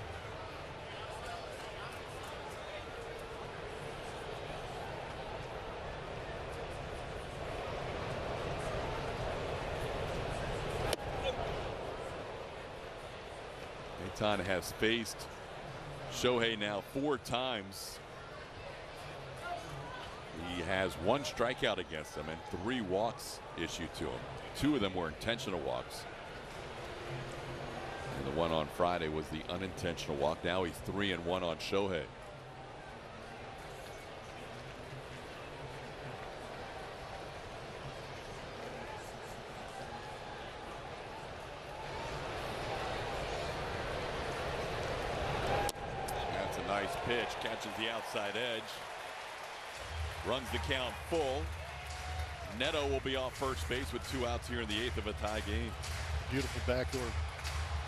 Maid has faced Shohei now 4 times. He has 1 strikeout against him and 3 walks issued to him. 2 of them were intentional walks. And the one on Friday was the unintentional walk. Now he's 3-1 on Shohei. Nice pitch, catches the outside edge, runs the count full. Neto will be off first base with 2 outs here in the 8th of a tie game. Beautiful backdoor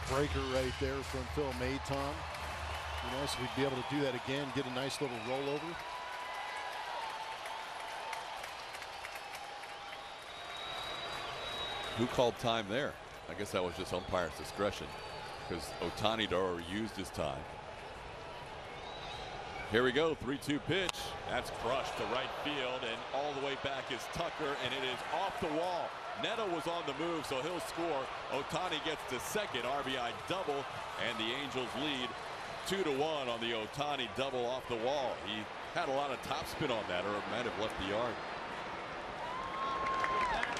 breaker right there from Phil Maton. You know, so we'd be able to do that again, get a nice little rollover. Who called time there? I guess that was just umpire's discretion, because Ohtani already used his time. Here we go, 3-2 pitch. That's crushed to right field, and all the way back is Tucker, and it is off the wall. Neto was on the move, so he'll score. Ohtani gets to second, RBI double, and the Angels lead 2-1 on the Ohtani double off the wall. He had a lot of topspin on that, or it might have left the yard.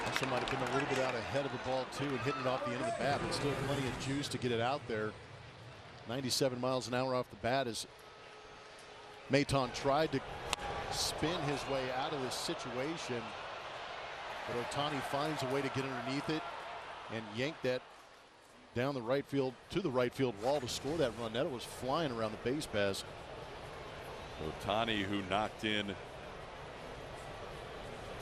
Also might have been a little bit out ahead of the ball too and hitting it off the end of the bat, but still plenty of juice to get it out there. 97 miles an hour off the bat as Maton tried to spin his way out of this situation, but Ohtani finds a way to get underneath it and yank that down the right field to the right field wall to score that run. Neto was flying around the base pass. Ohtani, who knocked in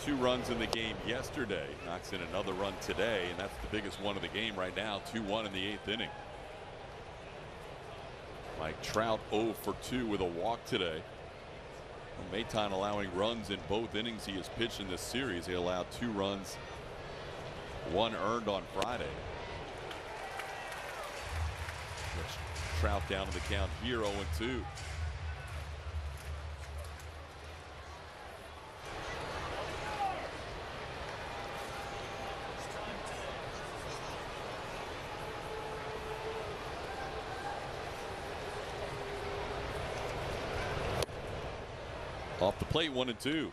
2 runs in the game yesterday, knocks in another run today, and that's the biggest one of the game right now. 2-1 in the 8th inning. Mike Trout 0 for 2 with a walk today. Maid allowing runs in both innings he has pitched in this series. He allowed 2 runs, 1 earned on Friday. Trout down to the count here, 0-2. Off the plate, 1-2.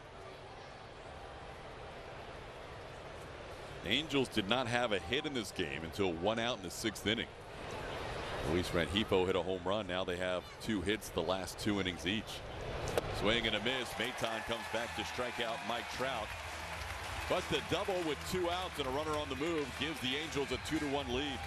Angels did not have a hit in this game until 1 out in the 6th inning. Luis Rengifo hit a home run. Now they have 2 hits the last 2 innings each. Swing and a miss. Maid comes back to strike out Mike Trout. But the double with 2 outs and a runner on the move gives the Angels a 2-1 lead.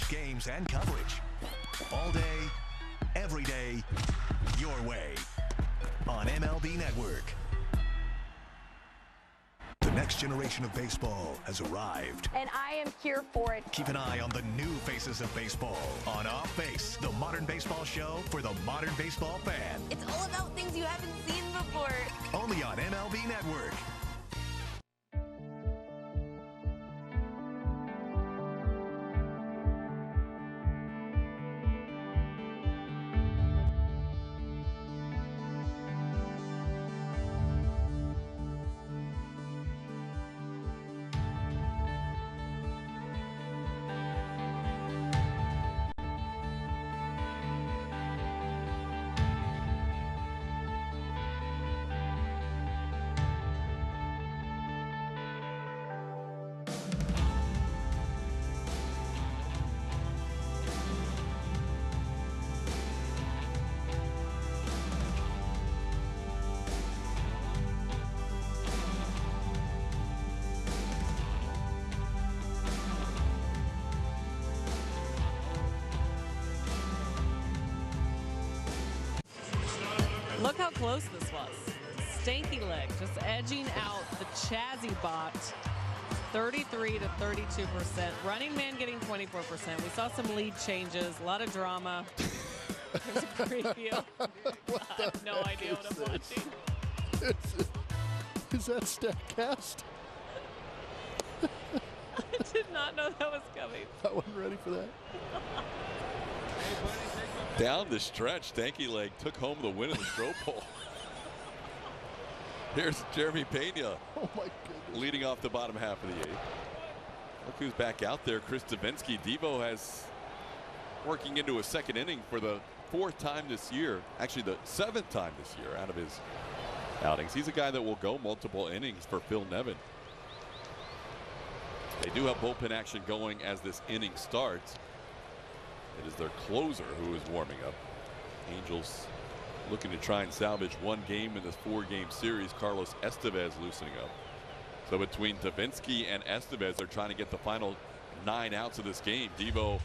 Games and coverage all day, every day, your way on MLB Network. The next generation of baseball has arrived, And I am here for it. Keep an eye on the new faces of baseball on Off Base, the modern baseball show for the modern baseball fan. It's all about things you haven't seen before. Only on MLB Network. Look how close this was. Stanky leg just edging out the Chazzy bot. 33 to 32%. Running man getting 24%. We saw some lead changes, a lot of drama. There's a preview. I have no idea what I'm watching. Is that StatCast? I did not know that was coming. I wasn't ready for that. Down the stretch, Stanky Leg took home the win in the Stroh Bowl. Here's Jeremy Pena. Oh my goodness. Leading off the bottom half of the 8th. Look who's back out there, Chris Davinsky. Devo has working into a 2nd inning for the 4th time this year. Actually, the 7th time this year out of his outings. He's a guy that will go multiple innings for Phil Nevin. They do have bullpen action going as this inning starts. It is their closer who is warming up. Angels looking to try and salvage 1 game in this 4-game series. Carlos Estevez loosening up. So between Davinsky and Estevez, they're trying to get the final 9 outs of this game. Devo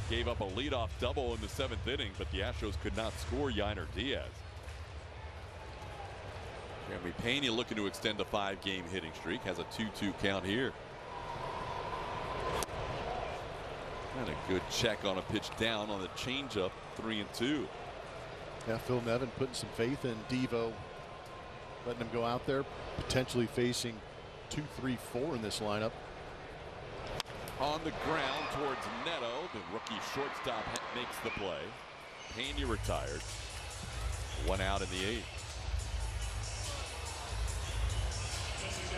gave up a leadoff double in the 7th inning, but the Astros could not score Yainer Diaz. Jeremy Pena looking to extend a 5-game hitting streak. Has a 2-2 count here. And a good check on a pitch down on the changeup, 3-2. Yeah, Phil Nevin putting some faith in Devo, letting him go out there, potentially facing 2, 3, 4 in this lineup. On the ground towards Neto, the rookie shortstop makes the play. Pena retired. 1 out in the 8th.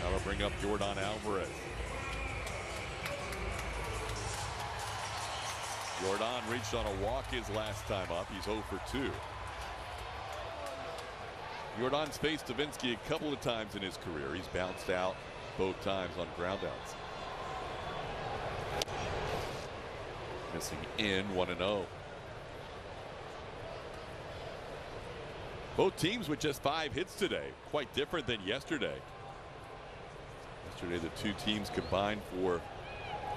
Now they'll bring up Yordan Alvarez. Yordan reached on a walk his last time up. He's 0 for 2. Yordan's faced Davinsky a couple of times in his career. He's bounced out both times on groundouts. Missing in 1-0. Both teams with just 5 hits today. Quite different than yesterday. Yesterday, the two teams combined for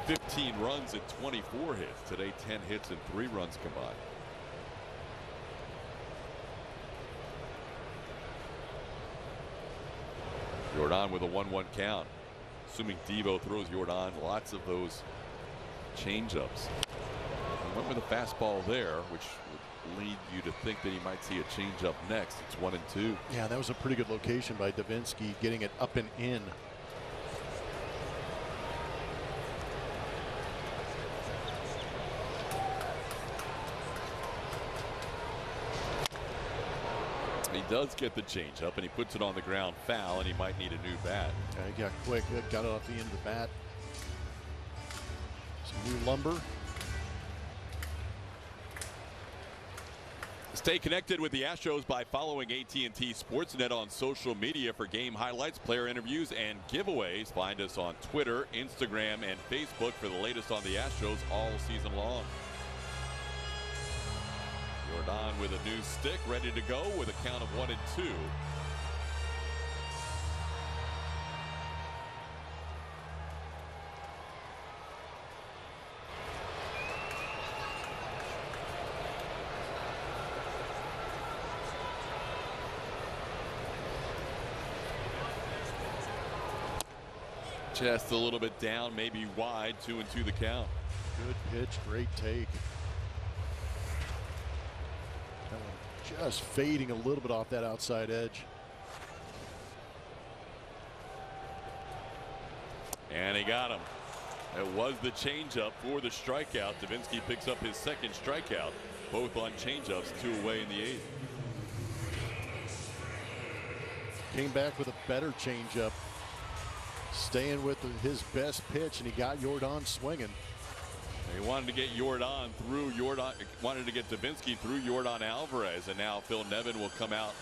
15 runs and 24 hits. Today, 10 hits and 3 runs combined. Jordan with a 1-1 count. Assuming Devo throws Jordan lots of those changeups. He went with a fastball there, which would lead you to think that he might see a changeup next. It's 1-2. Yeah, that was a pretty good location by Davinsky, getting it up and in. He does get the changeup, and he puts it on the ground foul, and he might need a new bat. Yeah, he got quick. Got it off the end of the bat. Some new lumber. Stay connected with the Astros by following AT&T Sportsnet on social media for game highlights, player interviews, and giveaways. Find us on Twitter, Instagram, and Facebook for the latest on the Astros all season long. Jordan with a new stick, ready to go with a count of 1-2. Just a little bit down, maybe wide, 2-2 the count. Good pitch, great take. Just fading a little bit off that outside edge. And he got him. It was the changeup for the strikeout. Davinsky picks up his second strikeout, both on changeups, 2 away in the 8th. Came back with a better changeup, staying with his best pitch, and he got Jordan swinging. He wanted to get Jordan through wanted to get Davinsky through Jordan Alvarez, and now Phil Nevin will come out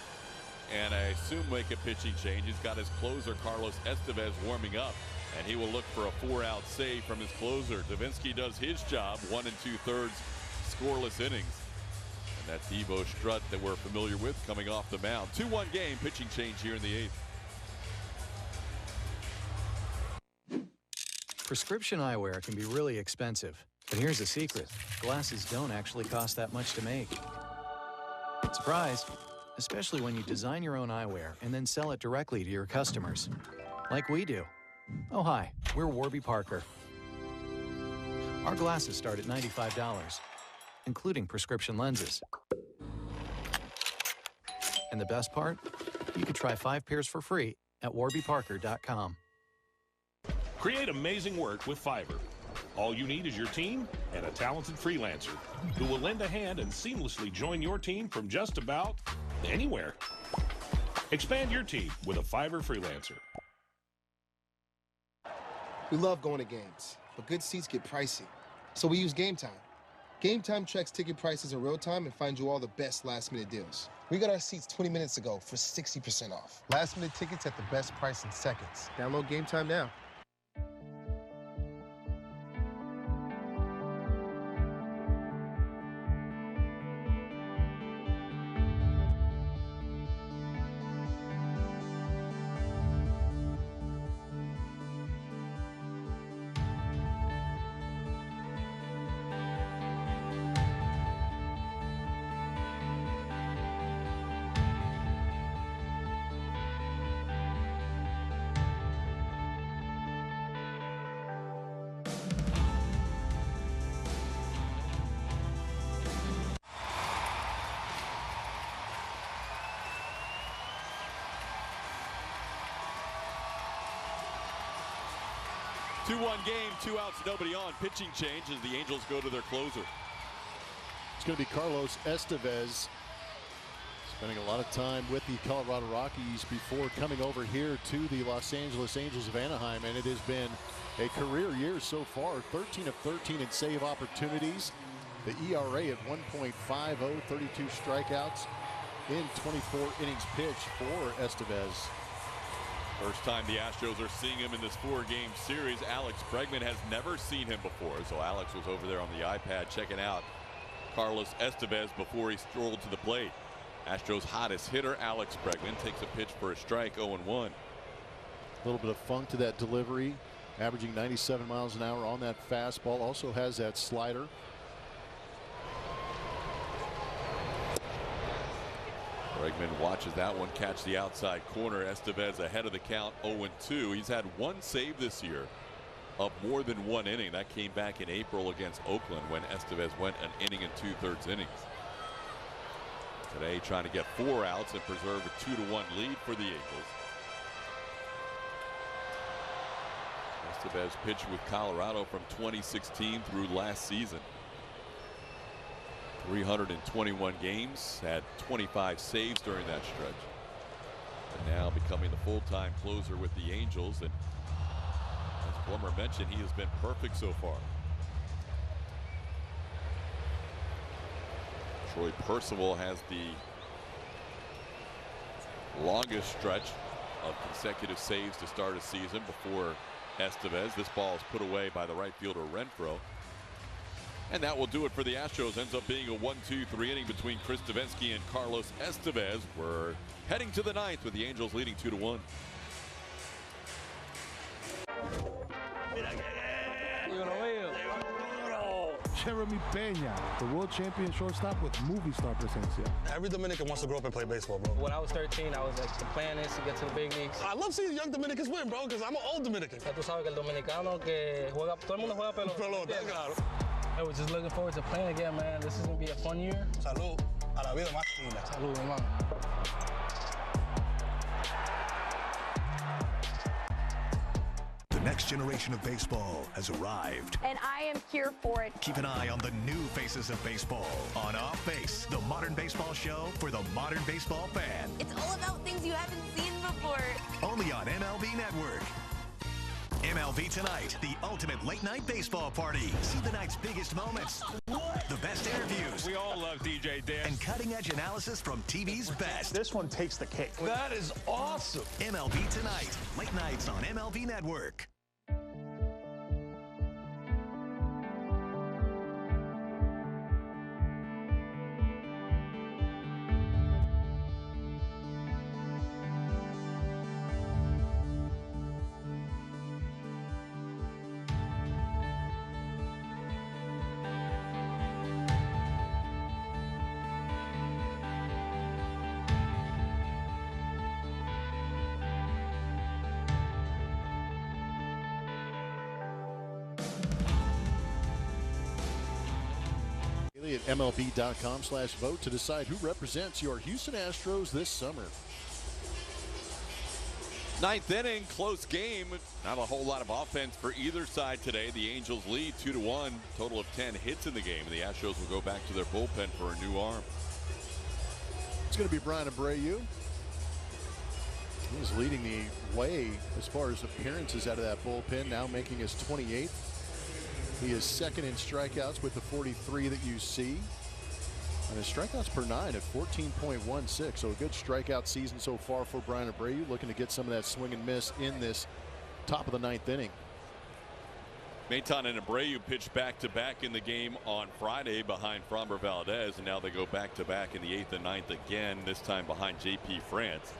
and I assume make a pitching change. He's got his closer Carlos Estevez warming up, and he will look for a 4-out save from his closer. Davinsky does his job, 1 2/3 scoreless innings. And that Devo strut that we're familiar with coming off the mound. 2-1 game, pitching change here in the 8th. Prescription eyewear can be really expensive, but here's the secret. Glasses don't actually cost that much to make. Surprise! Especially when you design your own eyewear and then sell it directly to your customers, like we do. Oh hi, we're Warby Parker. Our glasses start at $95, including prescription lenses. And the best part? You can try 5 pairs for free at warbyparker.com. Create amazing work with Fiverr. All you need is your team and a talented freelancer who will lend a hand and seamlessly join your team from just about anywhere. Expand your team with a Fiverr freelancer. We love going to games, but good seats get pricey. So we use Game Time. Game Time checks ticket prices in real time and finds you all the best last-minute deals. We got our seats 20 minutes ago for 60% off. Last-minute tickets at the best price in seconds. Download Game Time now. Two-one game, 2 outs, nobody on. Pitching change as the Angels go to their closer. It's going to be Carlos Estevez, spending a lot of time with the Colorado Rockies before coming over here to the Los Angeles Angels of Anaheim, and it has been a career year so far. 13 of 13 in save opportunities. The ERA at 1.50, 32 strikeouts in 24 innings pitched for Estevez. First time the Astros are seeing him in this 4-game series. Alex Bregman has never seen him before, so Alex was over there on the iPad checking out Carlos Estevez before he strolled to the plate. Astros hottest hitter Alex Bregman takes a pitch for a strike, 0-1. A little bit of funk to that delivery, averaging 97 miles an hour on that fastball. Also has that slider. Bregman watches that one catch the outside corner. Estevez ahead of the count, 0-2. He's had one save this year of more than one inning. That came back in April against Oakland when Estevez went an inning and 2/3 innings. Today trying to get 4 outs and preserve a 2-1 lead for the Angels. Estevez pitched with Colorado from 2016 through last season. 321 games, had 25 saves during that stretch. And now becoming the full-time closer with the Angels. And as Plummer mentioned, he has been perfect so far. Troy Percival has the longest stretch of consecutive saves to start a season before Estevez. This ball is put away by the right fielder Renfroe. And that will do it for the Astros. Ends up being a 1-2-3 inning between Chris Davinsky and Carlos Estevez. We're heading to the 9th with the Angels leading 2-1. Jeremy Peña, the world champion shortstop with movie star presencia. Every Dominican wants to grow up and play baseball, bro. When I was 13, I was like, the plan is to get to the big leagues. I love seeing young Dominicans win, bro, because I'm an old Dominican. Ya tú sabes que el dominicano que juega, todo el mundo juega pelota. Claro. I was just looking forward to playing again, man. This is going to be a fun year. Salud. A la vida más linda. Salud, hermano. The next generation of baseball has arrived. And I am here for it. Keep an eye on the new faces of baseball on Off Base, the modern baseball show for the modern baseball fan. It's all about things you haven't seen before. Only on MLB Network. MLB Tonight, the ultimate late-night baseball party. See the night's biggest moments. What? The best interviews. We all love DJ Dan. And cutting-edge analysis from TV's best. This one takes the cake. That is awesome. MLB Tonight, late nights on MLB Network. At MLB.com/vote to decide who represents your Houston Astros this summer. 9th inning, close game. Not a whole lot of offense for either side today. The Angels lead 2-1. Total of 10 hits in the game. And the Astros will go back to their bullpen for a new arm. It's going to be Brian Abreu. He's leading the way as far as appearances out of that bullpen, now making his 28th. He is second in strikeouts with the 43 that you see. And his strikeouts per 9 at 14.16. So a good strikeout season so far for Brian Abreu, looking to get some of that swing and miss in this top of the 9th inning. Maid and Abreu pitched back-to-back in the game on Friday behind Framber Valdez, and now they go back-to-back in the 8th and 9th again, this time behind J.P. France.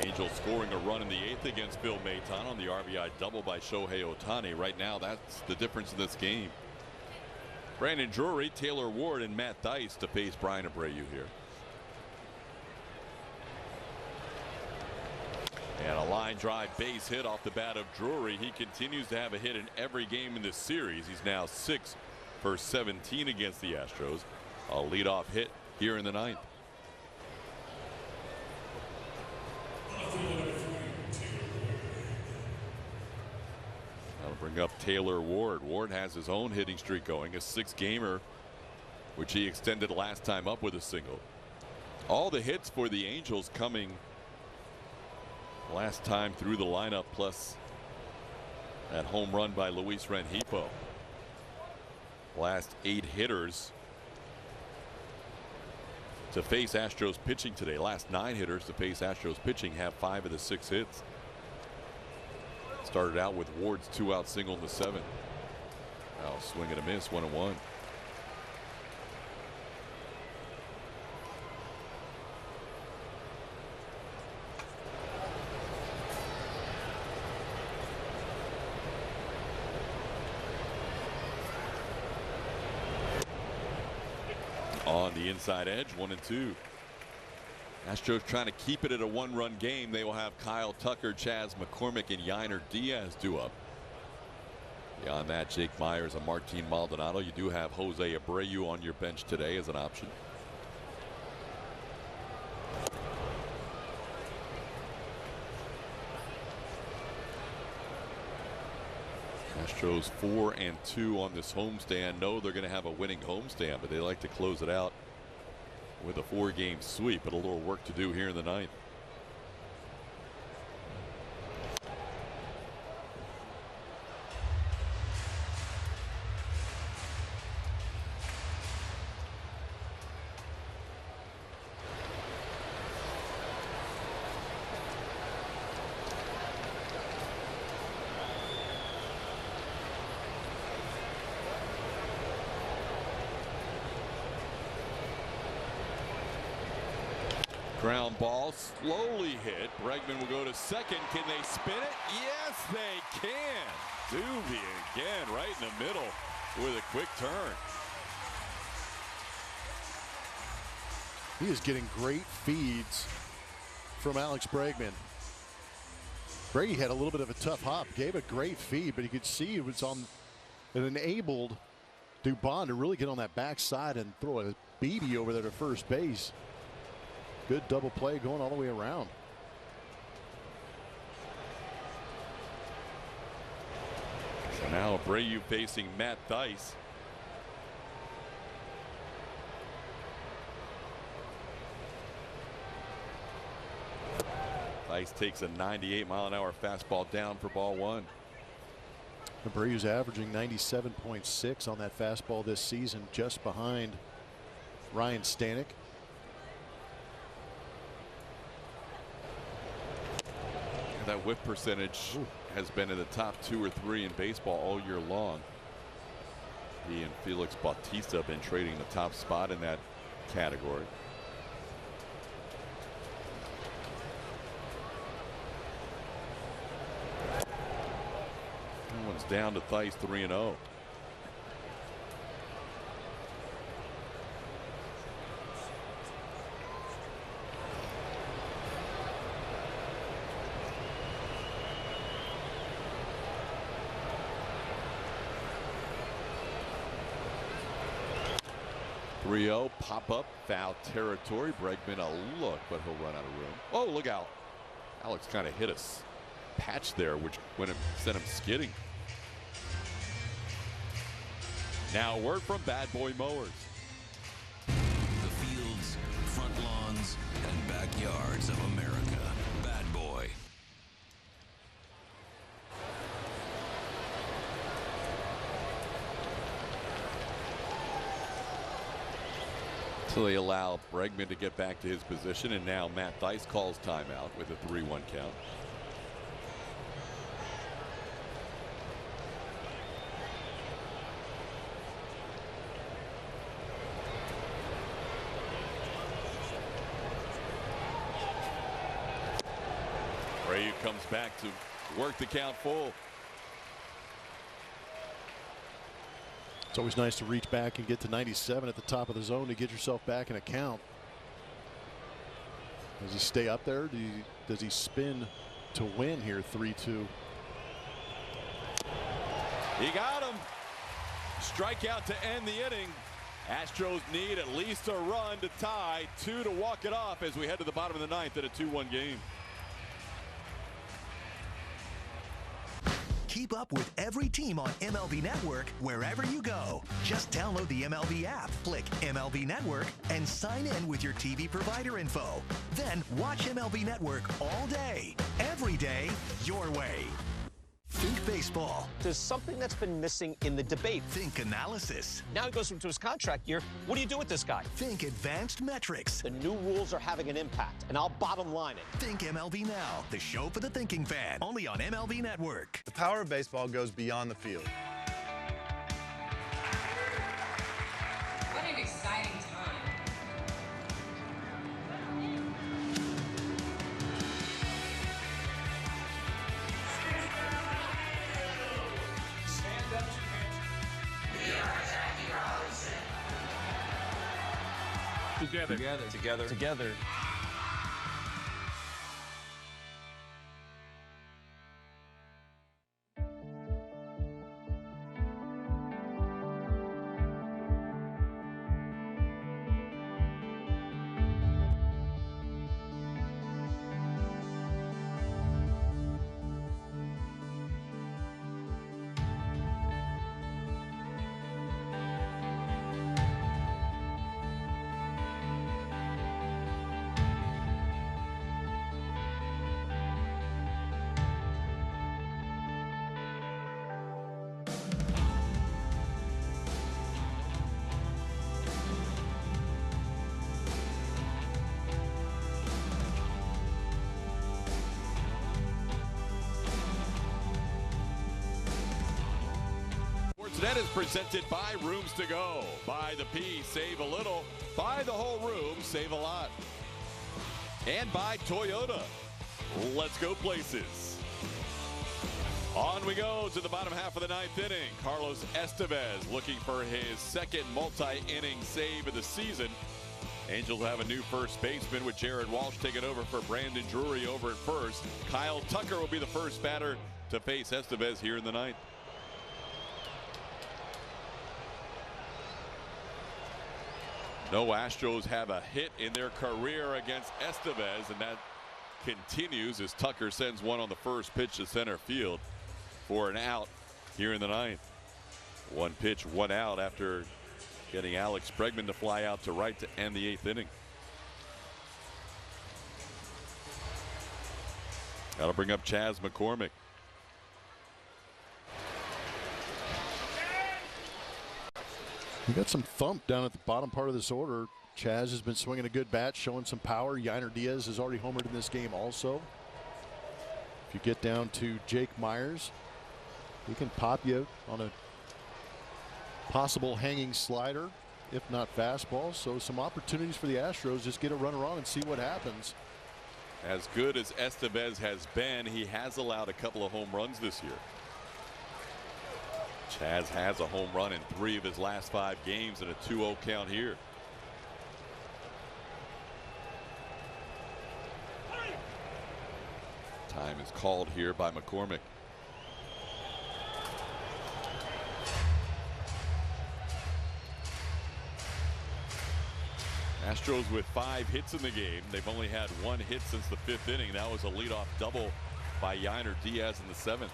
Angels scoring a run in the 8th against Phil Maton on the RBI double by Shohei Ohtani. Right now, that's the difference in this game. Brandon Drury, Taylor Ward, and Matt Dice to face Brian Abreu here. And a line drive base hit off the bat of Drury. He continues to have a hit in every game in this series. He's now 6 for 17 against the Astros. A leadoff hit here in the 9th. That'll bring up Taylor Ward. Ward has his own hitting streak going, a 6-gamer, which he extended last time up with a single. All the hits for the Angels coming last time through the lineup, plus that home run by Luis Rengifo. Last 8 hitters to face Astros pitching today. Last 9 hitters to face Astros pitching have 5 of the 6 hits. Started out with Ward's 2-out single in the 7th. Now swing and a miss, 1-1. inside edge, 1-2. Astros trying to keep it at a one-run game. They will have Kyle Tucker, Chaz McCormick, and Yiner Diaz due up. Beyond that, Jake Myers and Martin Maldonado. You do have Jose Abreu on your bench today as an option. Astros 4-2 on this homestand. No, they're going to have a winning homestand, but they like to close it out with a 4-game sweep, but a little work to do here in the ninth. Ground ball slowly hit. Bregman will go to second. Can they spin it? Yes, they can. Doobie again right in the middle with a quick turn. He is getting great feeds from Alex Bregman. Brady had a little bit of a tough hop, gave a great feed, but you could see it was on. It enabled Dubon to really get on that backside and throw a BB over there to first base. Good double play going all the way around. So now Abreu facing Matt Thaiss. Thaiss takes a 98-mile-an-hour fastball down for ball one. Abreu's averaging 97.6 on that fastball this season, just behind Ryan Stanek. That whip percentage has been in the top 2 or 3 in baseball all year long. He and Felix Bautista have been trading the top spot in that category. That one's down to Thaiss, 3-0. Pop up, foul territory. Bregman a look, but he'll run out of room. Oh, look out. Alex kind of hit a patch there, which sent him skidding. Now word from Bad Boy Mowers. The fields, front lawns, and backyards of America. Bad Boy. So they allow Bregman to get back to his position, and now Matt Thaiss calls timeout with a 3-1 count. Abreu comes back to work the count full. It's always nice to reach back and get to 97 at the top of the zone to get yourself back in a count. Does he stay up there? Does he spin to win here? 3-2. He got him. Strikeout to end the inning. Astros need at least a run to tie, 2 to walk it off as we head to the bottom of the ninth at a 2-1 game. Keep up with every team on MLB Network wherever you go. Just download the MLB app, click MLB Network, and sign in with your TV provider info. Then watch MLB Network all day, every day, your way. Think baseball. There's something that's been missing in the debate. Think analysis. Now he goes into his contract year. What do you do with this guy? Think advanced metrics. The new rules are having an impact, and I'll bottom line it. Think MLB Now, the show for the thinking fan, only on MLB Network. The power of baseball goes beyond the field. What an exciting time. Stand up. 1 Together. That is presented by Rooms to Go. Buy the P, save a little. Buy the whole room, save a lot. And by Toyota. Let's go places. On we go to the bottom half of the ninth inning. Carlos Estevez looking for his second multi-inning save of the season. Angels have a new first baseman with Jared Walsh taking over for Brandon Drury over at first. Kyle Tucker will be the first batter to face Estevez here in the ninth. No Astros have a hit in their career against Estevez, and that continues as Tucker sends one on the first pitch to center field for an out here in the ninth. One pitch, one out after getting Alex Bregman to fly out to right to end the eighth inning. That'll bring up Chas McCormick. We got some thump down at the bottom part of this order. Chas has been swinging a good bat, showing some power. Yainer Diaz has already homered in this game also. If you get down to Jake Myers, he can pop you on a possible hanging slider, if not fastball. So some opportunities for the Astros. Just get a runner on and see what happens. As good as Estevez has been, he has allowed a couple of home runs this year. Chas has a home run in 3 of his last 5 games and a 2-0 count here. Time is called here by McCormick. Astros with 5 hits in the game. They've only had 1 hit since the 5th inning. That was a leadoff double by Yainer Diaz in the 7th.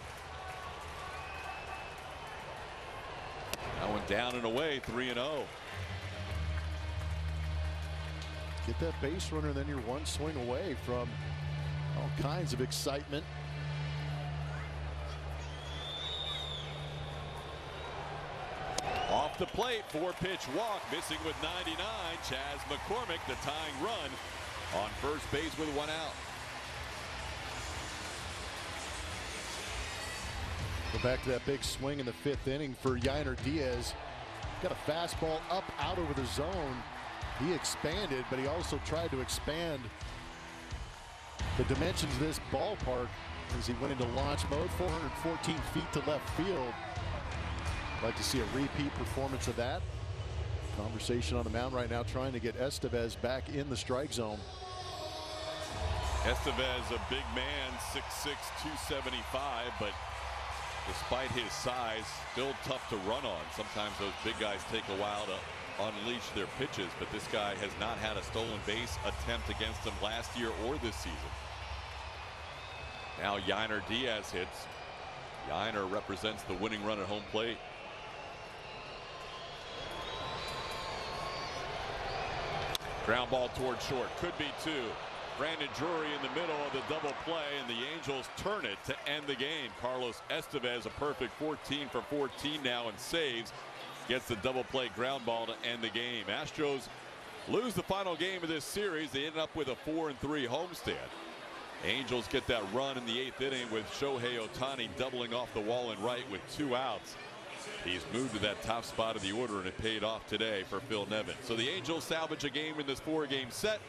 That one down and away, 3-0. Get that base runner, then you're one swing away from all kinds of excitement. Off the plate, 4-pitch walk, missing with 99. Chas McCormick, the tying run on first base with 1 out. Go back to that big swing in the 5th inning for Yainer Diaz. Got a fastball up out over the zone. He expanded, but he also tried to expand the dimensions of this ballpark as he went into launch mode. 414 feet to left field. Like to see a repeat performance of that. Conversation on the mound right now trying to get Estevez back in the strike zone. Estevez, a big man, 6'6", 275, but despite his size, still tough to run on. Sometimes those big guys take a while to unleash their pitches, but this guy has not had a stolen base attempt against him last year or this season. Now Yainer Diaz hits. Yainer represents the winning run at home plate. Ground ball toward short, could be 2. Brandon Drury in the middle of the double play, and the Angels turn it to end the game. Carlos Estevez, a perfect 14 for 14 now and saves. Gets the double play ground ball to end the game. Astros lose the final game of this series. They end up with a 4-3 homestand. Angels get that run in the 8th inning with Shohei Ohtani doubling off the wall and right with 2 outs. He's moved to that top spot of the order, and it paid off today for Phil Nevin. So the Angels salvage a game in this 4-game set.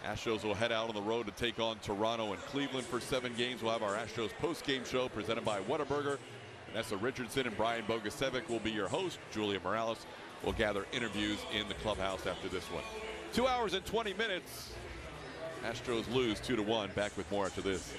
Astros will head out on the road to take on Toronto and Cleveland for 7 games. We'll have our Astros post-game show presented by Whataburger. Vanessa Richardson and Brian Bogusevic will be your host. Julia Morales will gather interviews in the clubhouse after this one. 2 hours and 20 minutes. Astros lose 2-1. Back with more after this.